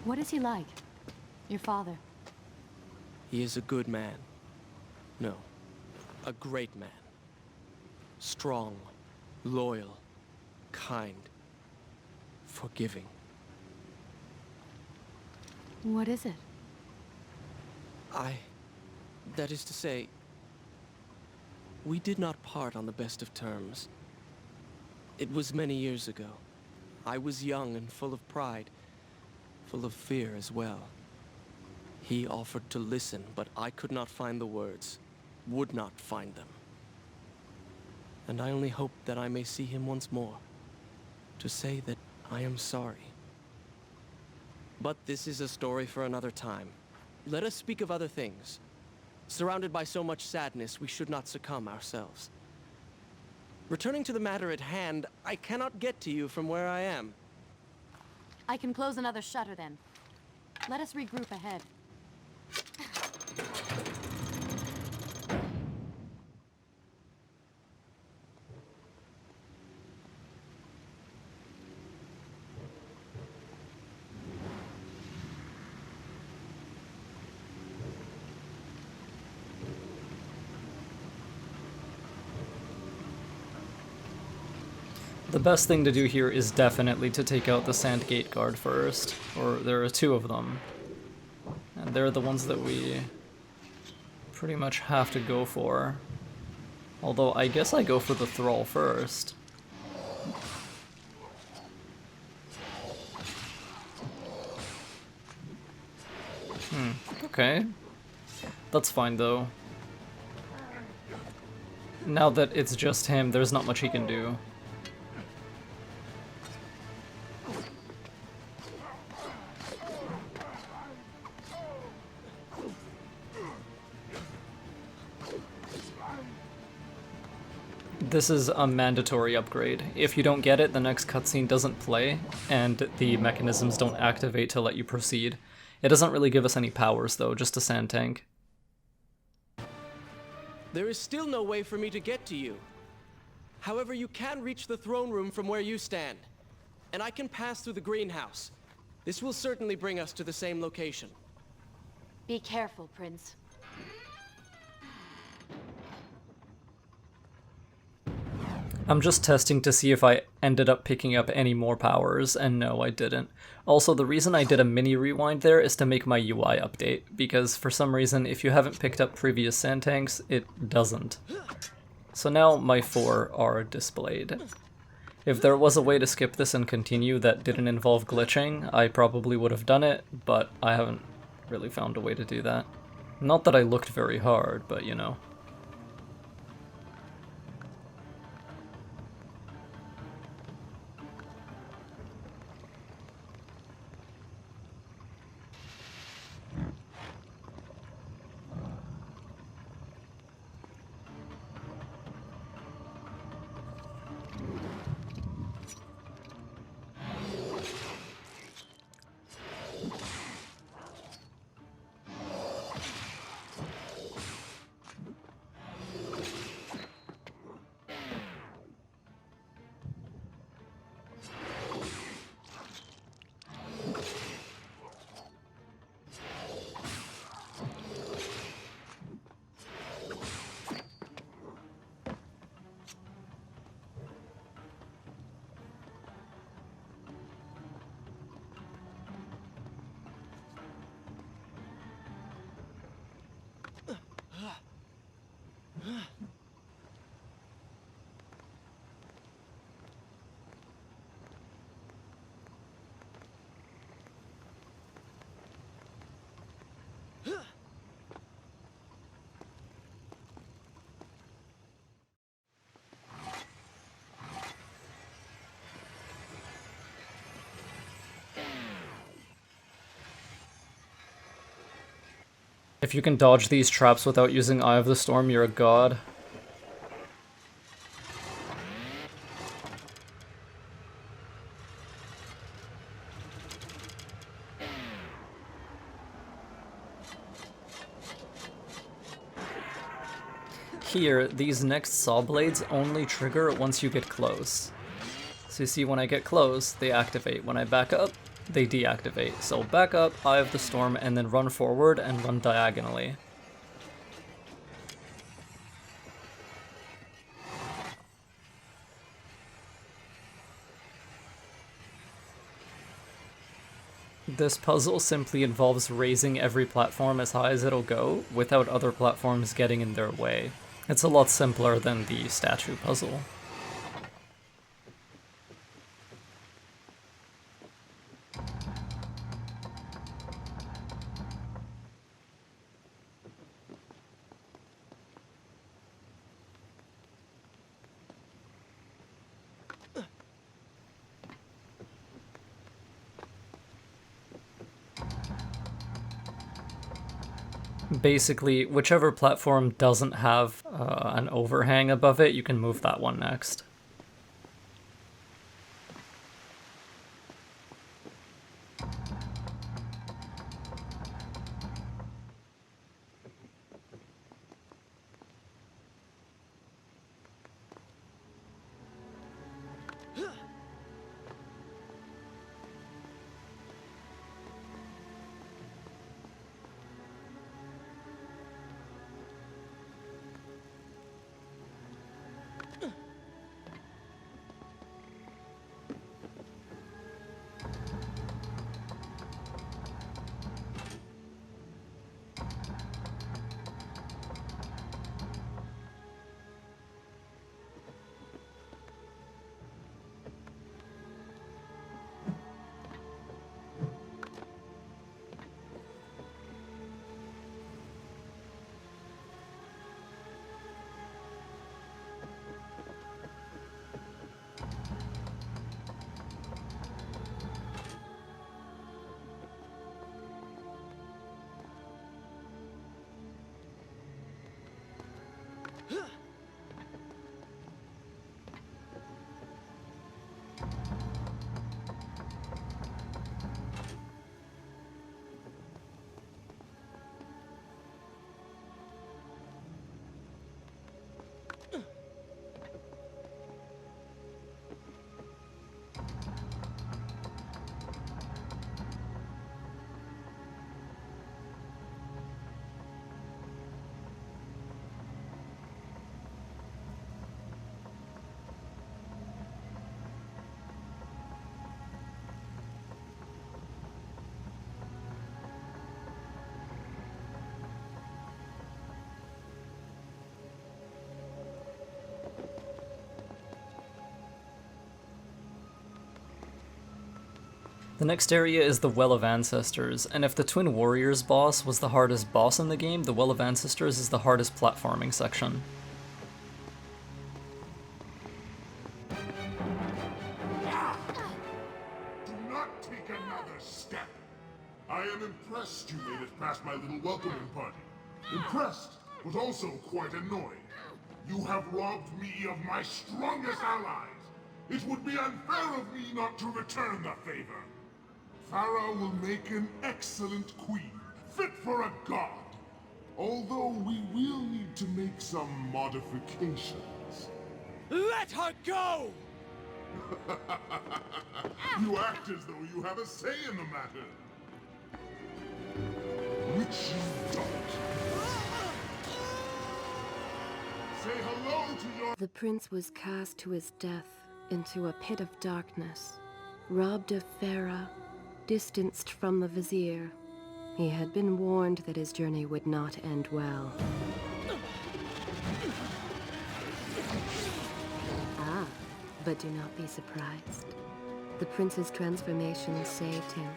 What is he like? Your father? He is a good man. No, a great man. Strong, loyal, kind, forgiving. What is it? That is to say, we did not part on the best of terms. It was many years ago. I was young and full of pride, full of fear as well. He offered to listen, but I could not find the words, would not find them. And I only hope that I may see him once more, to say that I am sorry. But this is a story for another time. Let us speak of other things. Surrounded by so much sadness, we should not succumb ourselves. Returning to the matter at hand, I cannot get to you from where I am. I can close another shutter then. Let us regroup ahead. The best thing to do here is definitely to take out the Sand Gate Guard first, or there are two of them. And they're the ones that we pretty much have to go for. Although I guess I go for the Thrall first. Okay. That's fine though. Now that it's just him, there's not much he can do. This is a mandatory upgrade. If you don't get it, the next cutscene doesn't play, and the mechanisms don't activate to let you proceed. It doesn't really give us any powers though, just a sand tank. There is still no way for me to get to you. However, you can reach the throne room from where you stand, and I can pass through the greenhouse. This will certainly bring us to the same location. Be careful, Prince. I'm just testing to see if I ended up picking up any more powers, and no, I didn't. Also, the reason I did a mini rewind there is to make my UI update, because for some reason, if you haven't picked up previous sand tanks, it doesn't. So now my 4 are displayed. If there was a way to skip this and continue that didn't involve glitching, I probably would have done it, but I haven't really found a way to do that. Not that I looked very hard, but you know. If you can dodge these traps without using Eye of the Storm, you're a god. here, these next saw blades only trigger once you get close. So you see, when I get close, they activate. When I back up, they deactivate. So back up, Eye of the Storm, and then run forward and run diagonally. This puzzle simply involves raising every platform as high as it'll go, without other platforms getting in their way. It's a lot simpler than the statue puzzle. Basically, whichever platform doesn't have an overhang above it, you can move that one next. The next area is the Well of Ancestors, and if the Twin Warriors boss was the hardest boss in the game, the Well of Ancestors is the hardest platforming section. Do not take another step. I am impressed you made it past my little welcoming party. Impressed, but also quite annoyed. You have robbed me of my strongest allies. It would be unfair of me not to return the favor. Farah will make an excellent queen, fit for a god. Although we will need to make some modifications. Let her go! You act as though you have a say in the matter. Which you don't. Say hello to your... The prince was cast to his death into a pit of darkness, robbed of Farah, distanced from the Vizier. He had been warned that his journey would not end well. Ah, but do not be surprised. The prince's transformation saved him.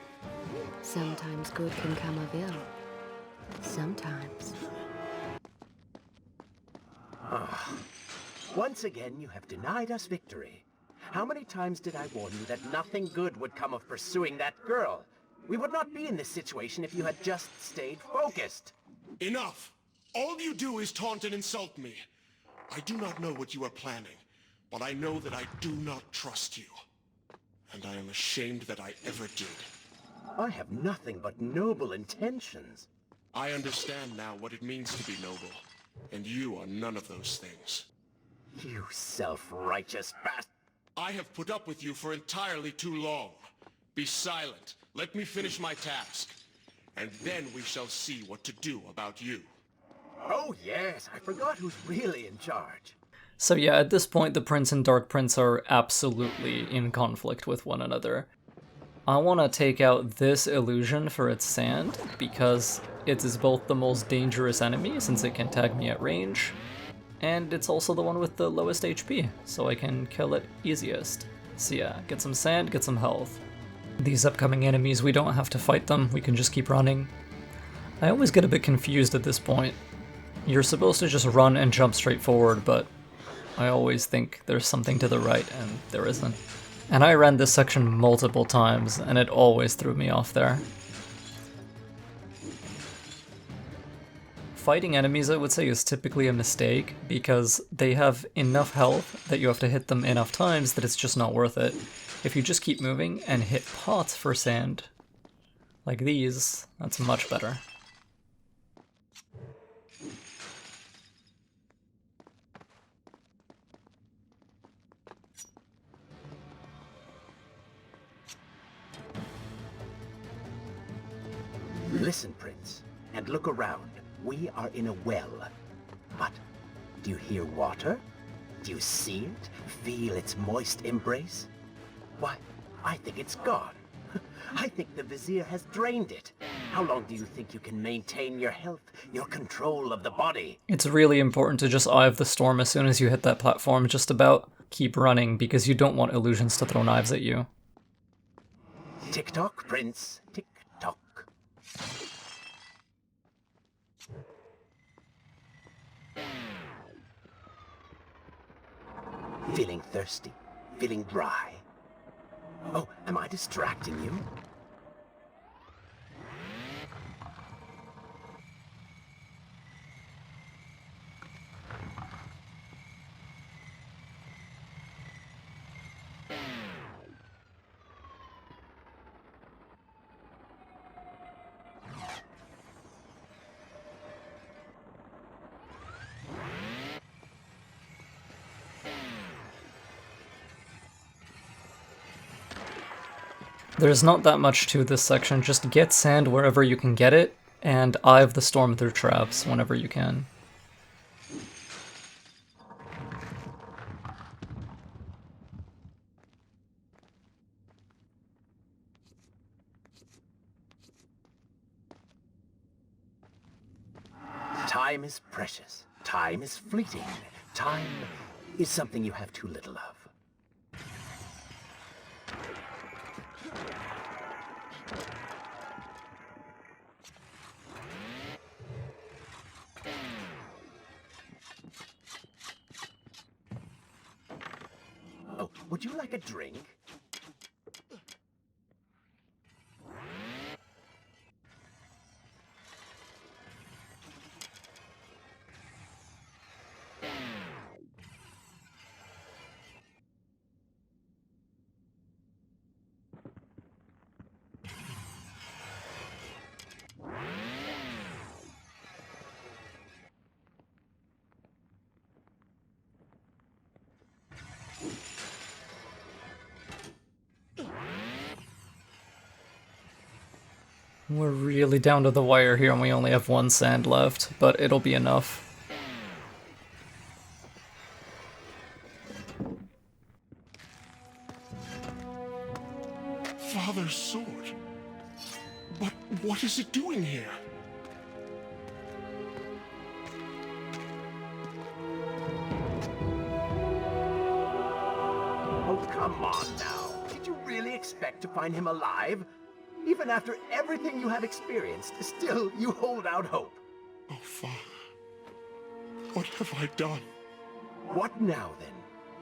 Sometimes good can come of ill. Sometimes. Once again, you have denied us victory. How many times did I warn you that nothing good would come of pursuing that girl? We would not be in this situation if you had just stayed focused. Enough! All you do is taunt and insult me. I do not know what you are planning, but I know that I do not trust you. And I am ashamed that I ever did. I have nothing but noble intentions. I understand now what it means to be noble. And you are none of those things. You self-righteous bastard. I have put up with you for entirely too long. Be silent. Let me finish my task. And then we shall see what to do about you. Oh yes, I forgot who's really in charge. So yeah, at this point the Prince and Dark Prince are absolutely in conflict with one another. I want to take out this illusion for its sand, because it is both the most dangerous enemy since it can tag me at range, and it's also the one with the lowest HP, so I can kill it easiest. So yeah, get some sand, get some health. These upcoming enemies, we don't have to fight them, we can just keep running. I always get a bit confused at this point. You're supposed to just run and jump straight forward, but I always think there's something to the right, and there isn't. And I ran this section multiple times, and it always threw me off there. Fighting enemies, I would say, is typically a mistake, because they have enough health that you have to hit them enough times that it's just not worth it. If you just keep moving and hit pots for sand, like these, that's much better. Listen, Prince, and look around. We are in a well. But do you hear water? Do you see it? Feel its moist embrace? Why, I think it's gone. I think the Vizier has drained it. How long do you think you can maintain your health, your control of the body? It's really important to just Eye of the Storm as soon as you hit that platform. Just about keep running, because you don't want illusions to throw knives at you. Tick-tock, Prince. Tick-tock. Feeling thirsty? Feeling dry? Oh, am I distracting you? There's not that much to this section, just get sand wherever you can get it, and Eye of the Storm through traps whenever you can. Time is precious. Time is fleeting. Time is something you have too little of. Oh, would you like a drink? We're really down to the wire here and we only have one sand left, but it'll be enough. Father's sword? But what is it doing here? Oh, come on now. Did you really expect to find him alive? Even after everything you have experienced, still you hold out hope. Oh, Father. What have I done? What now, then?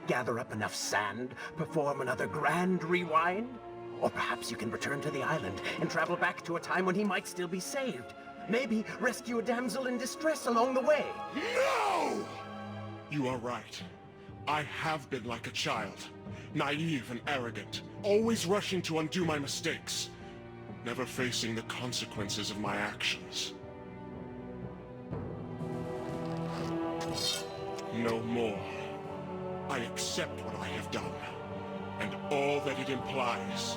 Gather up enough sand, perform another grand rewind? Or perhaps you can return to the island and travel back to a time when he might still be saved. Maybe rescue a damsel in distress along the way. No! You are right. I have been like a child. Naive and arrogant. Always rushing to undo my mistakes. Never facing the consequences of my actions. no more. I accept what I have done, and all that it implies.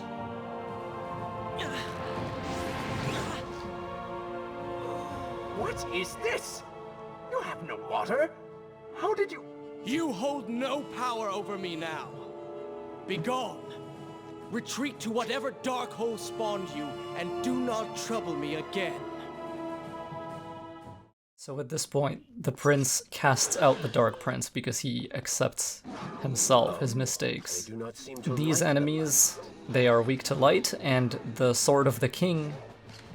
What is this? You have no water? How did you... You hold no power over me now. Begone. Retreat to whatever dark hole spawned you, and do not trouble me again. So at this point, the prince casts out the Dark Prince because he accepts himself, his mistakes. These enemies, they are weak to light, and the Sword of the King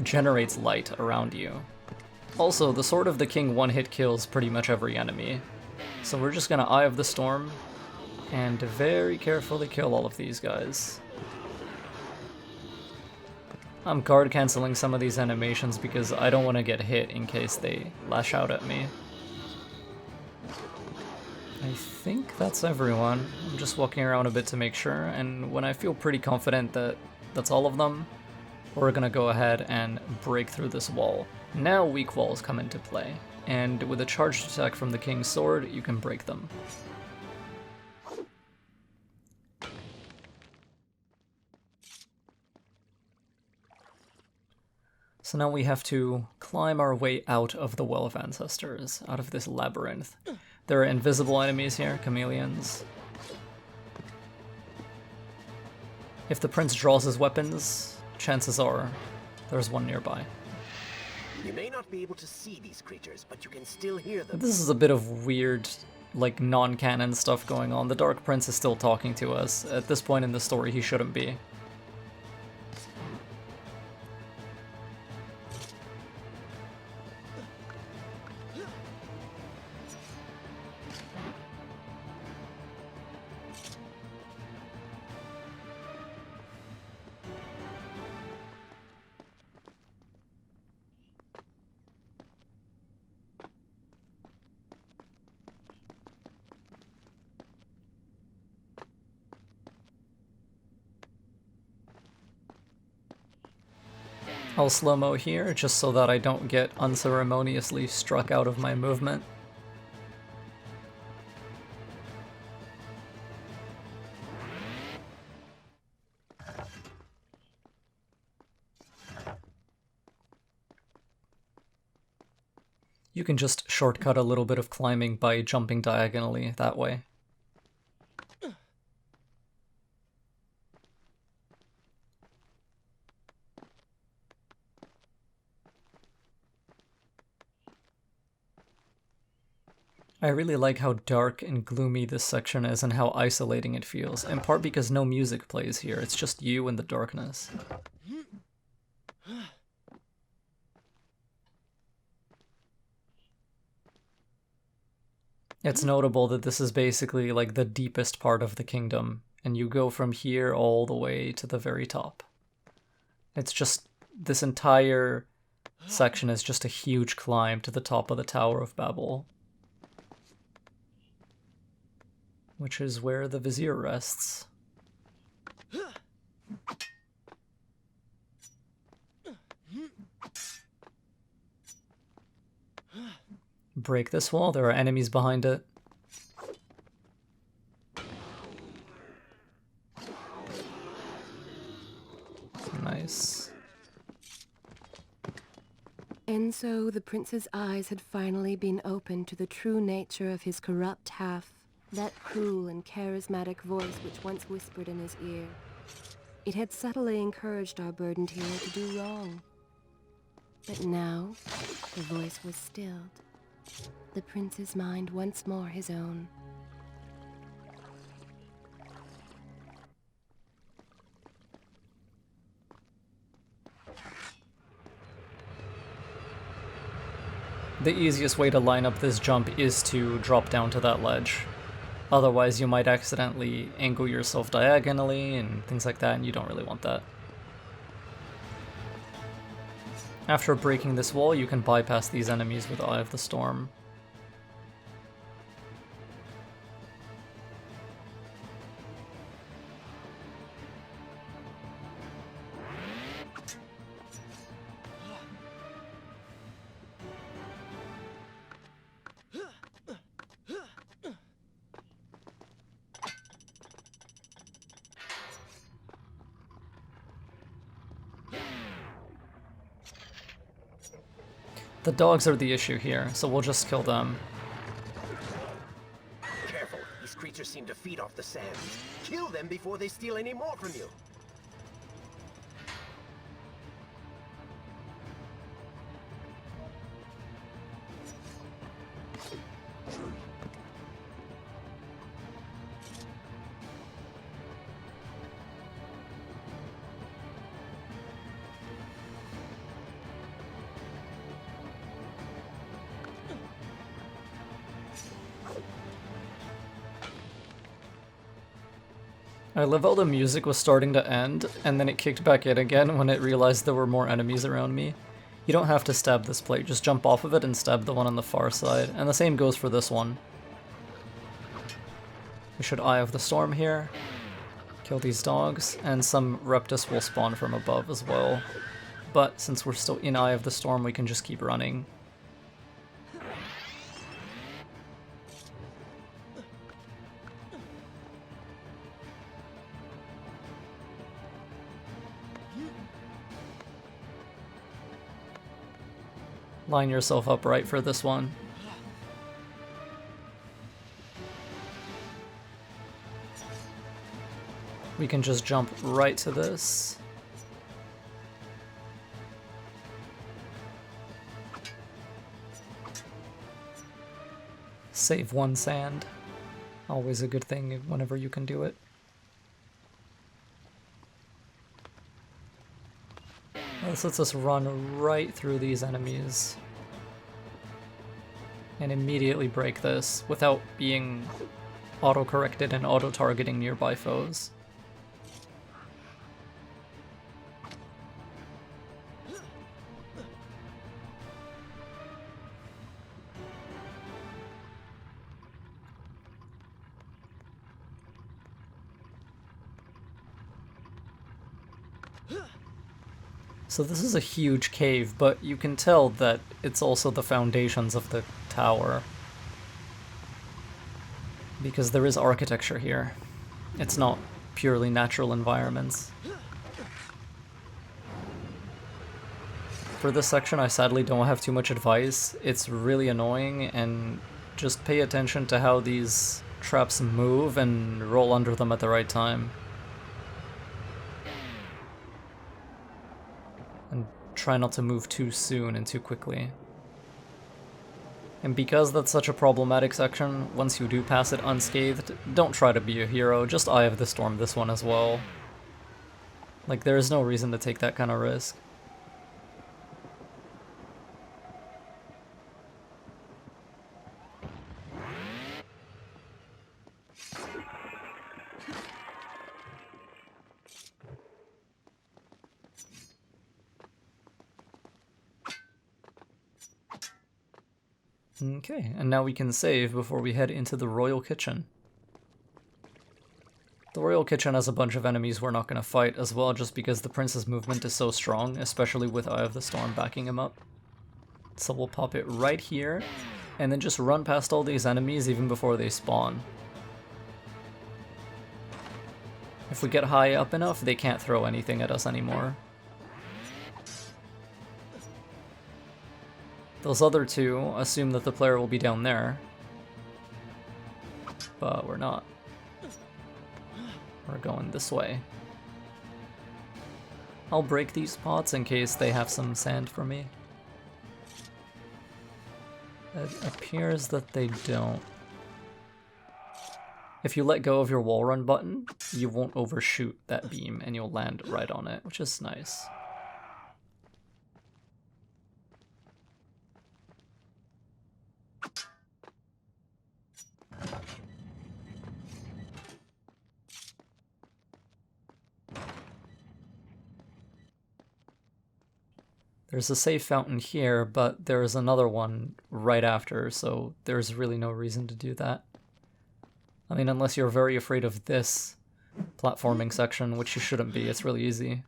generates light around you. Also, the Sword of the King one-hit kills pretty much every enemy. So we're just gonna Eye of the Storm and very carefully kill all of these guys. I'm card canceling some of these animations because I don't want to get hit in case they lash out at me. I think that's everyone. I'm just walking around a bit to make sure, and when I feel pretty confident that that's all of them, we're gonna go ahead and break through this wall. Now weak walls come into play, and with a charged attack from the King's Sword, you can break them. So now we have to climb our way out of the Well of Ancestors, out of this labyrinth. There are invisible enemies here, chameleons. If the prince draws his weapons, chances are there's one nearby. You may not be able to see these creatures, but you can still hear them. This is a bit of weird, like, non-canon stuff going on. The Dark Prince is still talking to us. At this point in the story, he shouldn't be. I'll slow-mo here, just so that I don't get unceremoniously struck out of my movement. You can just shortcut a little bit of climbing by jumping diagonally that way. I really like how dark and gloomy this section is and how isolating it feels, in part because no music plays here, it's just you and the darkness. It's notable that this is basically like the deepest part of the kingdom, and you go from here all the way to the very top. It's just, this entire section is just a huge climb to the top of the Tower of Babel, which is where the Vizier rests. Break this wall, there are enemies behind it. Nice. And so the prince's eyes had finally been opened to the true nature of his corrupt half. That cool and charismatic voice which once whispered in his ear. It had subtly encouraged our burdened hero to do wrong. But now, the voice was stilled. The prince's mind once more his own. The easiest way to line up this jump is to drop down to that ledge. Otherwise, you might accidentally angle yourself diagonally and things like that, and you don't really want that. After breaking this wall, you can bypass these enemies with Eye of the Storm. The dogs are the issue here, so we'll just kill them. Careful, these creatures seem to feed off the sands. Kill them before they steal any more from you. I love how the music was starting to end, and then it kicked back in again when it realized there were more enemies around me. You don't have to stab this plate, just jump off of it and stab the one on the far side, and the same goes for this one. We should Eye of the Storm here, kill these dogs, and some Reptus will spawn from above as well. But since we're still in Eye of the Storm, we can just keep running. Line yourself up right for this one. We can just jump right to this. Save one sand. Always a good thing whenever you can do it. This lets us run right through these enemies and immediately break this without being auto-corrected and auto-targeting nearby foes. So this is a huge cave, but you can tell that it's also the foundations of the tower. Because there is architecture here. It's not purely natural environments. For this section, I sadly don't have too much advice. It's really annoying, and just pay attention to how these traps move and roll under them at the right time. Try not to move too soon and too quickly. And because that's such a problematic section, once you do pass it unscathed, don't try to be a hero, just Eye of the Storm this one as well. Like, there is no reason to take that kind of risk. Okay, and now we can save before we head into the Royal Kitchen. The Royal Kitchen has a bunch of enemies we're not going to fight as well, just because the Prince's movement is so strong, especially with Eye of the Storm backing him up. So we'll pop it right here, and then just run past all these enemies even before they spawn. If we get high up enough, they can't throw anything at us anymore. Those other two assume that the player will be down there, but we're not. We're going this way. I'll break these pots in case they have some sand for me. It appears that they don't. If you let go of your wall run button, you won't overshoot that beam and you'll land right on it, which is nice. There's a safe fountain here, but there's another one right after, so there's really no reason to do that. I mean, unless you're very afraid of this platforming section, which you shouldn't be, it's really easy.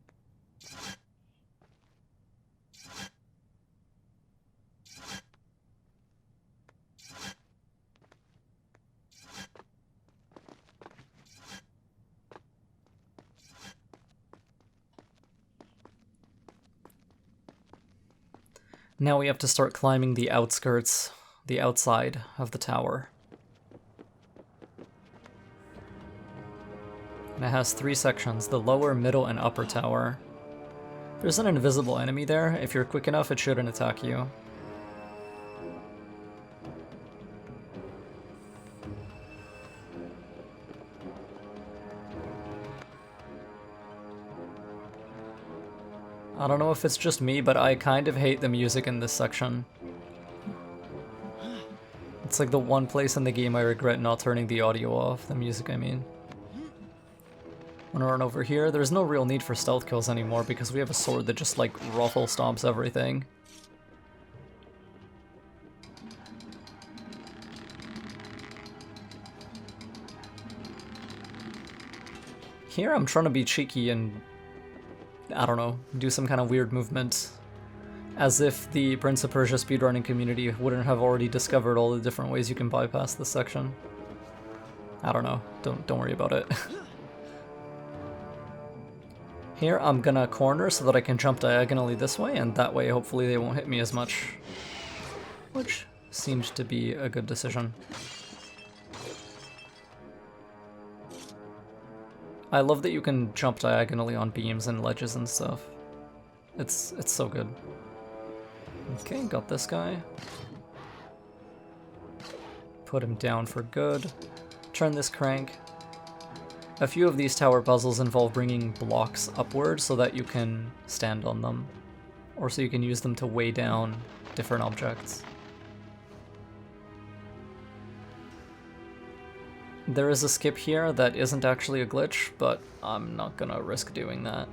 Now we have to start climbing the outskirts, the outside of the tower. And it has 3 sections, the lower, middle, and upper tower. There's an invisible enemy there. If you're quick enough, it shouldn't attack you. I don't know if it's just me, but I kind of hate the music in this section. It's like the one place in the game I regret not turning the audio off. The music, I mean. I'm gonna run over here. There's no real need for stealth kills anymore because we have a sword that just like ruffle stomps everything. Here I'm trying to be cheeky and, I don't know, do some kind of weird movement. As if the Prince of Persia speedrunning community wouldn't have already discovered all the different ways you can bypass this section. I don't know. Don't worry about it. Here I'm gonna corner so that I can jump diagonally this way, and that way hopefully they won't hit me as much. Which seems to be a good decision. I love that you can jump diagonally on beams and ledges and stuff. It's so good. Okay, got this guy. Put him down for good. Turn this crank. A few of these tower puzzles involve bringing blocks upward so that you can stand on them, or so you can use them to weigh down different objects. There is a skip here that isn't actually a glitch, but I'm not gonna risk doing that.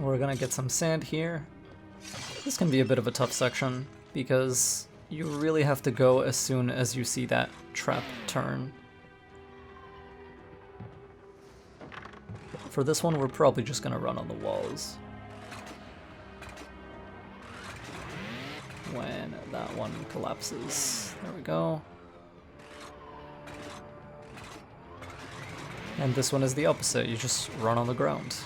We're gonna get some sand here. This can be a bit of a tough section, because you really have to go as soon as you see that trap turn. For this one, we're probably just gonna run on the walls. When that one collapses. There we go. And this one is the opposite, you just run on the ground.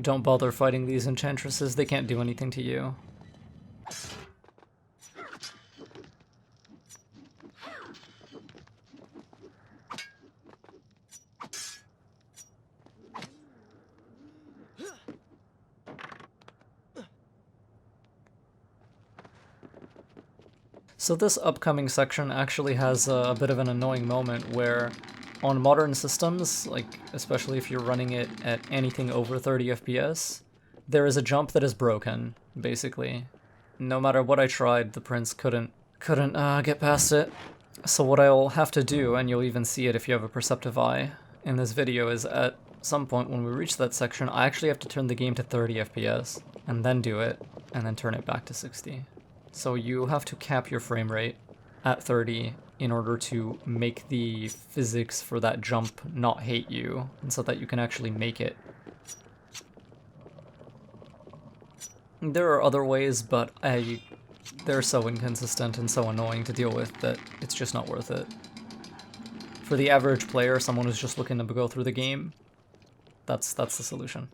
Don't bother fighting these enchantresses, they can't do anything to you. So this upcoming section actually has a bit of an annoying moment where on modern systems, like especially if you're running it at anything over 30 FPS, there is a jump that is broken, basically. No matter what I tried, the prince couldn't get past it. So what I'll have to do, and you'll even see it if you have a perceptive eye in this video, is at some point when we reach that section, I actually have to turn the game to 30 FPS, and then do it, and then turn it back to 60. So you have to cap your frame rate at 30 in order to make the physics for that jump not hate you, and so that you can actually make it. There are other ways, but they're so inconsistent and so annoying to deal with that it's just not worth it. For the average player, someone who's just looking to go through the game, that's the solution.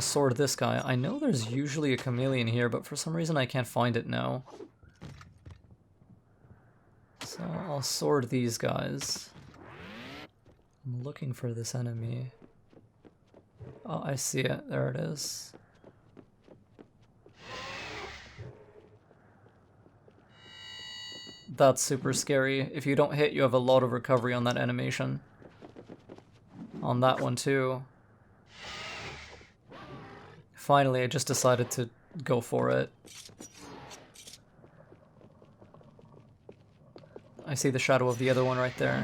sword this guy. I know there's usually a chameleon here, but for some reason I can't find it now. So I'll sword these guys. I'm looking for this enemy. Oh, I see it. There it is. That's super scary. If you don't hit, you have a lot of recovery on that animation. On that one too. Finally, I just decided to go for it. I see the shadow of the other one right there.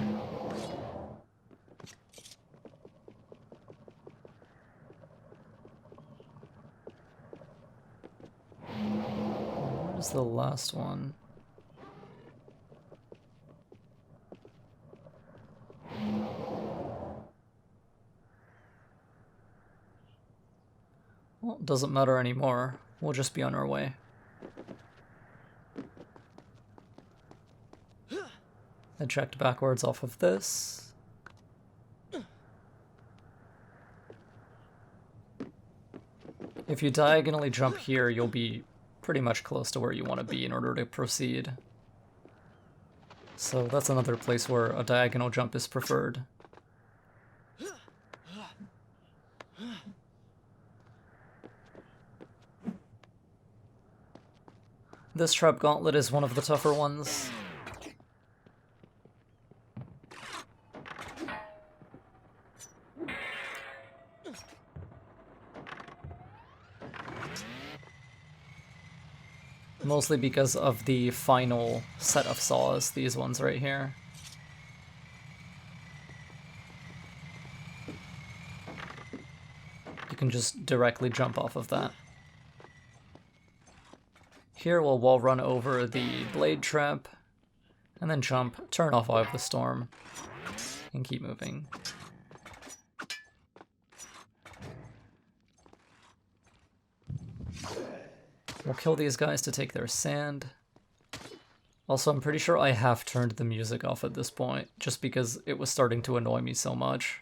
Where's the last one? Well, it doesn't matter anymore. We'll just be on our way. I checked backwards off of this. If you diagonally jump here, you'll be pretty much close to where you want to be in order to proceed. So that's another place where a diagonal jump is preferred. This trap gauntlet is one of the tougher ones. Mostly because of the final set of saws, these ones right here. You can just directly jump off of that. Here we'll wall run over the blade trap, and then jump, turn off Eye of the Storm, and keep moving. We'll kill these guys to take their sand. Also, I'm pretty sure I have turned the music off at this point, just because it was starting to annoy me so much.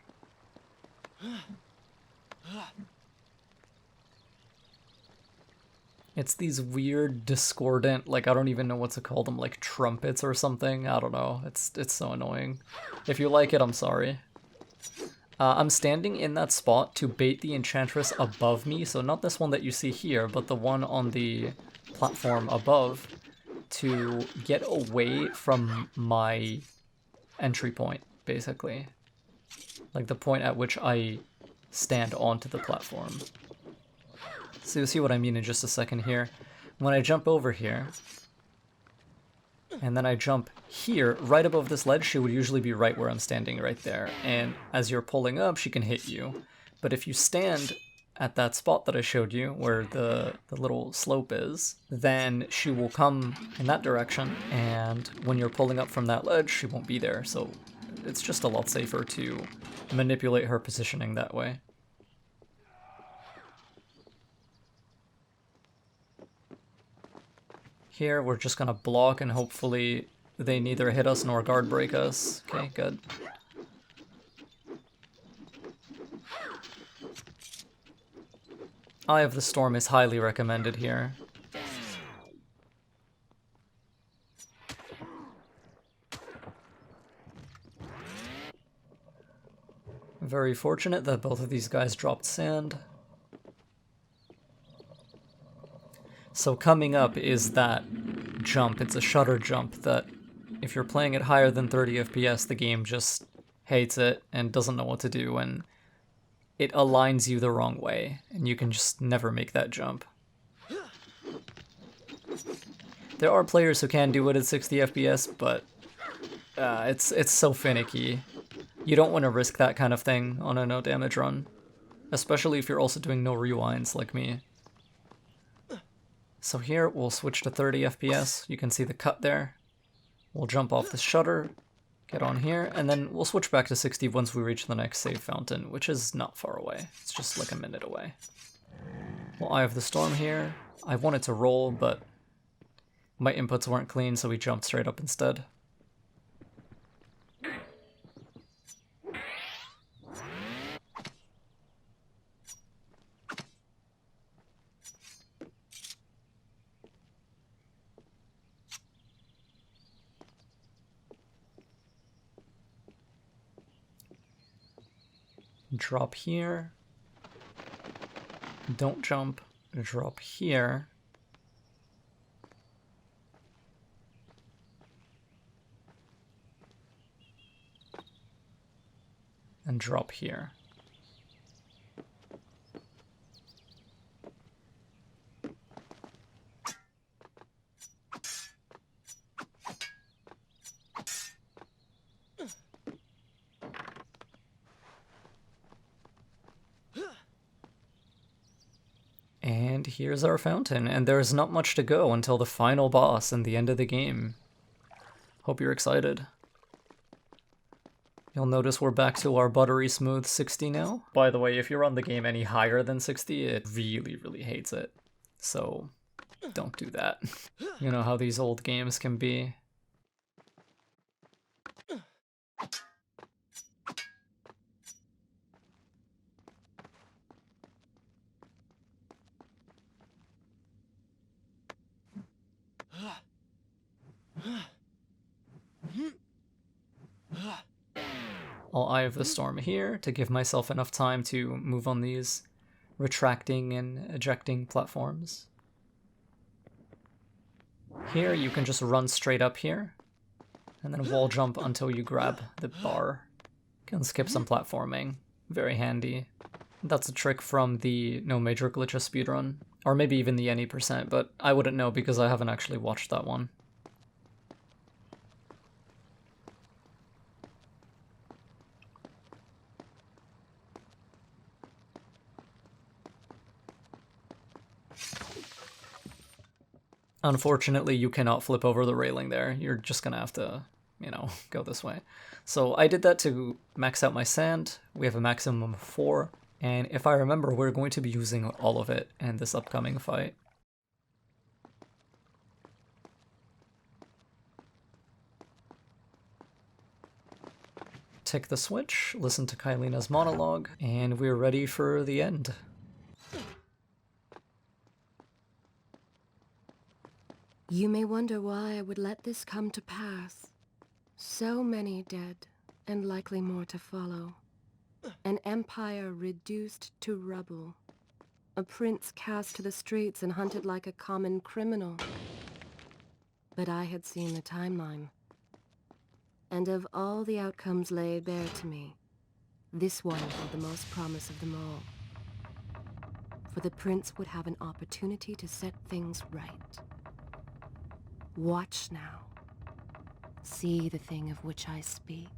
It's these weird, discordant, like, I don't even know what to call them, like trumpets or something. I don't know. It's so annoying. If you like it, I'm sorry. I'm standing in that spot to bait the Enchantress above me, so not this one that you see here, but the one on the platform above, to get away from my entry point, basically. Like the point at which I stand onto the platform. So you'll see what I mean in just a second here. When I jump over here, and then I jump here, right above this ledge, she would usually be right where I'm standing right there. And as you're pulling up, she can hit you. But if you stand at that spot that I showed you, where the little slope is, then she will come in that direction, and when you're pulling up from that ledge, she won't be there. So it's just a lot safer to manipulate her positioning that way. Here, we're just gonna block and hopefully they neither hit us nor guard break us. Okay, good. Eye of the Storm is highly recommended here. Very fortunate that both of these guys dropped sand. So coming up is that jump. It's a shutter jump that if you're playing it higher than 30 FPS, the game just hates it and doesn't know what to do, and it aligns you the wrong way, and you can just never make that jump. There are players who can do it at 60 FPS, but it's so finicky. You don't want to risk that kind of thing on a no damage run, especially if you're also doing no rewinds like me. So here, we'll switch to 30 FPS. You can see the cut there. We'll jump off the shutter, get on here, and then we'll switch back to 60 once we reach the next save fountain, which is not far away. It's just like a minute away. Well, Eye of the Storm here. I wanted to roll, but my inputs weren't clean, so we jumped straight up instead. drop here. Don't jump, drop here. And drop here. And here's our fountain, and there's not much to go until the final boss and the end of the game. Hope you're excited. You'll notice we're back to our buttery smooth 60 now. By the way, if you run the game any higher than 60, it really hates it. So, don't do that. You know how these old games can be. I'll Eye of the Storm here to give myself enough time to move on these retracting and ejecting platforms. Here you can just run straight up here, and then wall jump until you grab the bar. Can skip some platforming. Very handy. That's a trick from the No Major Glitches speedrun, or maybe even the any %, but I wouldn't know because I haven't actually watched that one. Unfortunately, you cannot flip over the railing there. You're just gonna have to, you know, go this way. So I did that to max out my sand. We have a maximum of 4, and if I remember, we're going to be using all of it in this upcoming fight. Tick the switch, listen to Kylina's monologue, and we're ready for the end. You may wonder why I would let this come to pass. So many dead, and likely more to follow. An empire reduced to rubble. A prince cast to the streets and hunted like a common criminal. But I had seen the timeline. And of all the outcomes laid bare to me, this one held the most promise of them all. For the prince would have an opportunity to set things right. Watch now. See the thing of which I speak.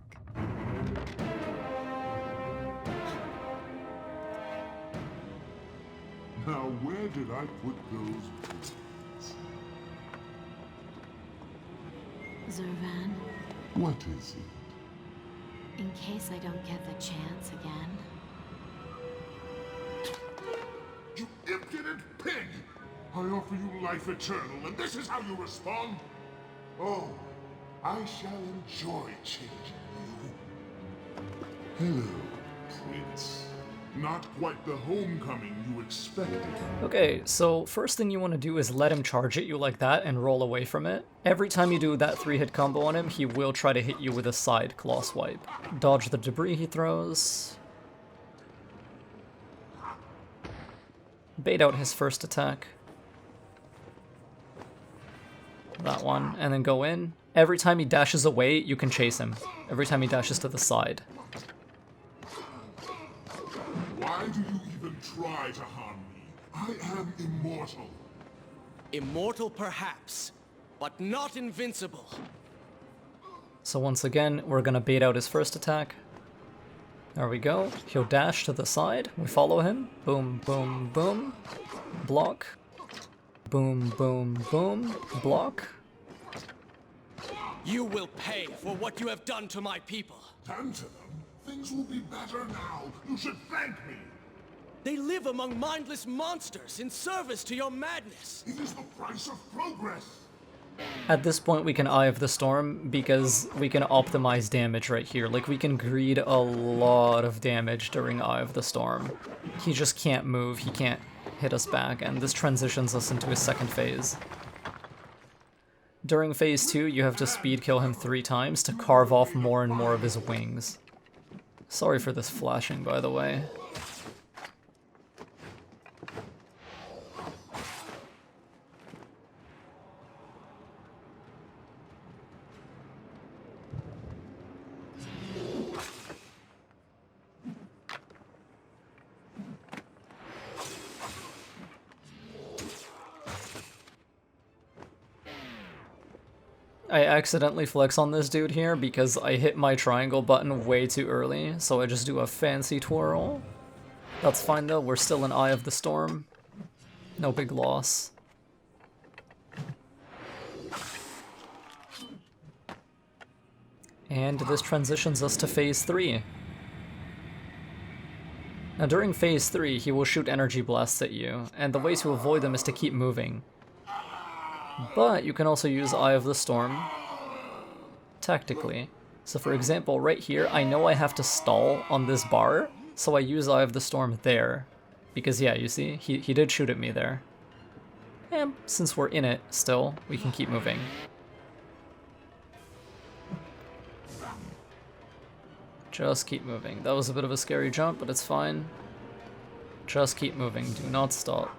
Now, where did I put those bullets? Zurvan, What is it? in case I don't get the chance again. You impudent pig! I offer you life eternal, and this is how you respond? Oh, I shall enjoy changing you. Hello, Prince. Not quite the homecoming you expected. Okay, so first thing you want to do is let him charge at you like that and roll away from it. Every time you do that 3-hit combo on him, he will try to hit you with a side claw swipe. Dodge the debris he throws. Bait out his first attack. That one, and then go in. Every time he dashes away, you can chase him. Every time he dashes to the side. Why do you even try to harm me? I am immortal. Immortal perhaps, but not invincible. So once again, we're gonna bait out his first attack. There we go. He'll dash to the side. We follow him. Boom, boom, boom. Block. Boom, boom, boom. Block. You will pay for what you have done to my people. Done to them? Things will be better now. You should thank me. They live among mindless monsters in service to your madness. It is the price of progress. At this point, we can Eye of the Storm because we can optimize damage right here. Like, we can greed a lot of damage during Eye of the Storm. He just can't move, he can't hit us back, and this transitions us into his second phase. During phase 2, you have to speed kill him 3 times to carve off more and more of his wings. Sorry for this flashing, by the way. I accidentally flex on this dude here because I hit my triangle button way too early, so I just do a fancy twirl. That's fine though, we're still in Eye of the Storm. No big loss. And this transitions us to Phase 3. Now during Phase 3, he will shoot energy blasts at you, and the way to avoid them is to keep moving. But you can also use Eye of the Storm tactically. So for example, right here, I know I have to stall on this bar, so I use Eye of the Storm there. Because yeah, you see, he did shoot at me there. And since we're in it still, we can keep moving. Just keep moving. That was a bit of a scary jump, but it's fine. Just keep moving, do not stop.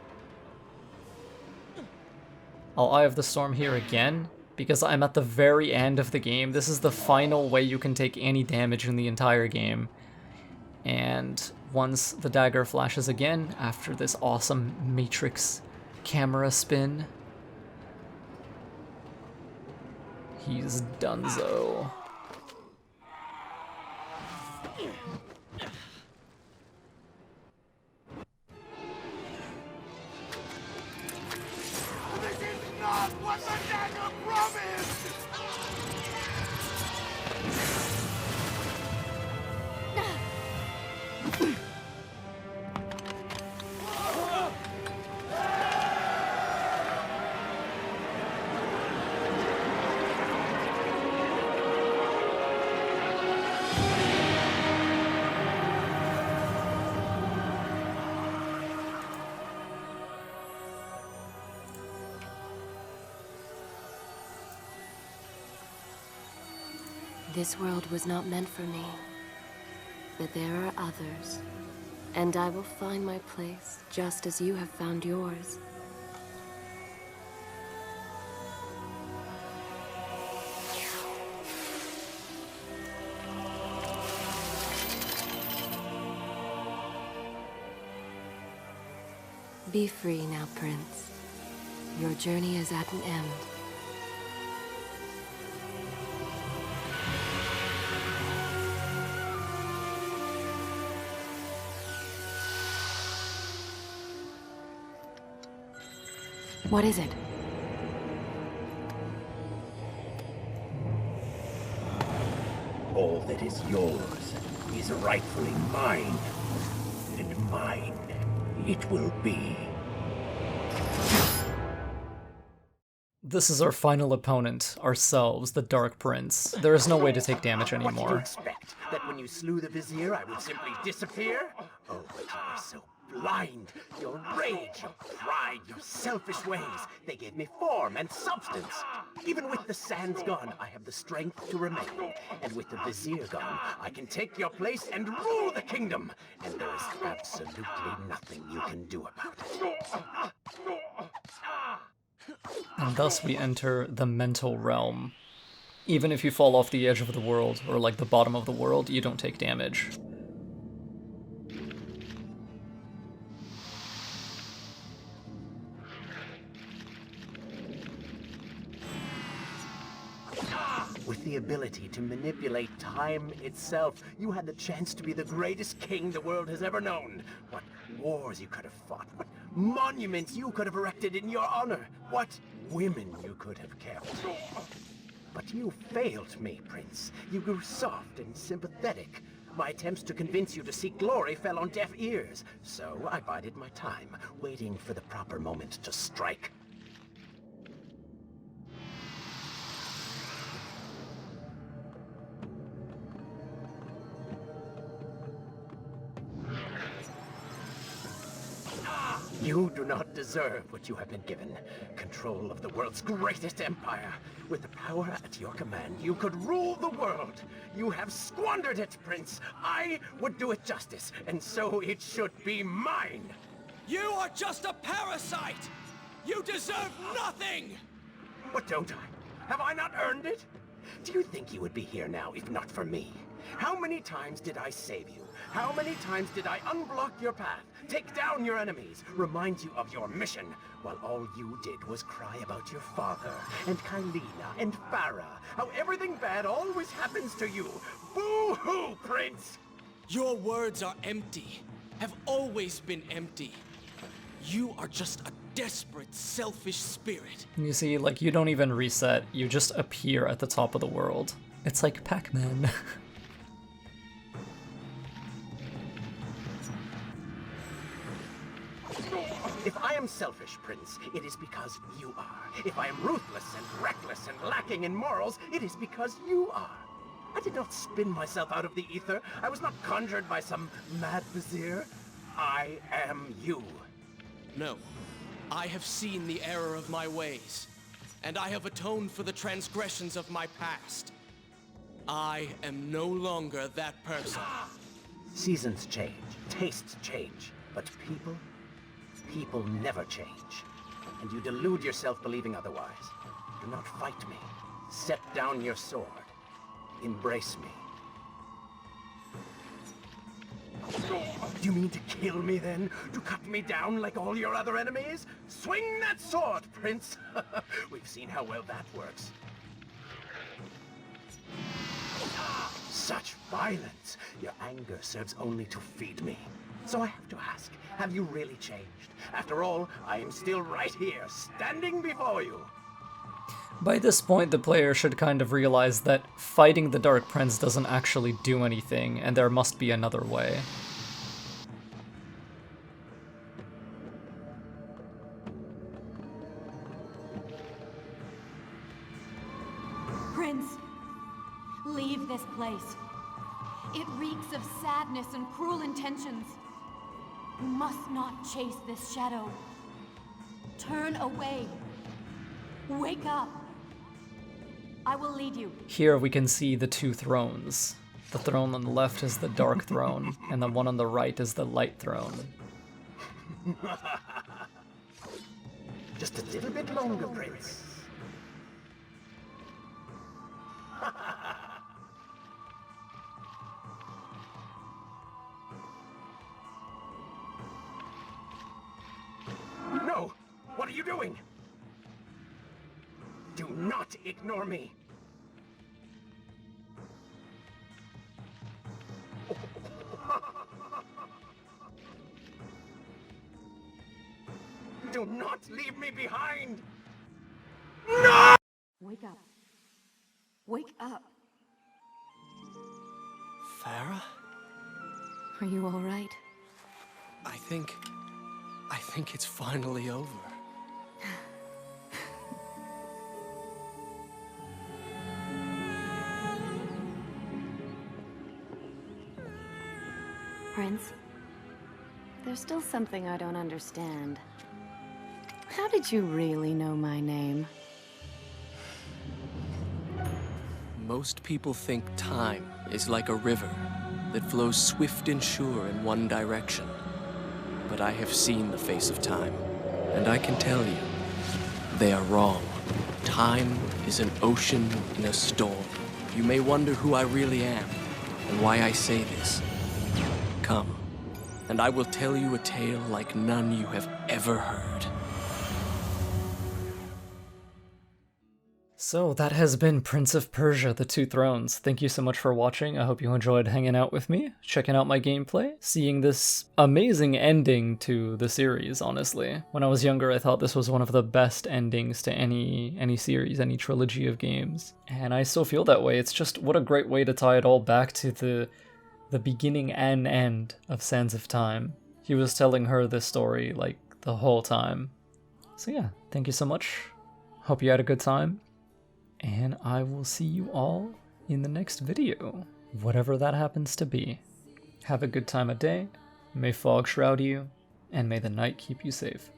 I'll Eye of the Storm here again, because I'm at the very end of the game. This is the final way you can take any damage in the entire game. And once the dagger flashes again, after this awesome Matrix camera spin, he's donezo. What the dagger promised! This world was not meant for me, but there are others, and I will find my place just as you have found yours. Be free now, Prince. Your journey is at an end. What is it? All that is yours is rightfully mine, and mine it will be. This is our final opponent, ourselves, the Dark Prince. There is no way to take damage What did you anymore. expect? That when you slew the Vizier, I would simply disappear? Oh, but you are so blind. Your rage, your pride, your selfish ways, they gave me form and substance. Even with the sands gone, I have the strength to remain. And with the Vizier gone, I can take your place and rule the kingdom. And there is absolutely nothing you can do about it. And thus we enter the mental realm. Even if you fall off the edge of the world, or like the bottom of the world, you don't take damage. With the ability to manipulate time itself, you had the chance to be the greatest king the world has ever known. What wars you could have fought, what monuments you could have erected in your honor, what women you could have kept. But you failed me, Prince. You grew soft and sympathetic. My attempts to convince you to seek glory fell on deaf ears. So I bided my time, waiting for the proper moment to strike. You You do not deserve what you have been given. Control of the world's greatest empire. With the power at your command, you could rule the world. You have squandered it, Prince. I would do it justice, and so it should be mine. You are just a parasite! You deserve nothing! But don't I? Have I not earned it? Do you think you would be here now if not for me? How many times did I save you? How many times did I unblock your path, take down your enemies, remind you of your mission, while all you did was cry about your father, and Kylina, and Farah, how everything bad always happens to you? Boo-hoo, Prince! Your words are empty, have always been empty. You are just a desperate, selfish spirit. You see, like, you don't even reset, you just appear at the top of the world. It's like Pac-Man. If I am selfish, Prince, it is because you are. If I am ruthless and reckless and lacking in morals, it is because you are. I did not spin myself out of the ether. I was not conjured by some mad vizier. I am you. No. I have seen the error of my ways, and I have atoned for the transgressions of my past. I am no longer that person. Seasons change, tastes change, but people never change. And you delude yourself believing otherwise. Do not fight me. Set down your sword. Embrace me. Do you mean to kill me then? To cut me down like all your other enemies? Swing that sword, Prince! We've seen how well that works. Such violence! Your anger serves only to feed me. So I have to ask, have you really changed? After all, I am still right here, standing before you. By this point, the player should kind of realize that fighting the Dark Prince doesn't actually do anything, and there must be another way. Prince, leave this place. It reeks of sadness and cruel intentions. You must not chase this shadow. Turn away. Wake up. I will lead you. Here we can see the two thrones. The throne on the left is the Dark Throne, and the one on the right is the Light Throne. Just a little bit longer, Prince. No! What are you doing? Do not ignore me! Do not leave me behind! No! Wake up. Wake up. Farah? Are you all right? I think it's finally over. Prince, there's still something I don't understand. How did you really know my name? Most people think time is like a river that flows swift and sure in one direction. But I have seen the face of time, and I can tell you, they are wrong. Time is an ocean in a storm. You may wonder who I really am, and why I say this. Come, and I will tell you a tale like none you have ever heard. So that has been Prince of Persia, The Two Thrones. Thank you so much for watching. I hope you enjoyed hanging out with me, checking out my gameplay, seeing this amazing ending to the series, honestly. When I was younger, I thought this was one of the best endings to any series, any trilogy of games. And I still feel that way. It's just what a great way to tie it all back to the beginning and end of Sands of Time. He was telling her this story, like, the whole time. So yeah, thank you so much. Hope you had a good time. And I will see you all in the next video, whatever that happens to be. Have a good time of day, may fog shroud you, and may the night keep you safe.